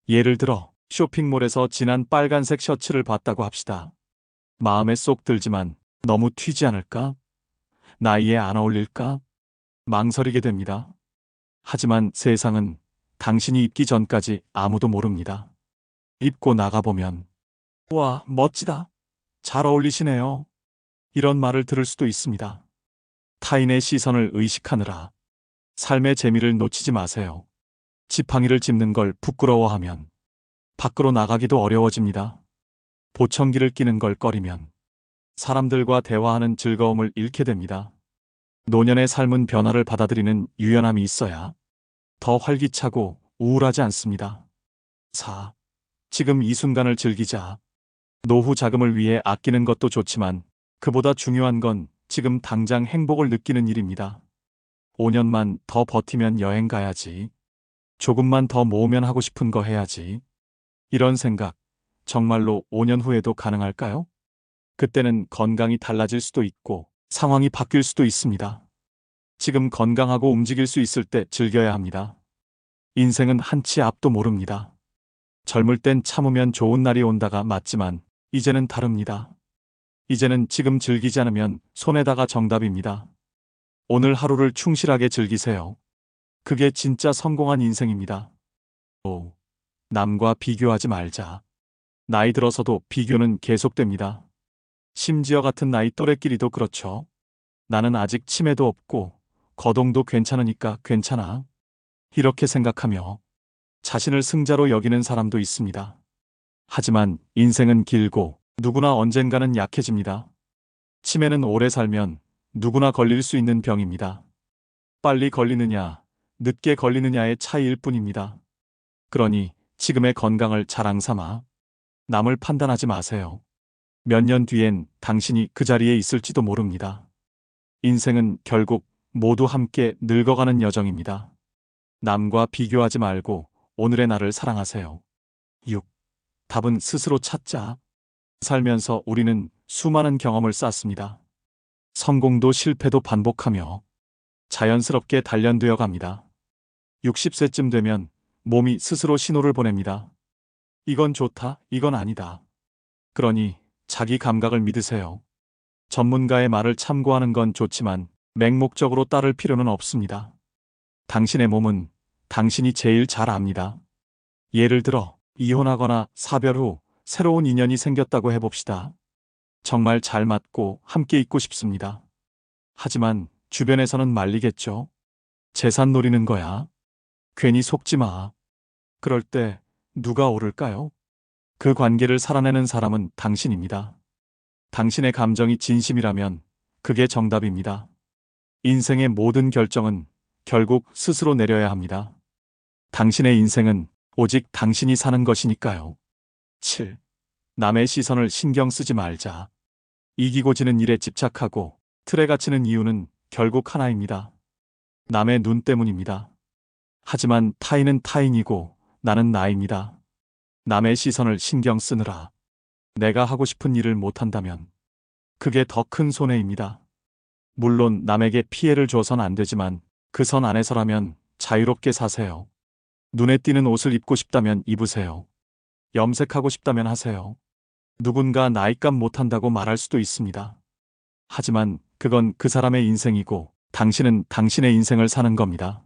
예를 들어 쇼핑몰에서 진한 빨간색 셔츠를 봤다고 합시다. 마음에 쏙 들지만 너무 튀지 않을까? 나이에 안 어울릴까? 망설이게 됩니다. 하지만 세상은 당신이 입기 전까지 아무도 모릅니다. 입고 나가보면 와, 멋지다. 잘 어울리시네요. 이런 말을 들을 수도 있습니다. 타인의 시선을 의식하느라 삶의 재미를 놓치지 마세요. 지팡이를 짚는 걸 부끄러워하면 밖으로 나가기도 어려워집니다. 보청기를 끼는 걸 꺼리면 사람들과 대화하는 즐거움을 잃게 됩니다. 노년의 삶은 변화를 받아들이는 유연함이 있어야 더 활기차고 우울하지 않습니다. 4. 지금 이 순간을 즐기자. 노후 자금을 위해 아끼는 것도 좋지만 그보다 중요한 건 지금 당장 행복을 느끼는 일입니다. 5년만 더 버티면 여행 가야지. 조금만 더 모으면 하고 싶은 거 해야지. 이런 생각, 정말로 5년 후에도 가능할까요? 그때는 건강이 달라질 수도 있고 상황이 바뀔 수도 있습니다. 지금 건강하고 움직일 수 있을 때 즐겨야 합니다. 인생은 한치 앞도 모릅니다. 젊을 땐 참으면 좋은 날이 온다가 맞지만 이제는 다릅니다. 이제는 지금 즐기지 않으면 손해다가 정답입니다. 오늘 하루를 충실하게 즐기세요. 그게 진짜 성공한 인생입니다. 5. 남과 비교하지 말자. 나이 들어서도 비교는 계속됩니다. 심지어 같은 나이 또래끼리도 그렇죠. 나는 아직 치매도 없고 거동도 괜찮으니까 괜찮아. 이렇게 생각하며 자신을 승자로 여기는 사람도 있습니다. 하지만 인생은 길고 누구나 언젠가는 약해집니다. 치매는 오래 살면 누구나 걸릴 수 있는 병입니다. 빨리 걸리느냐, 늦게 걸리느냐의 차이일 뿐입니다. 그러니 지금의 건강을 자랑 삼아 남을 판단하지 마세요. 몇 년 뒤엔 당신이 그 자리에 있을지도 모릅니다. 인생은 결국 모두 함께 늙어가는 여정입니다. 남과 비교하지 말고 오늘의 나를 사랑하세요. 6. 답은 스스로 찾자. 살면서 우리는 수많은 경험을 쌓습니다. 성공도 실패도 반복하며 자연스럽게 단련되어 갑니다. 60세쯤 되면 몸이 스스로 신호를 보냅니다. 이건 좋다, 이건 아니다. 그러니 자기 감각을 믿으세요. 전문가의 말을 참고하는 건 좋지만 맹목적으로 따를 필요는 없습니다. 당신의 몸은 당신이 제일 잘 압니다. 예를 들어 이혼하거나 사별 후 새로운 인연이 생겼다고 해봅시다. 정말 잘 맞고 함께 있고 싶습니다. 하지만 주변에서는 말리겠죠. 재산 노리는 거야. 괜히 속지 마. 그럴 때 누가 오를까요? 그 관계를 살아내는 사람은 당신입니다. 당신의 감정이 진심이라면 그게 정답입니다. 인생의 모든 결정은 결국 스스로 내려야 합니다. 당신의 인생은 오직 당신이 사는 것이니까요. 7. 남의 시선을 신경 쓰지 말자. 이기고 지는 일에 집착하고 틀에 갇히는 이유는 결국 하나입니다. 남의 눈 때문입니다. 하지만 타인은 타인이고 나는 나입니다. 남의 시선을 신경 쓰느라 내가 하고 싶은 일을 못한다면 그게 더 큰 손해입니다. 물론 남에게 피해를 줘선 안 되지만 그 선 안에서라면 자유롭게 사세요. 눈에 띄는 옷을 입고 싶다면 입으세요. 염색하고 싶다면 하세요. 누군가 나이값 못한다고 말할 수도 있습니다. 하지만 그건 그 사람의 인생이고 당신은 당신의 인생을 사는 겁니다.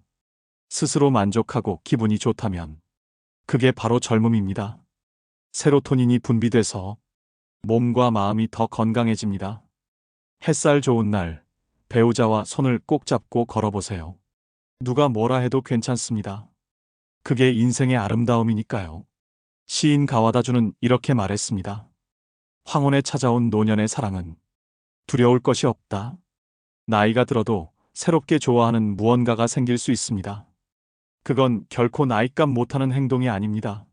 스스로 만족하고 기분이 좋다면 그게 바로 젊음입니다. 세로토닌이 분비돼서 몸과 마음이 더 건강해집니다. 햇살 좋은 날, 배우자와 손을 꼭 잡고 걸어보세요. 누가 뭐라 해도 괜찮습니다. 그게 인생의 아름다움이니까요. 시인 가와다주는 이렇게 말했습니다. 황혼에 찾아온 노년의 사랑은 두려울 것이 없다. 나이가 들어도 새롭게 좋아하는 무언가가 생길 수 있습니다. 그건 결코 나이값 못하는 행동이 아닙니다.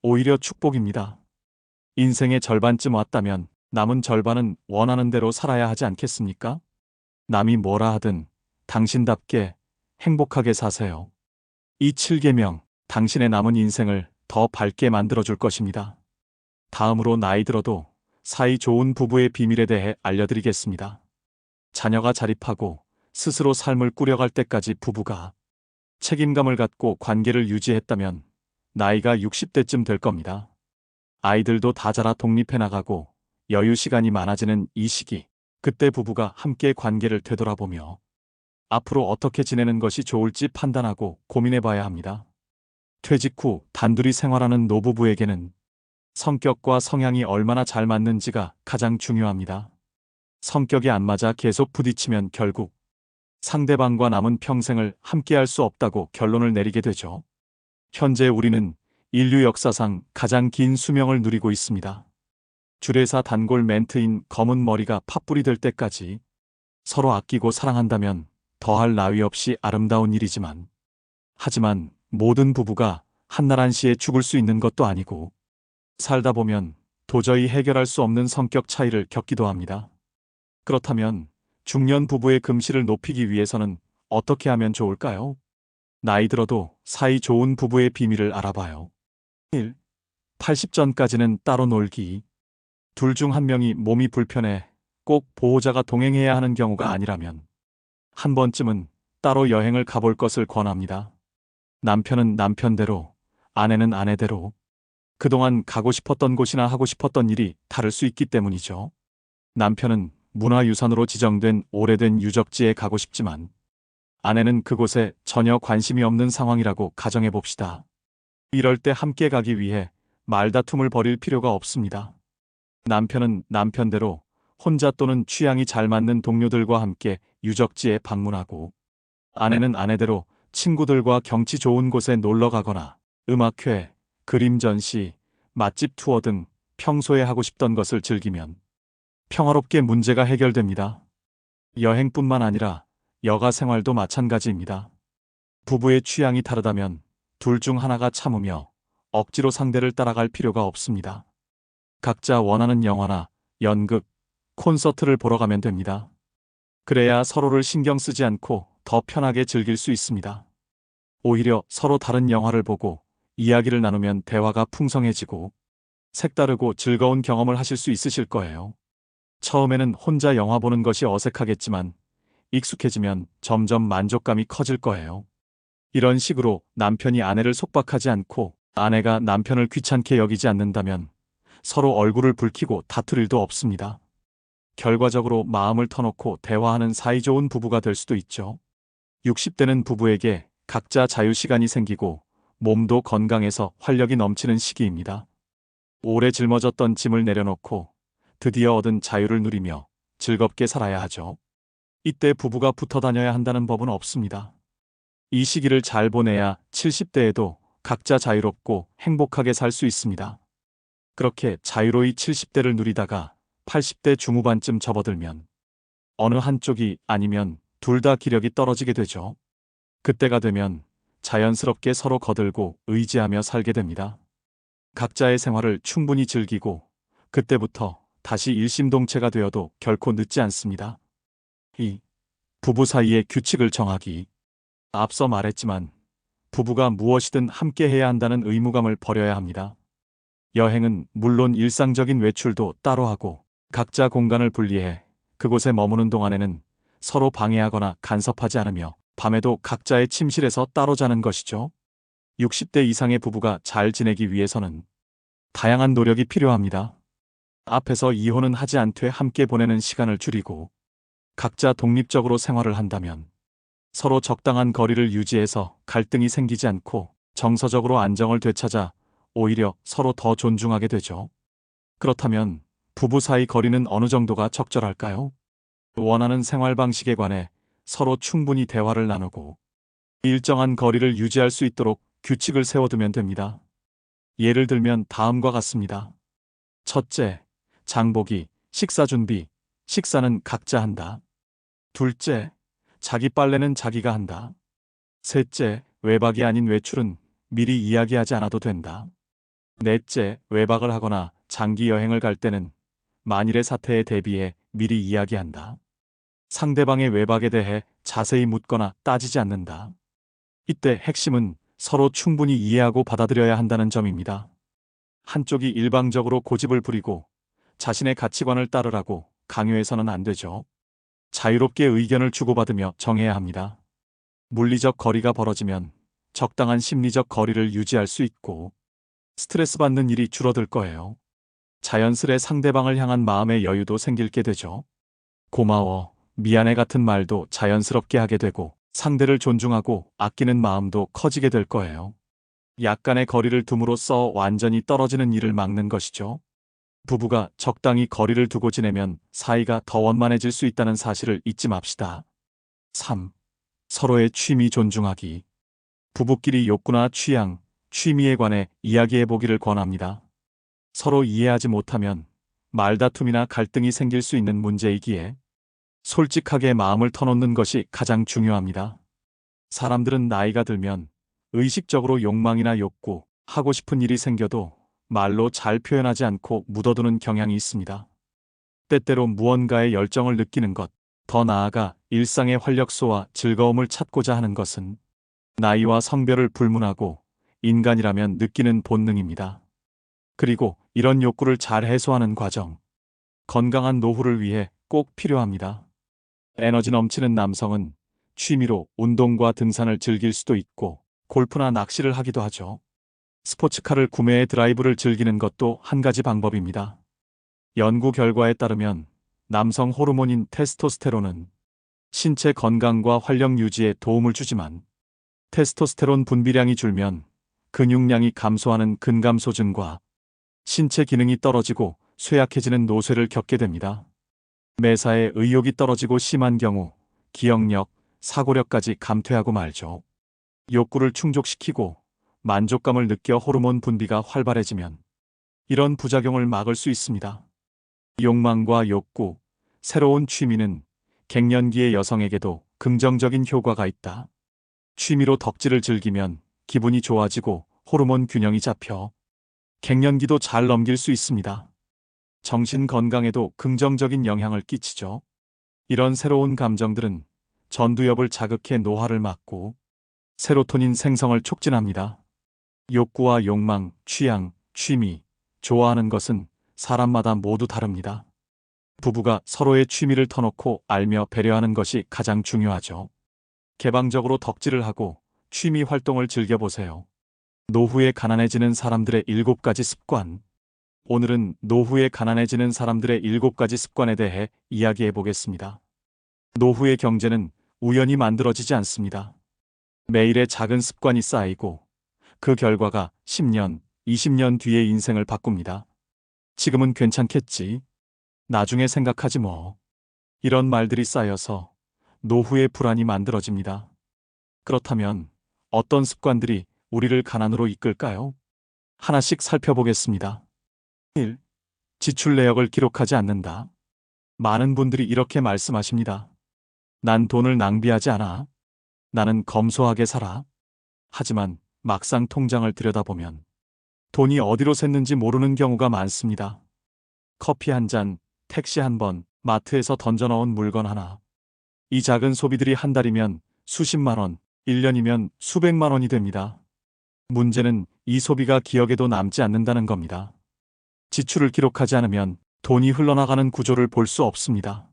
오히려 축복입니다. 인생의 절반쯤 왔다면 남은 절반은 원하는 대로 살아야 하지 않겠습니까? 남이 뭐라 하든 당신답게 행복하게 사세요. 이 7계명, 당신의 남은 인생을 더 밝게 만들어줄 것입니다. 다음으로 나이 들어도 사이 좋은 부부의 비밀에 대해 알려드리겠습니다. 자녀가 자립하고 스스로 삶을 꾸려갈 때까지 부부가 책임감을 갖고 관계를 유지했다면 나이가 60대쯤 될 겁니다. 아이들도 다 자라 독립해 나가고 여유 시간이 많아지는 이 시기, 그때 부부가 함께 관계를 되돌아보며 앞으로 어떻게 지내는 것이 좋을지 판단하고 고민해 봐야 합니다. 퇴직 후 단둘이 생활하는 노부부에게는 성격과 성향이 얼마나 잘 맞는지가 가장 중요합니다. 성격이 안 맞아 계속 부딪히면 결국 상대방과 남은 평생을 함께할 수 없다고 결론을 내리게 되죠. 현재 우리는 인류 역사상 가장 긴 수명을 누리고 있습니다. 주례사 단골 멘트인 검은 머리가 팥불이 될 때까지 서로 아끼고 사랑한다면 더할 나위 없이 아름다운 일이지만, 하지만 모든 부부가 한날 한시에 죽을 수 있는 것도 아니고 살다 보면 도저히 해결할 수 없는 성격 차이를 겪기도 합니다. 그렇다면 중년 부부의 금실을 높이기 위해서는 어떻게 하면 좋을까요? 나이 들어도 사이 좋은 부부의 비밀을 알아봐요. 1. 80전까지는 따로 놀기. 둘 중 한 명이 몸이 불편해 꼭 보호자가 동행해야 하는 경우가 아니라면 한 번쯤은 따로 여행을 가볼 것을 권합니다. 남편은 남편대로, 아내는 아내대로 그동안 가고 싶었던 곳이나 하고 싶었던 일이 다를 수 있기 때문이죠. 남편은 문화유산으로 지정된 오래된 유적지에 가고 싶지만 아내는 그곳에 전혀 관심이 없는 상황이라고 가정해 봅시다. 이럴 때 함께 가기 위해 말다툼을 벌일 필요가 없습니다. 남편은 남편대로 혼자 또는 취향이 잘 맞는 동료들과 함께 유적지에 방문하고, 아내는 아내대로 친구들과 경치 좋은 곳에 놀러 가거나 음악회, 그림 전시, 맛집 투어 등 평소에 하고 싶던 것을 즐기면 평화롭게 문제가 해결됩니다. 여행뿐만 아니라 여가 생활도 마찬가지입니다. 부부의 취향이 다르다면 둘 중 하나가 참으며 억지로 상대를 따라갈 필요가 없습니다. 각자 원하는 영화나 연극, 콘서트를 보러 가면 됩니다. 그래야 서로를 신경 쓰지 않고 더 편하게 즐길 수 있습니다. 오히려 서로 다른 영화를 보고 이야기를 나누면 대화가 풍성해지고 색다르고 즐거운 경험을 하실 수 있으실 거예요. 처음에는 혼자 영화 보는 것이 어색하겠지만 익숙해지면 점점 만족감이 커질 거예요. 이런 식으로 남편이 아내를 속박하지 않고 아내가 남편을 귀찮게 여기지 않는다면 서로 얼굴을 붉히고 다툴 일도 없습니다. 결과적으로 마음을 터놓고 대화하는 사이좋은 부부가 될 수도 있죠. 60대는 부부에게 각자 자유시간이 생기고 몸도 건강해서 활력이 넘치는 시기입니다. 오래 짊어졌던 짐을 내려놓고 드디어 얻은 자유를 누리며 즐겁게 살아야 하죠. 이때 부부가 붙어 다녀야 한다는 법은 없습니다. 이 시기를 잘 보내야 70대에도 각자 자유롭고 행복하게 살 수 있습니다. 그렇게 자유로이 70대를 누리다가 80대 중후반쯤 접어들면 어느 한쪽이 아니면 둘 다 기력이 떨어지게 되죠. 그때가 되면 자연스럽게 서로 거들고 의지하며 살게 됩니다. 각자의 생활을 충분히 즐기고 그때부터 다시 일심동체가 되어도 결코 늦지 않습니다. 2. 부부 사이의 규칙을 정하기. 앞서 말했지만 부부가 무엇이든 함께 해야 한다는 의무감을 버려야 합니다. 여행은 물론 일상적인 외출도 따로 하고 각자 공간을 분리해 그곳에 머무는 동안에는 서로 방해하거나 간섭하지 않으며 밤에도 각자의 침실에서 따로 자는 것이죠. 60대 이상의 부부가 잘 지내기 위해서는 다양한 노력이 필요합니다. 앞에서 이혼은 하지 않되 함께 보내는 시간을 줄이고 각자 독립적으로 생활을 한다면 서로 적당한 거리를 유지해서 갈등이 생기지 않고 정서적으로 안정을 되찾아 오히려 서로 더 존중하게 되죠. 그렇다면 부부 사이 거리는 어느 정도가 적절할까요? 원하는 생활 방식에 관해 서로 충분히 대화를 나누고 일정한 거리를 유지할 수 있도록 규칙을 세워두면 됩니다. 예를 들면 다음과 같습니다. 첫째, 장보기, 식사 준비, 식사는 각자 한다. 둘째, 자기 빨래는 자기가 한다. 셋째, 외박이 아닌 외출은 미리 이야기하지 않아도 된다. 넷째, 외박을 하거나 장기 여행을 갈 때는 만일의 사태에 대비해 미리 이야기한다. 상대방의 외박에 대해 자세히 묻거나 따지지 않는다. 이때 핵심은 서로 충분히 이해하고 받아들여야 한다는 점입니다. 한쪽이 일방적으로 고집을 부리고 자신의 가치관을 따르라고 강요해서는 안 되죠. 자유롭게 의견을 주고받으며 정해야 합니다. 물리적 거리가 벌어지면 적당한 심리적 거리를 유지할 수 있고 스트레스 받는 일이 줄어들 거예요. 자연스레 상대방을 향한 마음의 여유도 생길게 되죠. 고마워, 미안해 같은 말도 자연스럽게 하게 되고 상대를 존중하고 아끼는 마음도 커지게 될 거예요. 약간의 거리를 둠으로써 완전히 떨어지는 일을 막는 것이죠. 부부가 적당히 거리를 두고 지내면 사이가 더 원만해질 수 있다는 사실을 잊지 맙시다. 3. 서로의 취미 존중하기. 부부끼리 욕구나 취향, 취미에 관해 이야기해 보기를 권합니다. 서로 이해하지 못하면 말다툼이나 갈등이 생길 수 있는 문제이기에 솔직하게 마음을 터놓는 것이 가장 중요합니다. 사람들은 나이가 들면 의식적으로 욕망이나 욕구, 하고 싶은 일이 생겨도 말로 잘 표현하지 않고 묻어두는 경향이 있습니다. 때때로 무언가에 열정을 느끼는 것, 더 나아가 일상의 활력소와 즐거움을 찾고자 하는 것은 나이와 성별을 불문하고 인간이라면 느끼는 본능입니다. 그리고 이런 욕구를 잘 해소하는 과정, 건강한 노후를 위해 꼭 필요합니다. 에너지 넘치는 남성은 취미로 운동과 등산을 즐길 수도 있고 골프나 낚시를 하기도 하죠. 스포츠카를 구매해 드라이브를 즐기는 것도 한 가지 방법입니다. 연구 결과에 따르면 남성 호르몬인 테스토스테론은 신체 건강과 활력 유지에 도움을 주지만 테스토스테론 분비량이 줄면 근육량이 감소하는 근감소증과 신체 기능이 떨어지고 쇠약해지는 노쇠를 겪게 됩니다. 매사에 의욕이 떨어지고 심한 경우 기억력, 사고력까지 감퇴하고 말죠. 욕구를 충족시키고 만족감을 느껴 호르몬 분비가 활발해지면 이런 부작용을 막을 수 있습니다. 욕망과 욕구, 새로운 취미는 갱년기의 여성에게도 긍정적인 효과가 있다. 취미로 덕질을 즐기면 기분이 좋아지고 호르몬 균형이 잡혀 갱년기도 잘 넘길 수 있습니다. 정신 건강에도 긍정적인 영향을 끼치죠. 이런 새로운 감정들은 전두엽을 자극해 노화를 막고 세로토닌 생성을 촉진합니다. 욕구와 욕망, 취향, 취미, 좋아하는 것은 사람마다 모두 다릅니다. 부부가 서로의 취미를 터놓고 알며 배려하는 것이 가장 중요하죠. 개방적으로 덕질을 하고 취미 활동을 즐겨보세요. 노후에 가난해지는 사람들의 7가지 습관. 오늘은 노후에 가난해지는 사람들의 7가지 습관에 대해 이야기해 보겠습니다. 노후의 경제는 우연히 만들어지지 않습니다. 매일의 작은 습관이 쌓이고 그 결과가 10년, 20년 뒤의 인생을 바꿉니다. 지금은 괜찮겠지. 나중에 생각하지 뭐. 이런 말들이 쌓여서 노후의 불안이 만들어집니다. 그렇다면 어떤 습관들이 우리를 가난으로 이끌까요? 하나씩 살펴보겠습니다. 1. 지출 내역을 기록하지 않는다. 많은 분들이 이렇게 말씀하십니다. 난 돈을 낭비하지 않아. 나는 검소하게 살아. 하지만 막상 통장을 들여다보면 돈이 어디로 샜는지 모르는 경우가 많습니다. 커피 한 잔, 택시 한 번, 마트에서 던져넣은 물건 하나. 이 작은 소비들이 한 달이면 수십만 원, 1년이면 수백만 원이 됩니다. 문제는 이 소비가 기억에도 남지 않는다는 겁니다. 지출을 기록하지 않으면 돈이 흘러나가는 구조를 볼 수 없습니다.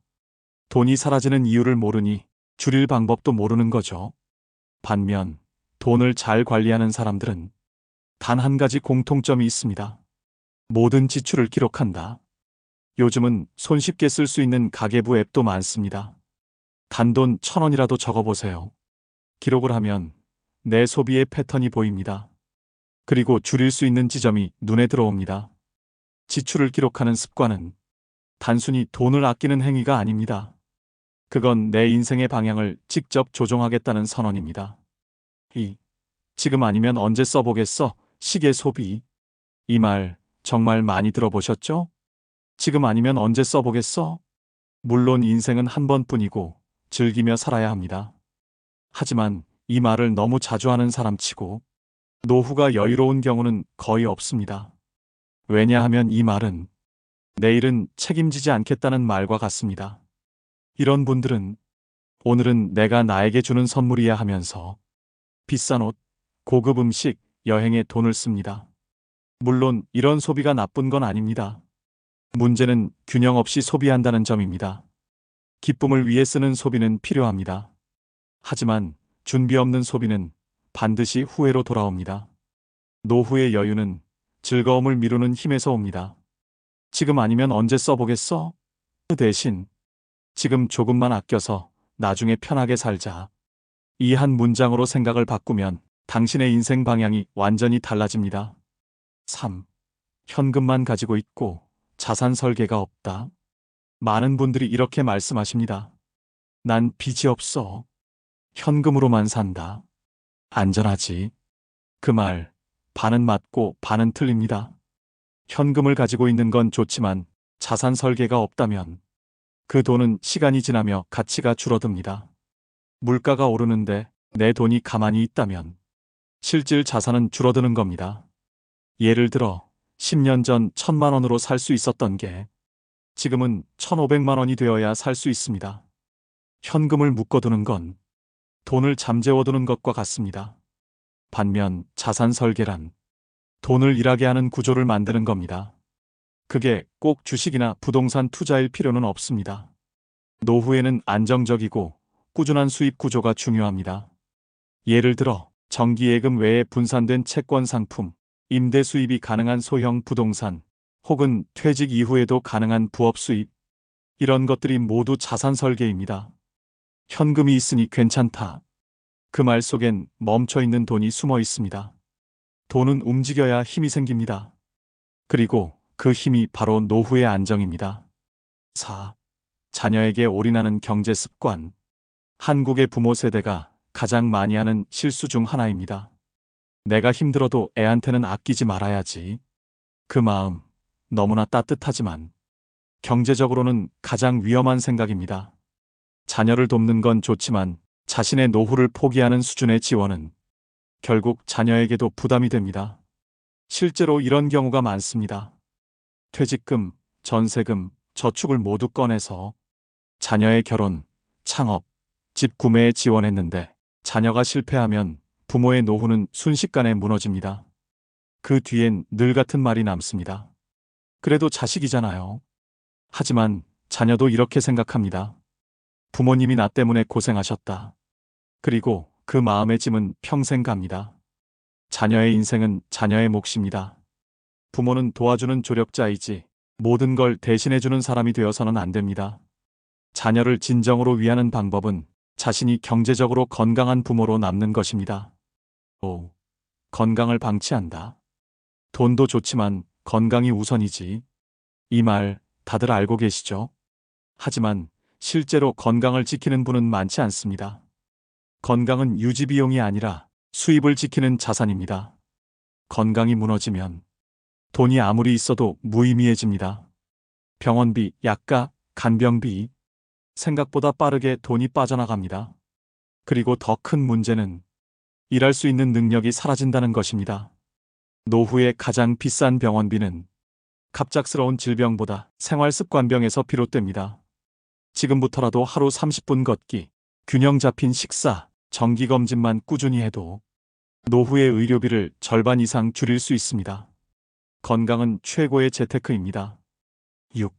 돈이 사라지는 이유를 모르니 줄일 방법도 모르는 거죠. 반면 돈을 잘 관리하는 사람들은 단 한 가지 공통점이 있습니다. 모든 지출을 기록한다. 요즘은 손쉽게 쓸 수 있는 가계부 앱도 많습니다. 단돈 1,000원이라도 적어보세요. 기록을 하면 내 소비의 패턴이 보입니다. 그리고 줄일 수 있는 지점이 눈에 들어옵니다. 지출을 기록하는 습관은 단순히 돈을 아끼는 행위가 아닙니다. 그건 내 인생의 방향을 직접 조종하겠다는 선언입니다. 지금 아니면 언제 써보겠어? 시계 소비. 이 말 정말 많이 들어보셨죠? 지금 아니면 언제 써보겠어? 물론 인생은 한 번뿐이고 즐기며 살아야 합니다. 하지만 이 말을 너무 자주 하는 사람치고 노후가 여유로운 경우는 거의 없습니다. 왜냐하면 이 말은 내일은 책임지지 않겠다는 말과 같습니다. 이런 분들은 오늘은 내가 나에게 주는 선물이야 하면서 비싼 옷, 고급 음식, 여행에 돈을 씁니다. 물론 이런 소비가 나쁜 건 아닙니다. 문제는 균형 없이 소비한다는 점입니다. 기쁨을 위해 쓰는 소비는 필요합니다. 하지만 준비 없는 소비는 반드시 후회로 돌아옵니다. 노후의 여유는 즐거움을 미루는 힘에서 옵니다. 지금 아니면 언제 써보겠어? 그 대신 지금 조금만 아껴서 나중에 편하게 살자. 이 한 문장으로 생각을 바꾸면 당신의 인생 방향이 완전히 달라집니다. 3. 현금만 가지고 있고 자산 설계가 없다. 많은 분들이 이렇게 말씀하십니다. 난 빚이 없어. 현금으로만 산다. 안전하지. 그 말, 반은 맞고 반은 틀립니다. 현금을 가지고 있는 건 좋지만 자산 설계가 없다면 그 돈은 시간이 지나며 가치가 줄어듭니다. 물가가 오르는데 내 돈이 가만히 있다면 실질 자산은 줄어드는 겁니다. 예를 들어 10년 전 1,000만 원으로 살 수 있었던 게 지금은 1,500만 원이 되어야 살 수 있습니다. 현금을 묶어두는 건 돈을 잠재워두는 것과 같습니다. 반면 자산 설계란 돈을 일하게 하는 구조를 만드는 겁니다. 그게 꼭 주식이나 부동산 투자일 필요는 없습니다. 노후에는 안정적이고 꾸준한 수입 구조가 중요합니다. 예를 들어 정기예금 외에 분산된 채권 상품, 임대 수입이 가능한 소형 부동산, 혹은 퇴직 이후에도 가능한 부업 수입, 이런 것들이 모두 자산 설계입니다. 현금이 있으니 괜찮다. 그 말 속엔 멈춰있는 돈이 숨어 있습니다. 돈은 움직여야 힘이 생깁니다. 그리고 그 힘이 바로 노후의 안정입니다. 4. 자녀에게 올인하는 경제 습관. 한국의 부모 세대가 가장 많이 하는 실수 중 하나입니다. 내가 힘들어도 애한테는 아끼지 말아야지. 그 마음 너무나 따뜻하지만 경제적으로는 가장 위험한 생각입니다. 자녀를 돕는 건 좋지만 자신의 노후를 포기하는 수준의 지원은 결국 자녀에게도 부담이 됩니다. 실제로 이런 경우가 많습니다. 퇴직금, 전세금, 저축을 모두 꺼내서 자녀의 결혼, 창업, 집 구매에 지원했는데 자녀가 실패하면 부모의 노후는 순식간에 무너집니다. 그 뒤엔 늘 같은 말이 남습니다. 그래도 자식이잖아요. 하지만 자녀도 이렇게 생각합니다. 부모님이 나 때문에 고생하셨다. 그리고 그 마음의 짐은 평생 갑니다. 자녀의 인생은 자녀의 몫입니다. 부모는 도와주는 조력자이지 모든 걸 대신해주는 사람이 되어서는 안 됩니다. 자녀를 진정으로 위하는 방법은 자신이 경제적으로 건강한 부모로 남는 것입니다. 5. 건강을 방치한다. 돈도 좋지만 건강이 우선이지. 이 말 다들 알고 계시죠? 하지만 실제로 건강을 지키는 분은 많지 않습니다. 건강은 유지비용이 아니라 수입을 지키는 자산입니다. 건강이 무너지면 돈이 아무리 있어도 무의미해집니다. 병원비, 약가, 간병비, 생각보다 빠르게 돈이 빠져나갑니다. 그리고 더 큰 문제는 일할 수 있는 능력이 사라진다는 것입니다. 노후의 가장 비싼 병원비는 갑작스러운 질병보다 생활습관병에서 비롯됩니다. 지금부터라도 하루 30분 걷기, 균형 잡힌 식사, 정기검진만 꾸준히 해도 노후의 의료비를 절반 이상 줄일 수 있습니다. 건강은 최고의 재테크입니다. 6.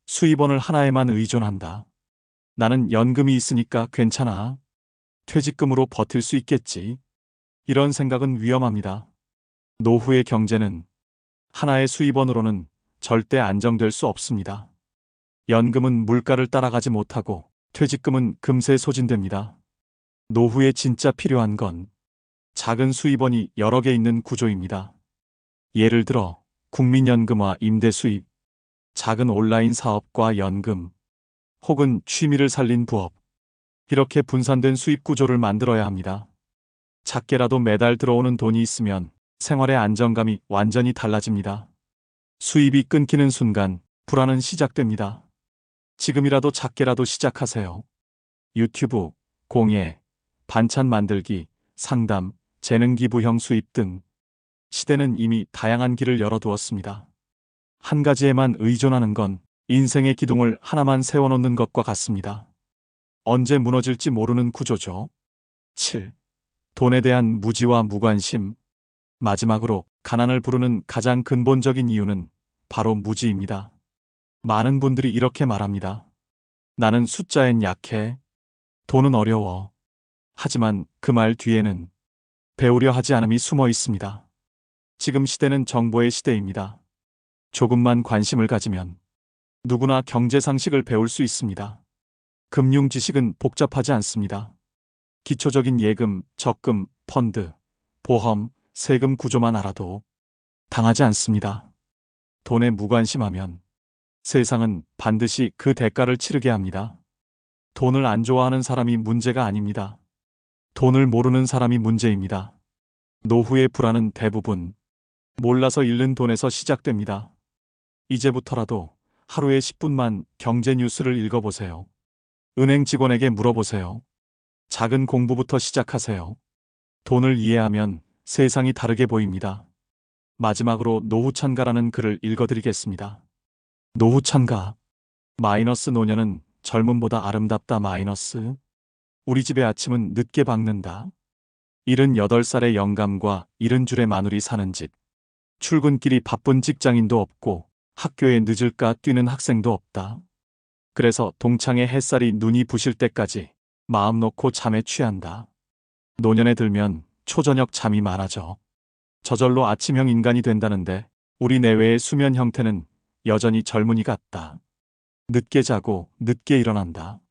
수입원을 하나에만 의존한다. 나는 연금이 있으니까 괜찮아. 퇴직금으로 버틸 수 있겠지. 이런 생각은 위험합니다. 노후의 경제는 하나의 수입원으로는 절대 안정될 수 없습니다. 연금은 물가를 따라가지 못하고 퇴직금은 금세 소진됩니다. 노후에 진짜 필요한 건 작은 수입원이 여러 개 있는 구조입니다. 예를 들어 국민연금과 임대 수입, 작은 온라인 사업과 연금, 혹은 취미를 살린 부업. 이렇게 분산된 수입 구조를 만들어야 합니다. 작게라도 매달 들어오는 돈이 있으면 생활의 안정감이 완전히 달라집니다. 수입이 끊기는 순간 불안은 시작됩니다. 지금이라도 작게라도 시작하세요. 유튜브, 공예, 반찬 만들기, 상담, 재능 기부형 수입 등 시대는 이미 다양한 길을 열어두었습니다. 한 가지에만 의존하는 건 인생의 기둥을 하나만 세워놓는 것과 같습니다. 언제 무너질지 모르는 구조죠. 7. 돈에 대한 무지와 무관심. 마지막으로 가난을 부르는 가장 근본적인 이유는 바로 무지입니다. 많은 분들이 이렇게 말합니다. 나는 숫자엔 약해. 돈은 어려워. 하지만 그 말 뒤에는 배우려 하지 않음이 숨어 있습니다. 지금 시대는 정보의 시대입니다. 조금만 관심을 가지면 누구나 경제 상식을 배울 수 있습니다. 금융 지식은 복잡하지 않습니다. 기초적인 예금, 적금, 펀드, 보험, 세금 구조만 알아도 당하지 않습니다. 돈에 무관심하면 세상은 반드시 그 대가를 치르게 합니다. 돈을 안 좋아하는 사람이 문제가 아닙니다. 돈을 모르는 사람이 문제입니다. 노후의 불안은 대부분 몰라서 잃는 돈에서 시작됩니다. 이제부터라도 하루에 10분만 경제 뉴스를 읽어보세요. 은행 직원에게 물어보세요. 작은 공부부터 시작하세요. 돈을 이해하면 세상이 다르게 보입니다. 마지막으로 노후찬가라는 글을 읽어드리겠습니다. 노후찬가. 마이너스 노년은 젊음보다 아름답다 마이너스. 우리 집의 아침은 늦게 밝는다. 78살의 영감과 70줄의 마누리 사는 집. 출근길이 바쁜 직장인도 없고 학교에 늦을까 뛰는 학생도 없다. 그래서 동창의 햇살이 눈이 부실 때까지 마음 놓고 잠에 취한다. 노년에 들면 초저녁 잠이 많아져. 저절로 아침형 인간이 된다는데 우리 내외의 수면 형태는 여전히 젊은이 같다. 늦게 자고 늦게 일어난다.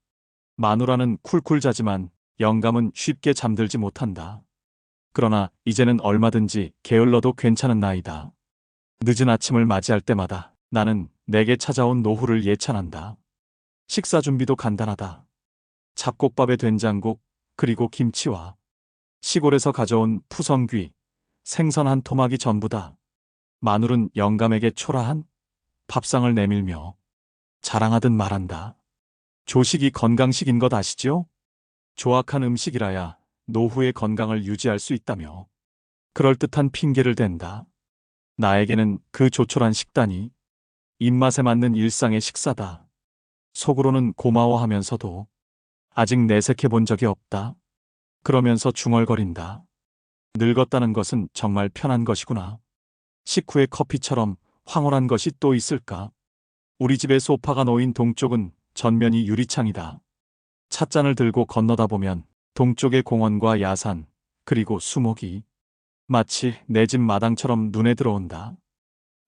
마누라는 쿨쿨 자지만 영감은 쉽게 잠들지 못한다. 그러나 이제는 얼마든지 게을러도 괜찮은 나이다. 늦은 아침을 맞이할 때마다 나는 내게 찾아온 노후를 예찬한다. 식사 준비도 간단하다. 잡곡밥에 된장국, 그리고 김치와 시골에서 가져온 푸성귀, 생선 한 토막이 전부다. 마눌은 영감에게 초라한 밥상을 내밀며 자랑하듯 말한다. 조식이 건강식인 것 아시죠? 조악한 음식이라야 노후의 건강을 유지할 수 있다며 그럴듯한 핑계를 댄다. 나에게는 그 조촐한 식단이 입맛에 맞는 일상의 식사다. 속으로는 고마워하면서도 아직 내색해 본 적이 없다. 그러면서 중얼거린다. 늙었다는 것은 정말 편한 것이구나. 식후의 커피처럼 황홀한 것이 또 있을까? 우리 집의 소파가 놓인 동쪽은 전면이 유리창이다. 찻잔을 들고 건너다 보면 동쪽의 공원과 야산, 그리고 수목이 마치 내 집 마당처럼 눈에 들어온다.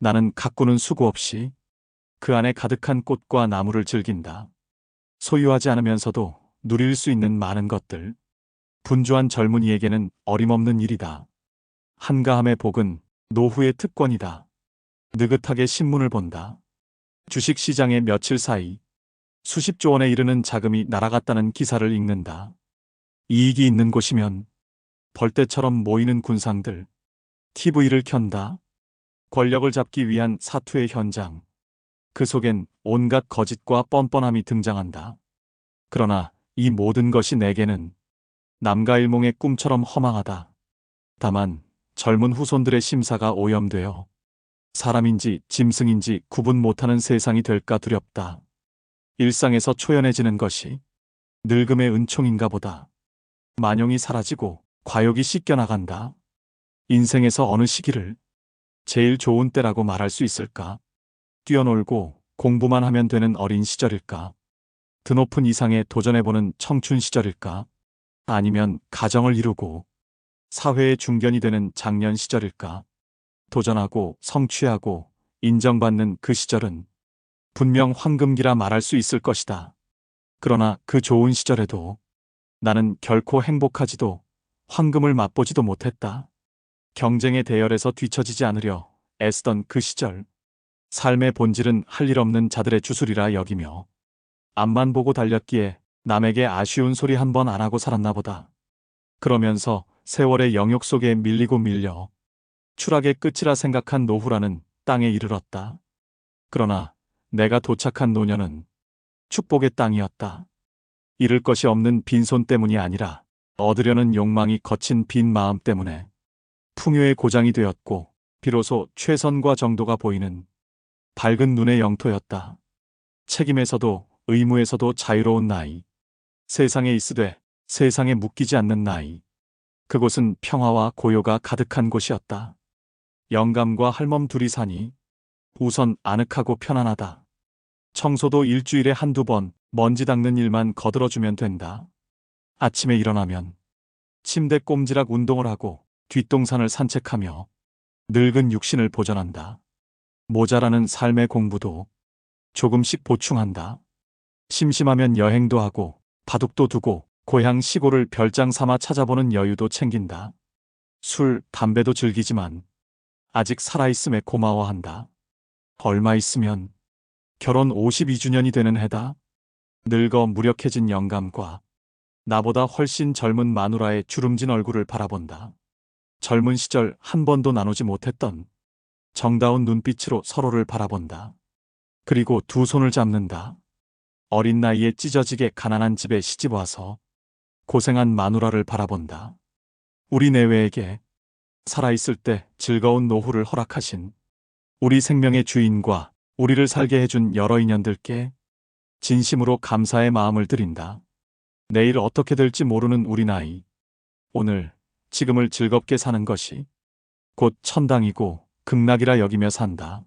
나는 가꾸는 수고 없이 그 안에 가득한 꽃과 나무를 즐긴다. 소유하지 않으면서도 누릴 수 있는 많은 것들. 분주한 젊은이에게는 어림없는 일이다. 한가함의 복은 노후의 특권이다. 느긋하게 신문을 본다. 주식시장에 며칠 사이 수십조 원에 이르는 자금이 날아갔다는 기사를 읽는다. 이익이 있는 곳이면 벌떼처럼 모이는 군상들. TV를 켠다. 권력을 잡기 위한 사투의 현장. 그 속엔 온갖 거짓과 뻔뻔함이 등장한다. 그러나 이 모든 것이 내게는 남가일몽의 꿈처럼 허망하다. 다만 젊은 후손들의 심사가 오염되어 사람인지 짐승인지 구분 못하는 세상이 될까 두렵다. 일상에서 초연해지는 것이 늙음의 은총인가 보다. 만용이 사라지고 과욕이 씻겨나간다. 인생에서 어느 시기를 제일 좋은 때라고 말할 수 있을까? 뛰어놀고 공부만 하면 되는 어린 시절일까? 드높은 이상에 도전해보는 청춘 시절일까? 아니면 가정을 이루고 사회의 중견이 되는 장년 시절일까? 도전하고 성취하고 인정받는 그 시절은 분명 황금기라 말할 수 있을 것이다. 그러나 그 좋은 시절에도 나는 결코 행복하지도 황금을 맛보지도 못했다. 경쟁의 대열에서 뒤처지지 않으려 애쓰던 그 시절. 삶의 본질은 할 일 없는 자들의 주술이라 여기며 앞만 보고 달렸기에 남에게 아쉬운 소리 한 번 안 하고 살았나 보다. 그러면서 세월의 영역 속에 밀리고 밀려 추락의 끝이라 생각한 노후라는 땅에 이르렀다. 그러나 내가 도착한 노년은 축복의 땅이었다. 잃을 것이 없는 빈손 때문이 아니라 얻으려는 욕망이 거친 빈 마음 때문에 풍요의 고장이 되었고 비로소 최선과 정도가 보이는 밝은 눈의 영토였다. 책임에서도 의무에서도 자유로운 나이. 세상에 있으되 세상에 묶이지 않는 나이. 그곳은 평화와 고요가 가득한 곳이었다. 영감과 할멈 둘이 사니 우선 아늑하고 편안하다. 청소도 일주일에 한두 번 먼지 닦는 일만 거들어주면 된다. 아침에 일어나면 침대 꼼지락 운동을 하고 뒷동산을 산책하며 늙은 육신을 보전한다. 모자라는 삶의 공부도 조금씩 보충한다. 심심하면 여행도 하고 바둑도 두고 고향 시골을 별장 삼아 찾아보는 여유도 챙긴다. 술, 담배도 즐기지만 아직 살아있음에 고마워한다. 얼마 있으면 결혼 52주년이 되는 해다. 늙어 무력해진 영감과 나보다 훨씬 젊은 마누라의 주름진 얼굴을 바라본다. 젊은 시절 한 번도 나누지 못했던 정다운 눈빛으로 서로를 바라본다. 그리고 두 손을 잡는다. 어린 나이에 찢어지게 가난한 집에 시집와서 고생한 마누라를 바라본다. 우리 내외에게 살아있을 때 즐거운 노후를 허락하신 우리 생명의 주인과 우리를 살게 해준 여러 인연들께 진심으로 감사의 마음을 드린다. 내일 어떻게 될지 모르는 우리 나이. 오늘, 지금을 즐겁게 사는 것이 곧 천당이고 극락이라 여기며 산다.